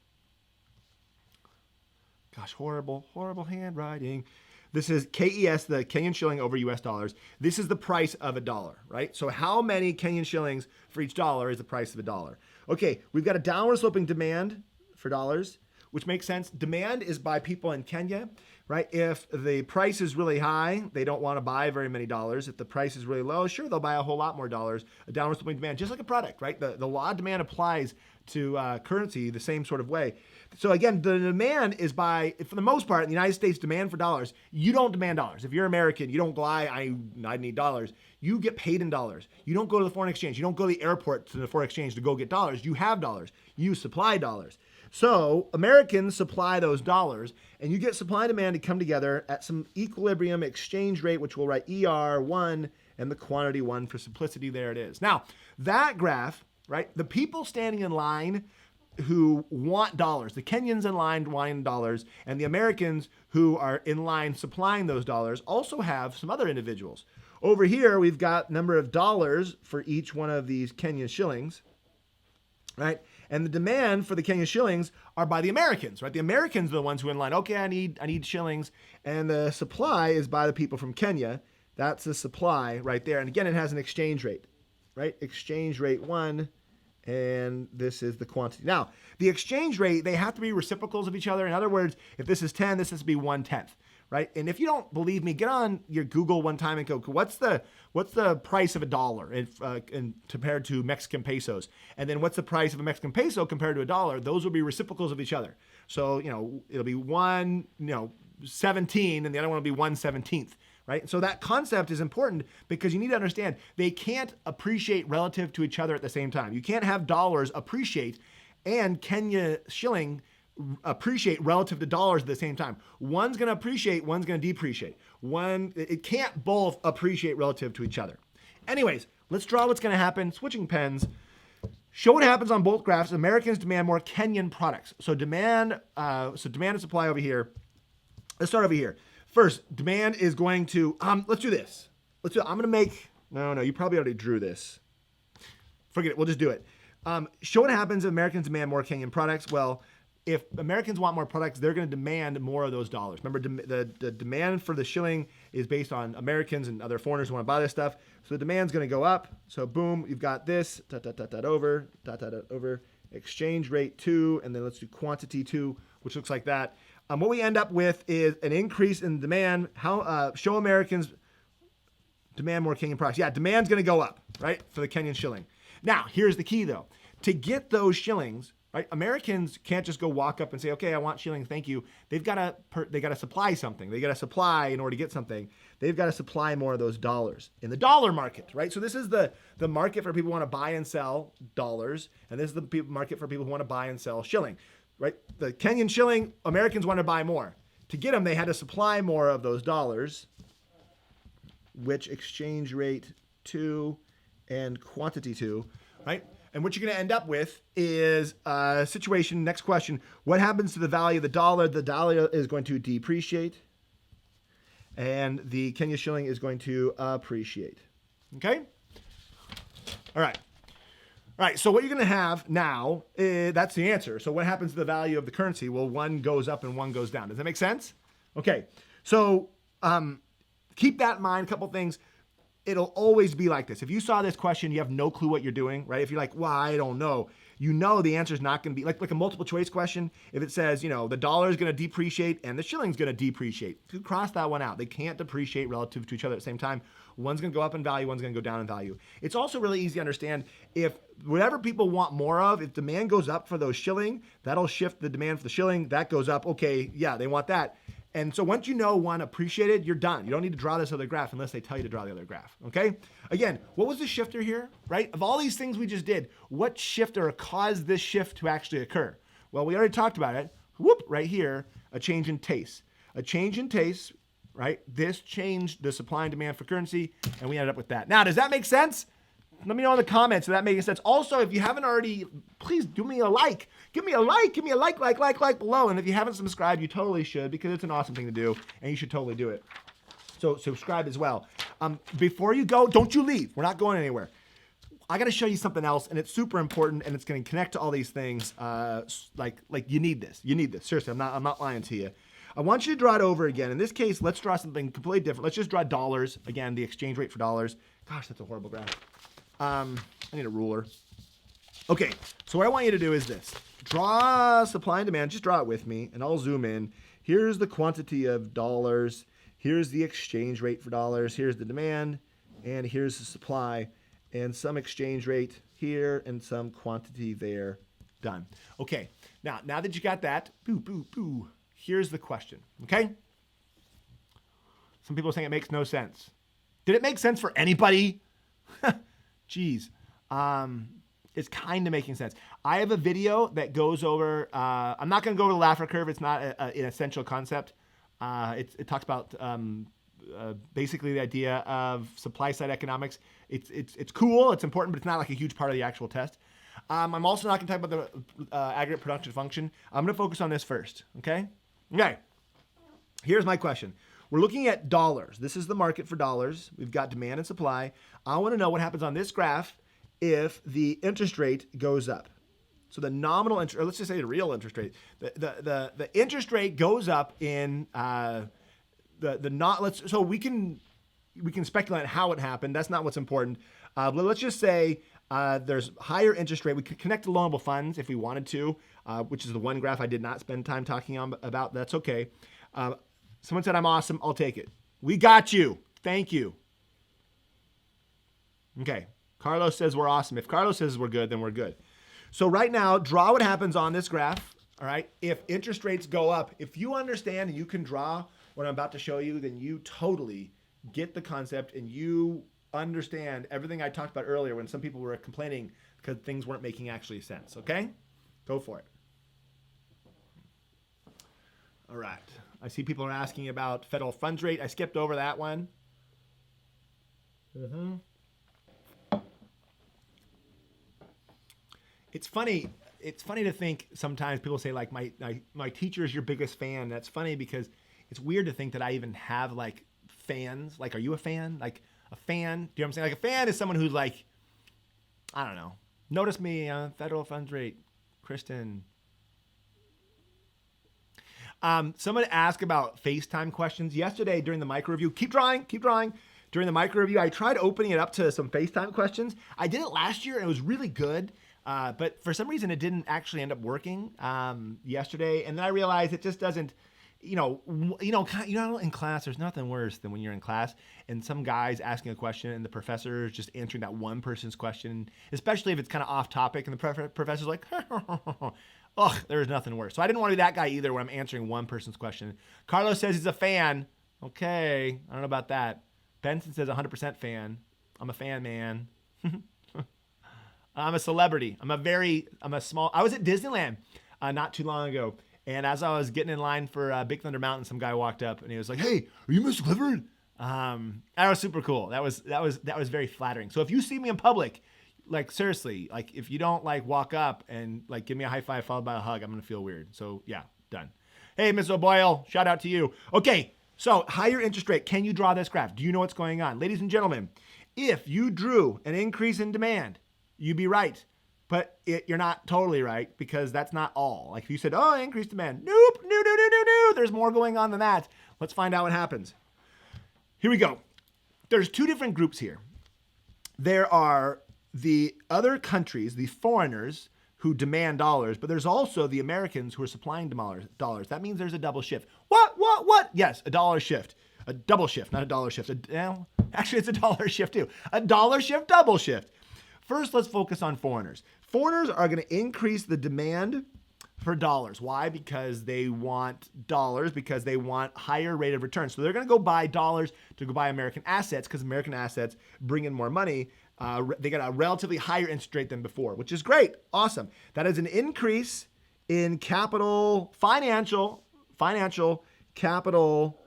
Gosh, horrible handwriting. This is KES, the Kenyan shilling over US dollars. This is the price of a dollar, right? So how many Kenyan shillings for each dollar is the price of a dollar? Okay, we've got a downward sloping demand for dollars, which makes sense. Demand is by people in Kenya. right? If the price is really high, they don't want to buy very many dollars. If the price is really low, sure, they'll buy a whole lot more dollars. A downward sloping demand, just like a product, right? The law of demand applies to currency the same sort of way. So again, the demand is by, for the most part, in the United States, demand for dollars. You don't demand dollars. If you're American, you don't go, I need dollars. You get paid in dollars. You don't go to the foreign exchange. You don't go to the airport to the foreign exchange to go get dollars. You have dollars. You supply dollars. So Americans supply those dollars, and you get supply and demand to come together at some equilibrium exchange rate, which we'll write ER1 and the quantity 1 for simplicity. There it is. Now, that graph, right, the people standing in line who want dollars, the Kenyans in line wanting dollars, and the Americans who are in line supplying those dollars also have some other individuals. Over here, we've got number of dollars for each one of these Kenyan shillings, right? And the demand for the Kenyan shillings are by the Americans, right? The Americans are the ones who are in line. Okay, I need shillings. And the supply is by the people from Kenya. That's the supply right there. And again, it has an exchange rate, right? Exchange rate 1. And this is the quantity. Now, the exchange rate, they have to be reciprocals of each other. In other words, if this is 10, this has to be 1/10, right? And if you don't believe me, get on your Google one time and go, what's the price of a dollar compared to Mexican pesos? And then what's the price of a Mexican peso compared to a dollar? Those will be reciprocals of each other. So, it'll be 1/17 and the other one will be 1/17. Right? So that concept is important because you need to understand they can't appreciate relative to each other at the same time. You can't have dollars appreciate and Kenya shilling appreciate relative to dollars at the same time. One's going to appreciate, one's going to depreciate. It can't both appreciate relative to each other. Anyways, let's draw what's going to happen. Switching pens. Show what happens on both graphs. Americans demand more Kenyan products. So demand and supply over here. Let's start over here. First, demand is going to, let's do this. I'm going to make, no, you probably already drew this. Forget it, we'll just do it. Show what happens if Americans demand more Kenyan products. Well, if Americans want more products, they're going to demand more of those dollars. Remember, the demand for the shilling is based on Americans and other foreigners who want to buy this stuff. So the demand's going to go up. So boom, you've got this, over, exchange rate 2, and then let's do quantity 2, which looks like that. What we end up with is an increase in demand. Show Americans demand more Kenyan products. Yeah, demand's going to go up, right, for the Kenyan shilling. Now, here's the key, though. To get those shillings, right, Americans can't just go walk up and say, okay, I want shillings, thank you. They got to supply something. They got to supply in order to get something. They've got to supply more of those dollars in the dollar market, right? So this is the market for people who want to buy and sell dollars, and this is the market for people who want to buy and sell shilling. Right, the Kenyan shilling, Americans want to buy more. To get them, they had to supply more of those dollars, which exchange rate 2 and quantity 2, right? And what you're going to end up with is a situation, next question, what happens to the value of the dollar? The dollar is going to depreciate, and the Kenya shilling is going to appreciate, okay? All right. All right, so what you're going to have now, that's the answer. So what happens to the value of the currency? Well, one goes up and one goes down. Does that make sense? Okay, so keep that in mind, a couple things. It'll always be like this. If you saw this question, you have no clue what you're doing, right? If you're like, well, I don't know. You know the answer is not going to be, like a multiple choice question. If it says, the dollar is going to depreciate and the shilling is going to depreciate, you cross that one out. They can't depreciate relative to each other at the same time. One's going to go up in value, one's going to go down in value. It's also really easy to understand if whatever people want more of, if demand goes up for those shilling, that'll shift the demand for the shilling. That goes up. Okay, yeah, they want that. And so once you know one appreciated, you're done. You don't need to draw this other graph unless they tell you to draw the other graph, okay? Again, what was the shifter here, right? Of all these things we just did, what shifter caused this shift to actually occur? Well, we already talked about it. Whoop, right here, a change in taste. A change in taste, right? This changed the supply and demand for currency, and we ended up with that. Now, does that make sense? Let me know in the comments if that makes sense. Also, if you haven't already, please do me a like. Give me a like like below. And if you haven't subscribed, you totally should because it's an awesome thing to do and you should totally do it. So subscribe as well. Before you go, don't you leave. We're not going anywhere. I got to show you something else and it's super important and it's going to connect to all these things. Like you need this. You need this. Seriously, I'm not lying to you. I want you to draw it over again. In this case, let's draw something completely different. Let's just draw dollars. Again, the exchange rate for dollars. Gosh, that's a horrible graph. I need a ruler. Okay, so what I want you to do is this. Draw supply and demand. Just draw it with me, and I'll zoom in. here's the quantity of dollars, here's the exchange rate for dollars, here's the demand, and here's the supply, and some exchange rate here and some quantity there. Done. Okay, now that you got that, here's the question, okay? Some people are saying it makes no sense. Did it make sense for anybody? Geez. It's kind of making sense. I have a video that goes over, I'm not going to go over the Laffer curve. It's not an essential concept. It talks about basically the idea of supply side economics. It's cool, it's important, but it's not like a huge part of the actual test. I'm also not going to talk about the aggregate production function. I'm going to focus on this first, okay? Okay, here's my question. We're looking at dollars. This is the market for dollars. We've got demand and supply. I want to know what happens on this graph if the interest rate goes up. So the nominal interest, or let's just say the real interest rate. The interest rate goes up in so we can speculate how it happened. That's not what's important. But let's just say there's higher interest rate. We could connect to loanable funds if we wanted to, which is the one graph I did not spend time talking about. That's okay. Someone said I'm awesome. I'll take it. We got you. Thank you. Okay. Carlos says we're awesome. If Carlos says we're good, then we're good. So right now, draw what happens on this graph. All right. If interest rates go up, if you understand and you can draw what I'm about to show you, then you totally get the concept and you understand everything I talked about earlier when some people were complaining because things weren't making actually sense. Okay? Go for it. All right. I see people are asking about federal funds rate. I skipped over that one. It's funny. It's funny to think sometimes people say like my teacher is your biggest fan. That's funny because it's weird to think that I even have like fans. Like, are you a fan? Like a fan? Do you know what I'm saying? Like a fan is someone who's like, I don't know. Notice me on federal funds rate, Kristen. Someone asked about FaceTime questions yesterday during the micro review. Keep drawing. During the micro review, I tried opening it up to some FaceTime questions. I did it last year and it was really good. But for some reason, it didn't actually end up working yesterday. And then I realized it just doesn't, in class, there's nothing worse than when you're in class and some guy's asking a question and the professor is just answering that one person's question, especially if it's kind of off topic and the professor's like, ugh, there's nothing worse. So I didn't want to be that guy either when I'm answering one person's question. Carlos says he's a fan. Okay, I don't know about that. Benson says 100% fan. I'm a fan, man. I'm a celebrity. I was at Disneyland not too long ago. And as I was getting in line for Big Thunder Mountain, some guy walked up and he was like, "Hey, are you Mr. Clifford?" That was super cool. That was very flattering. So if you see me in public, like seriously, like if you don't like walk up and like give me a high five followed by a hug, I'm gonna feel weird. So yeah, done. Hey, Ms. O'Boyle, shout out to you. Okay, so higher interest rate. Can you draw this graph? Do you know what's going on? Ladies and gentlemen, if you drew an increase in demand, you'd be right. But you're not totally right because that's not all. Like if you said, oh, increased demand. Nope, no. There's more going on than that. Let's find out what happens. Here we go. There's two different groups here. There are the other countries, the foreigners who demand dollars, but there's also the Americans who are supplying dollars. That means there's a double shift. What? Yes, a dollar shift. A double shift, not a dollar shift. Actually, it's a dollar shift too. A dollar shift, double shift. First, let's focus on foreigners. Foreigners are going to increase the demand for dollars. Why? Because they want dollars, because they want higher rate of return. So they're going to go buy dollars to go buy American assets because American assets bring in more money. They got a relatively higher interest rate than before, which is great. Awesome. That is an increase in financial capital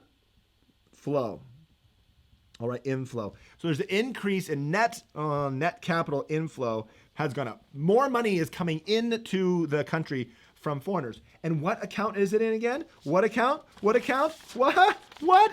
flow. All right, inflow. So there's an increase in net capital inflow has gone up. More money is coming into the country from foreigners. And what account is it in again? What account? What?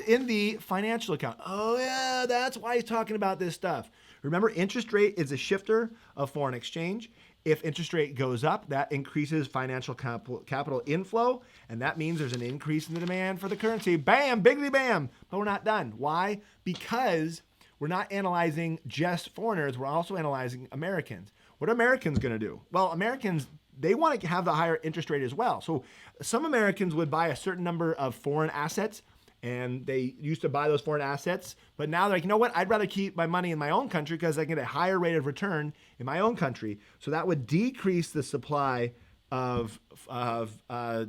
In the financial account. Oh yeah, that's why he's talking about this stuff. Remember, interest rate is a shifter of foreign exchange. If interest rate goes up, that increases financial capital inflow, and that means there's an increase in the demand for the currency. Bam, biggity bam. But we're not done. Why? Because we're not analyzing just foreigners. We're also analyzing Americans. What are Americans going to do? Well, Americans, they want to have the higher interest rate as well. So some Americans would buy a certain number of foreign assets, and they used to buy those foreign assets, but now they're like, you know what? I'd rather keep my money in my own country because I get a higher rate of return in my own country. So that would decrease the supply of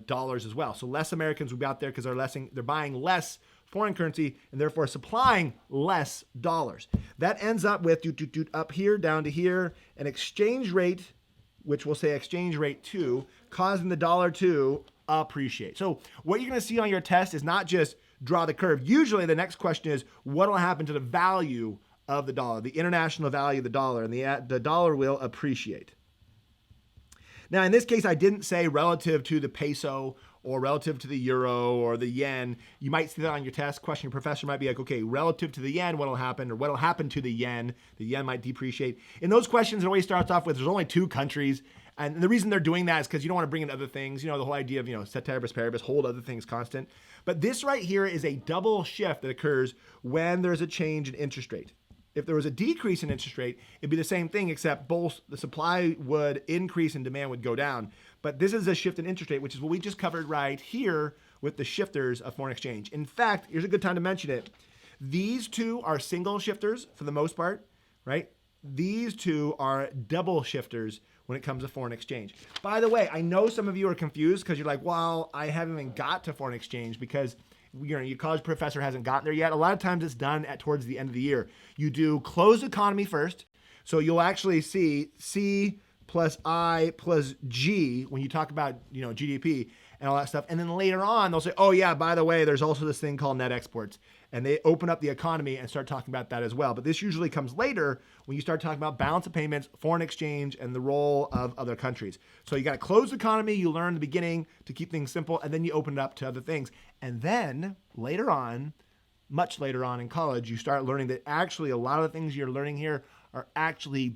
dollars as well. So less Americans would be out there because they're buying less foreign currency and therefore supplying less dollars. That ends up with up here down to here an exchange rate, which we'll say exchange rate 2, causing the dollar to appreciate. So what you're going to see on your test is not just draw the curve. Usually the next question is what will happen to the value of the dollar, the international value of the dollar, and the dollar will appreciate. Now, in this case, I didn't say relative to the peso or relative to the euro or the yen. You might see that on your test question. Your professor might be like, okay, relative to the yen, what will happen? Or what will happen to the yen? The yen might depreciate. In those questions, it always starts off with there's only 2 countries. And the reason they're doing that is because you don't want to bring in other things. The whole idea of, ceteris paribus, hold other things constant. But this right here is a double shift that occurs when there's a change in interest rate. If there was a decrease in interest rate, it'd be the same thing, except both the supply would increase and demand would go down. But this is a shift in interest rate, which is what we just covered right here with the shifters of foreign exchange. In fact, here's a good time to mention it. These 2 are single shifters for the most part, right? These 2 are double shifters when it comes to foreign exchange. By the way, I know some of you are confused because you're like, well, I haven't even got to foreign exchange because your college professor hasn't gotten there yet. A lot of times it's done towards the end of the year. You do closed economy first. So you'll actually see C plus I plus G when you talk about, GDP and all that stuff. And then later on, they'll say, oh yeah, by the way, there's also this thing called net exports. And they open up the economy and start talking about that as well. But this usually comes later when you start talking about balance of payments, foreign exchange, and the role of other countries. So you got a closed economy, you learn in the beginning to keep things simple, and then you open it up to other things. And then later on, much later on in college, you start learning that actually a lot of the things you're learning here are actually,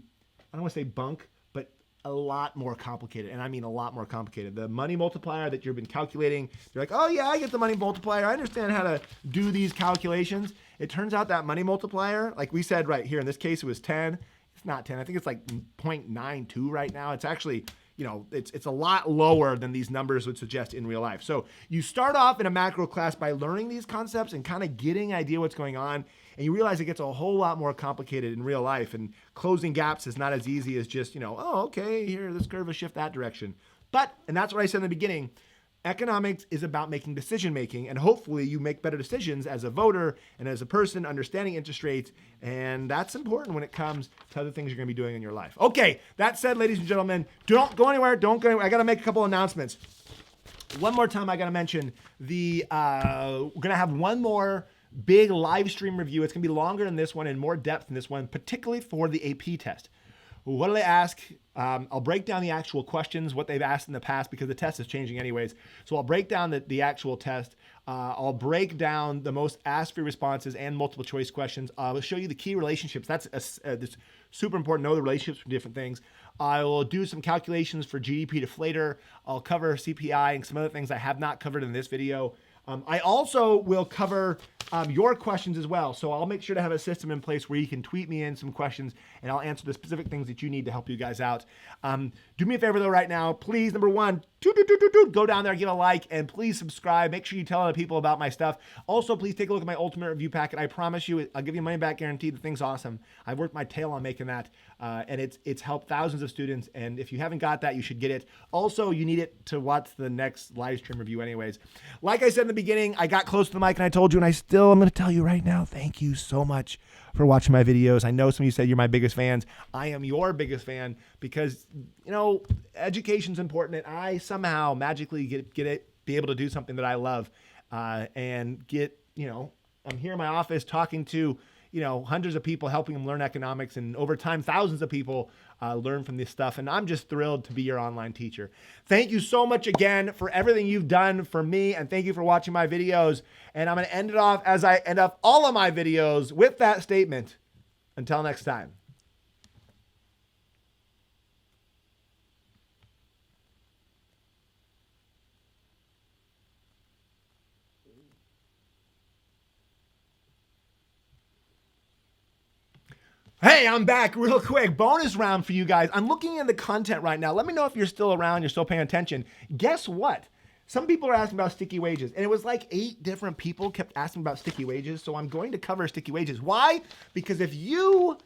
I don't want to say bunk, but a lot more complicated. And I mean a lot more complicated. The money multiplier that you've been calculating, you're like, oh yeah, I get the money multiplier. I understand how to do these calculations. It turns out that money multiplier, like we said right here, in this case it was 10. It's not 10. I think it's like 0.92 right now. It's actually, it's a lot lower than these numbers would suggest in real life. So you start off in a macro class by learning these concepts and kind of getting an idea what's going on. And you realize it gets a whole lot more complicated in real life. And closing gaps is not as easy as just, oh, okay, here, this curve will shift that direction. But, and that's what I said in the beginning, economics is about making decision making, and hopefully you make better decisions as a voter and as a person understanding interest rates, and that's important when it comes to other things you're going to be doing in your life. Okay, that said, ladies and gentlemen, don't go anywhere. Don't go anywhere. I got to make a couple announcements. One more time, I got to mention we're going to have one more big live stream review. It's going to be longer than this one and more depth than this one, particularly for the AP test. What do they ask? I'll break down the actual questions, what they've asked in the past, because the test is changing anyways. So I'll break down the actual test. I'll break down the most asked for responses and multiple choice questions. I'll show you the key relationships. That's super important, know the relationships for different things. I will do some calculations for GDP deflator. I'll cover CPI and some other things I have not covered in this video. I also will cover your questions as well. So I'll make sure to have a system in place where you can tweet me in some questions and I'll answer the specific things that you need to help you guys out. Do me a favor though right now, please, number one, go down there, give a like, and please subscribe. Make sure you tell other people about my stuff. Also, please take a look at my ultimate review packet. I promise you, I'll give you a money back guarantee. The thing's awesome. I've worked my tail on making that, and it's helped thousands of students. And if you haven't got that, you should get it. Also, you need it to watch the next live stream review anyways. Like I said in the beginning, I got close to the mic and I told you, and I'm going to tell you right now, thank you so much for watching my videos. I know some of you said you're my biggest fans. I am your biggest fan because, education's important, and I somehow magically be able to do something that I love, and get, I'm here in my office talking to, hundreds of people, helping them learn economics, and over time, thousands of people learn from this stuff. And I'm just thrilled to be your online teacher. Thank you so much again for everything you've done for me. And thank you for watching my videos. And I'm going to end it off as I end up all of my videos with that statement. Until next time. Hey, I'm back real quick. Bonus round for you guys. I'm looking at the content right now. Let me know if you're still around, you're still paying attention. Guess what? Some people are asking about sticky wages, and it was like 8 different people kept asking about sticky wages, so I'm going to cover sticky wages. Why? Because if you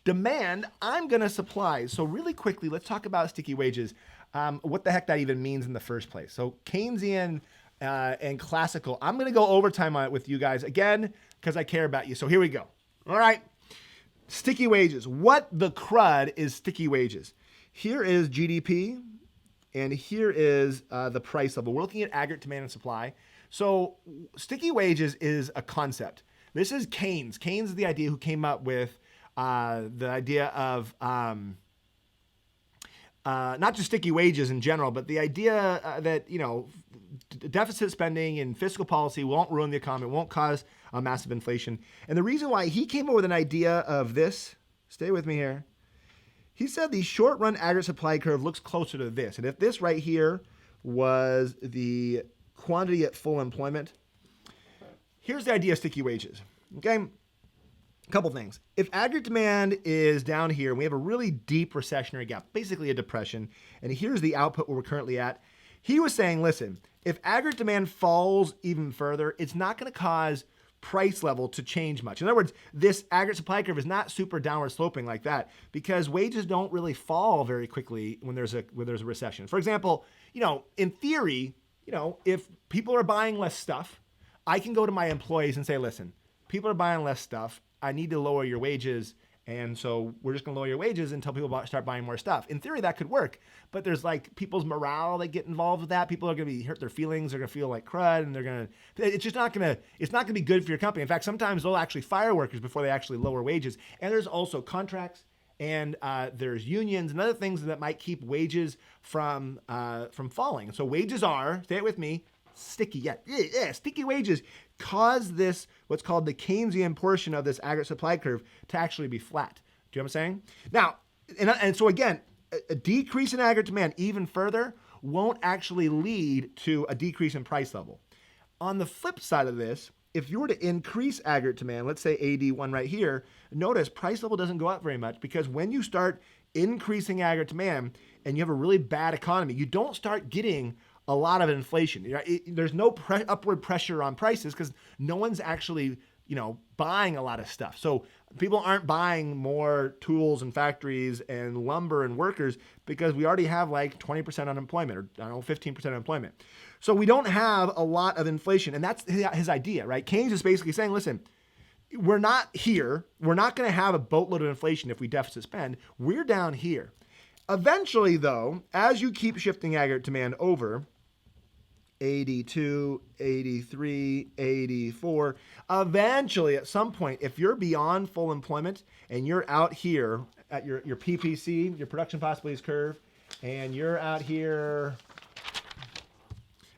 demand, I'm going to supply. So really quickly, let's talk about sticky wages. What the heck that even means in the first place. So Keynesian and classical. I'm going to go overtime on it with you guys again because I care about you. So here we go. All right. Sticky wages. What the crud is sticky wages? Here is GDP, and here is the price level. We're looking at aggregate demand and supply. So sticky wages is a concept. This is Keynes. Keynes is the idea who came up with the idea of not just sticky wages in general, but the idea that, deficit spending and fiscal policy won't ruin the economy, won't cause a massive inflation. And the reason why he came up with an idea of this, stay with me here, he said the short-run aggregate supply curve looks closer to this. And if this right here was the quantity at full employment, here's the idea of sticky wages, okay? A couple things. If aggregate demand is down here, and we have a really deep recessionary gap, basically a depression, and here's the output where we're currently at, he was saying, listen, if aggregate demand falls even further, it's not going to cause price level to change much. In other words, this aggregate supply curve is not super downward sloping like that because wages don't really fall very quickly when there's a recession. For example, in theory, if people are buying less stuff, I can go to my employees and say, listen, people are buying less stuff. I need to lower your wages. And so we're just going to lower your wages until people start buying more stuff. In theory, that could work. But there's like people's morale that get involved with that. People are going to be hurt their feelings. They're going to feel like crud. And it's just not going to be good for your company. In fact, sometimes they'll actually fire workers before they actually lower wages. And there's also contracts and there's unions and other things that might keep wages from falling. And so wages are, say it with me, sticky. Yeah, sticky wages cause this, what's called the Keynesian portion of this aggregate supply curve to actually be flat. Do you know what I'm saying? Now, and so again, a decrease in aggregate demand even further won't actually lead to a decrease in price level. On the flip side of this, if you were to increase aggregate demand, let's say AD1 right here, notice price level doesn't go up very much because when you start increasing aggregate demand and you have a really bad economy, you don't start getting a lot of inflation. There's no upward pressure on prices because no one's actually, buying a lot of stuff. So people aren't buying more tools and factories and lumber and workers because we already have like 20% unemployment or 15% unemployment. So we don't have a lot of inflation. And that's his idea, right? Keynes is basically saying, listen, we're not here. We're not going to have a boatload of inflation if we deficit spend. We're down here. Eventually, though, as you keep shifting aggregate demand over, 82, 83, 84. Eventually, at some point, if you're beyond full employment and you're out here at your PPC, your production possibilities curve, and you're out here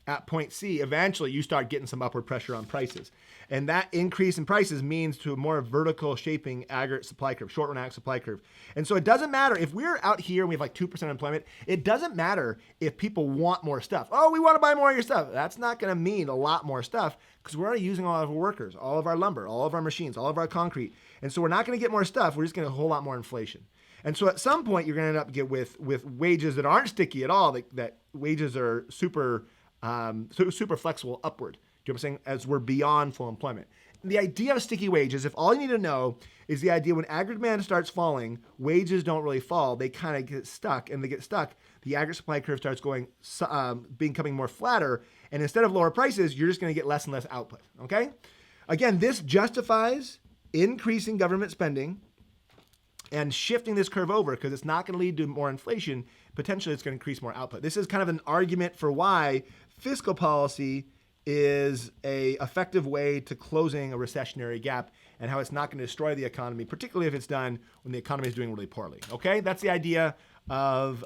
at point C, eventually you start getting some upward pressure on prices. And that increase in prices means to a more vertical shaping aggregate supply curve, short run aggregate supply curve. And so it doesn't matter if we're out here and we have like 2% employment, it doesn't matter if people want more stuff. Oh, we want to buy more of your stuff. That's not going to mean a lot more stuff because we're already using all of our workers, all of our lumber, all of our machines, all of our concrete. And so we're not going to get more stuff. We're just going to get a whole lot more inflation. And so at some point you're going to end up with wages that aren't sticky at all, that wages are super flexible upward. Do you know what I'm saying? As we're beyond full employment. The idea of sticky wages, if all you need to know is the idea when aggregate demand starts falling, wages don't really fall. They kind of get stuck, and they get stuck. The aggregate supply curve starts becoming more flatter, and instead of lower prices, you're just going to get less and less output. Okay? Again, this justifies increasing government spending and shifting this curve over because it's not going to lead to more inflation. Potentially, it's going to increase more output. This is kind of an argument for why fiscal policy is a effective way to closing a recessionary gap and how it's not going to destroy the economy, particularly if it's done when the economy is doing really poorly. Okay, that's the idea of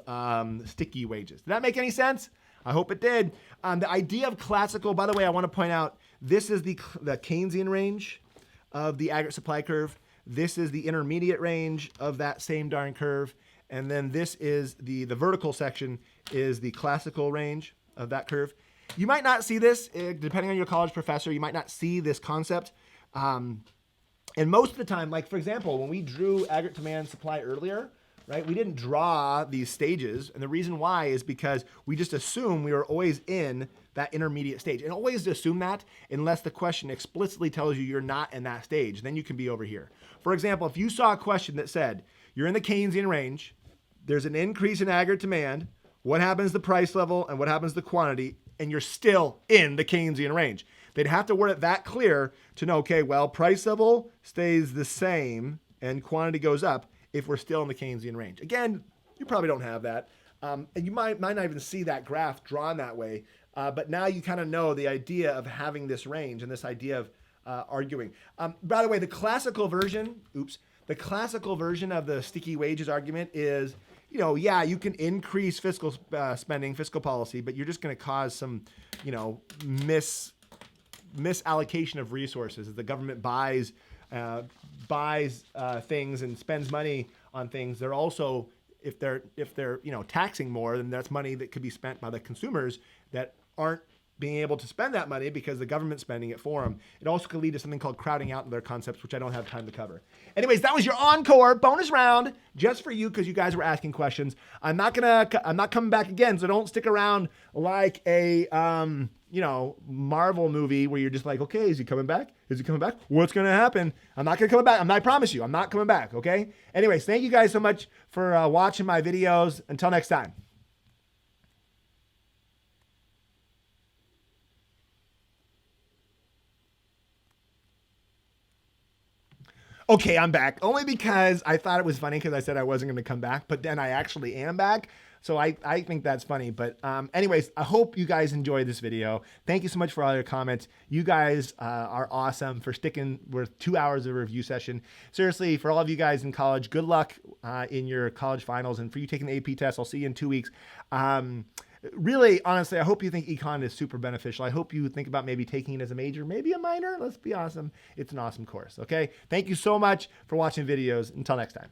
sticky wages. Did that make any sense? I hope it did. The idea of classical, by the way, I want to point out, this is the Keynesian range of the aggregate supply curve. This is the intermediate range of that same darn curve. And then this is the vertical section is the classical range of that curve. You might not see this, depending on your college professor, you might not see this concept. And most of the time, like for example, when we drew aggregate demand and supply earlier, right, we didn't draw these stages. And the reason why is because we just assume we were always in that intermediate stage. And always assume that unless the question explicitly tells you you're not in that stage, then you can be over here. For example, if you saw a question that said, you're in the Keynesian range, there's an increase in aggregate demand, what happens to the price level and what happens to the quantity, and you're still in the Keynesian range. They'd have to word it that clear to know, okay, well, price level stays the same and quantity goes up if we're still in the Keynesian range. Again, you probably don't have that. And you might not even see that graph drawn that way. But now you kind of know the idea of having this range and this idea of arguing. By the way, the classical version of the sticky wages argument is, yeah, you can increase fiscal spending, fiscal policy, but you're just going to cause some, misallocation of resources as the government buys things and spends money on things. They're also, if they're taxing more, then that's money that could be spent by the consumers that aren't being able to spend that money because the government's spending it for them. It also could lead to something called crowding out in their concepts, which I don't have time to cover. Anyways, that was your encore bonus round just for you because you guys were asking questions. I'm not coming back again, so don't stick around like a Marvel movie where you're just like, okay, is he coming back? Is he coming back? What's going to happen? I'm not going to come back. I promise you, I'm not coming back, okay? Anyways, thank you guys so much for watching my videos. Until next time. Okay, I'm back. Only because I thought it was funny because I said I wasn't going to come back, but then I actually am back. So I think that's funny. But anyways, I hope you guys enjoyed this video. Thank you so much for all your comments. You guys are awesome for sticking with 2 hours of a review session. Seriously, for all of you guys in college, good luck in your college finals. And for you taking the AP test, I'll see you in 2 weeks. Really, honestly, I hope you think econ is super beneficial. I hope you think about maybe taking it as a major, maybe a minor. Let's be awesome. It's an awesome course, okay? Thank you so much for watching videos. Until next time.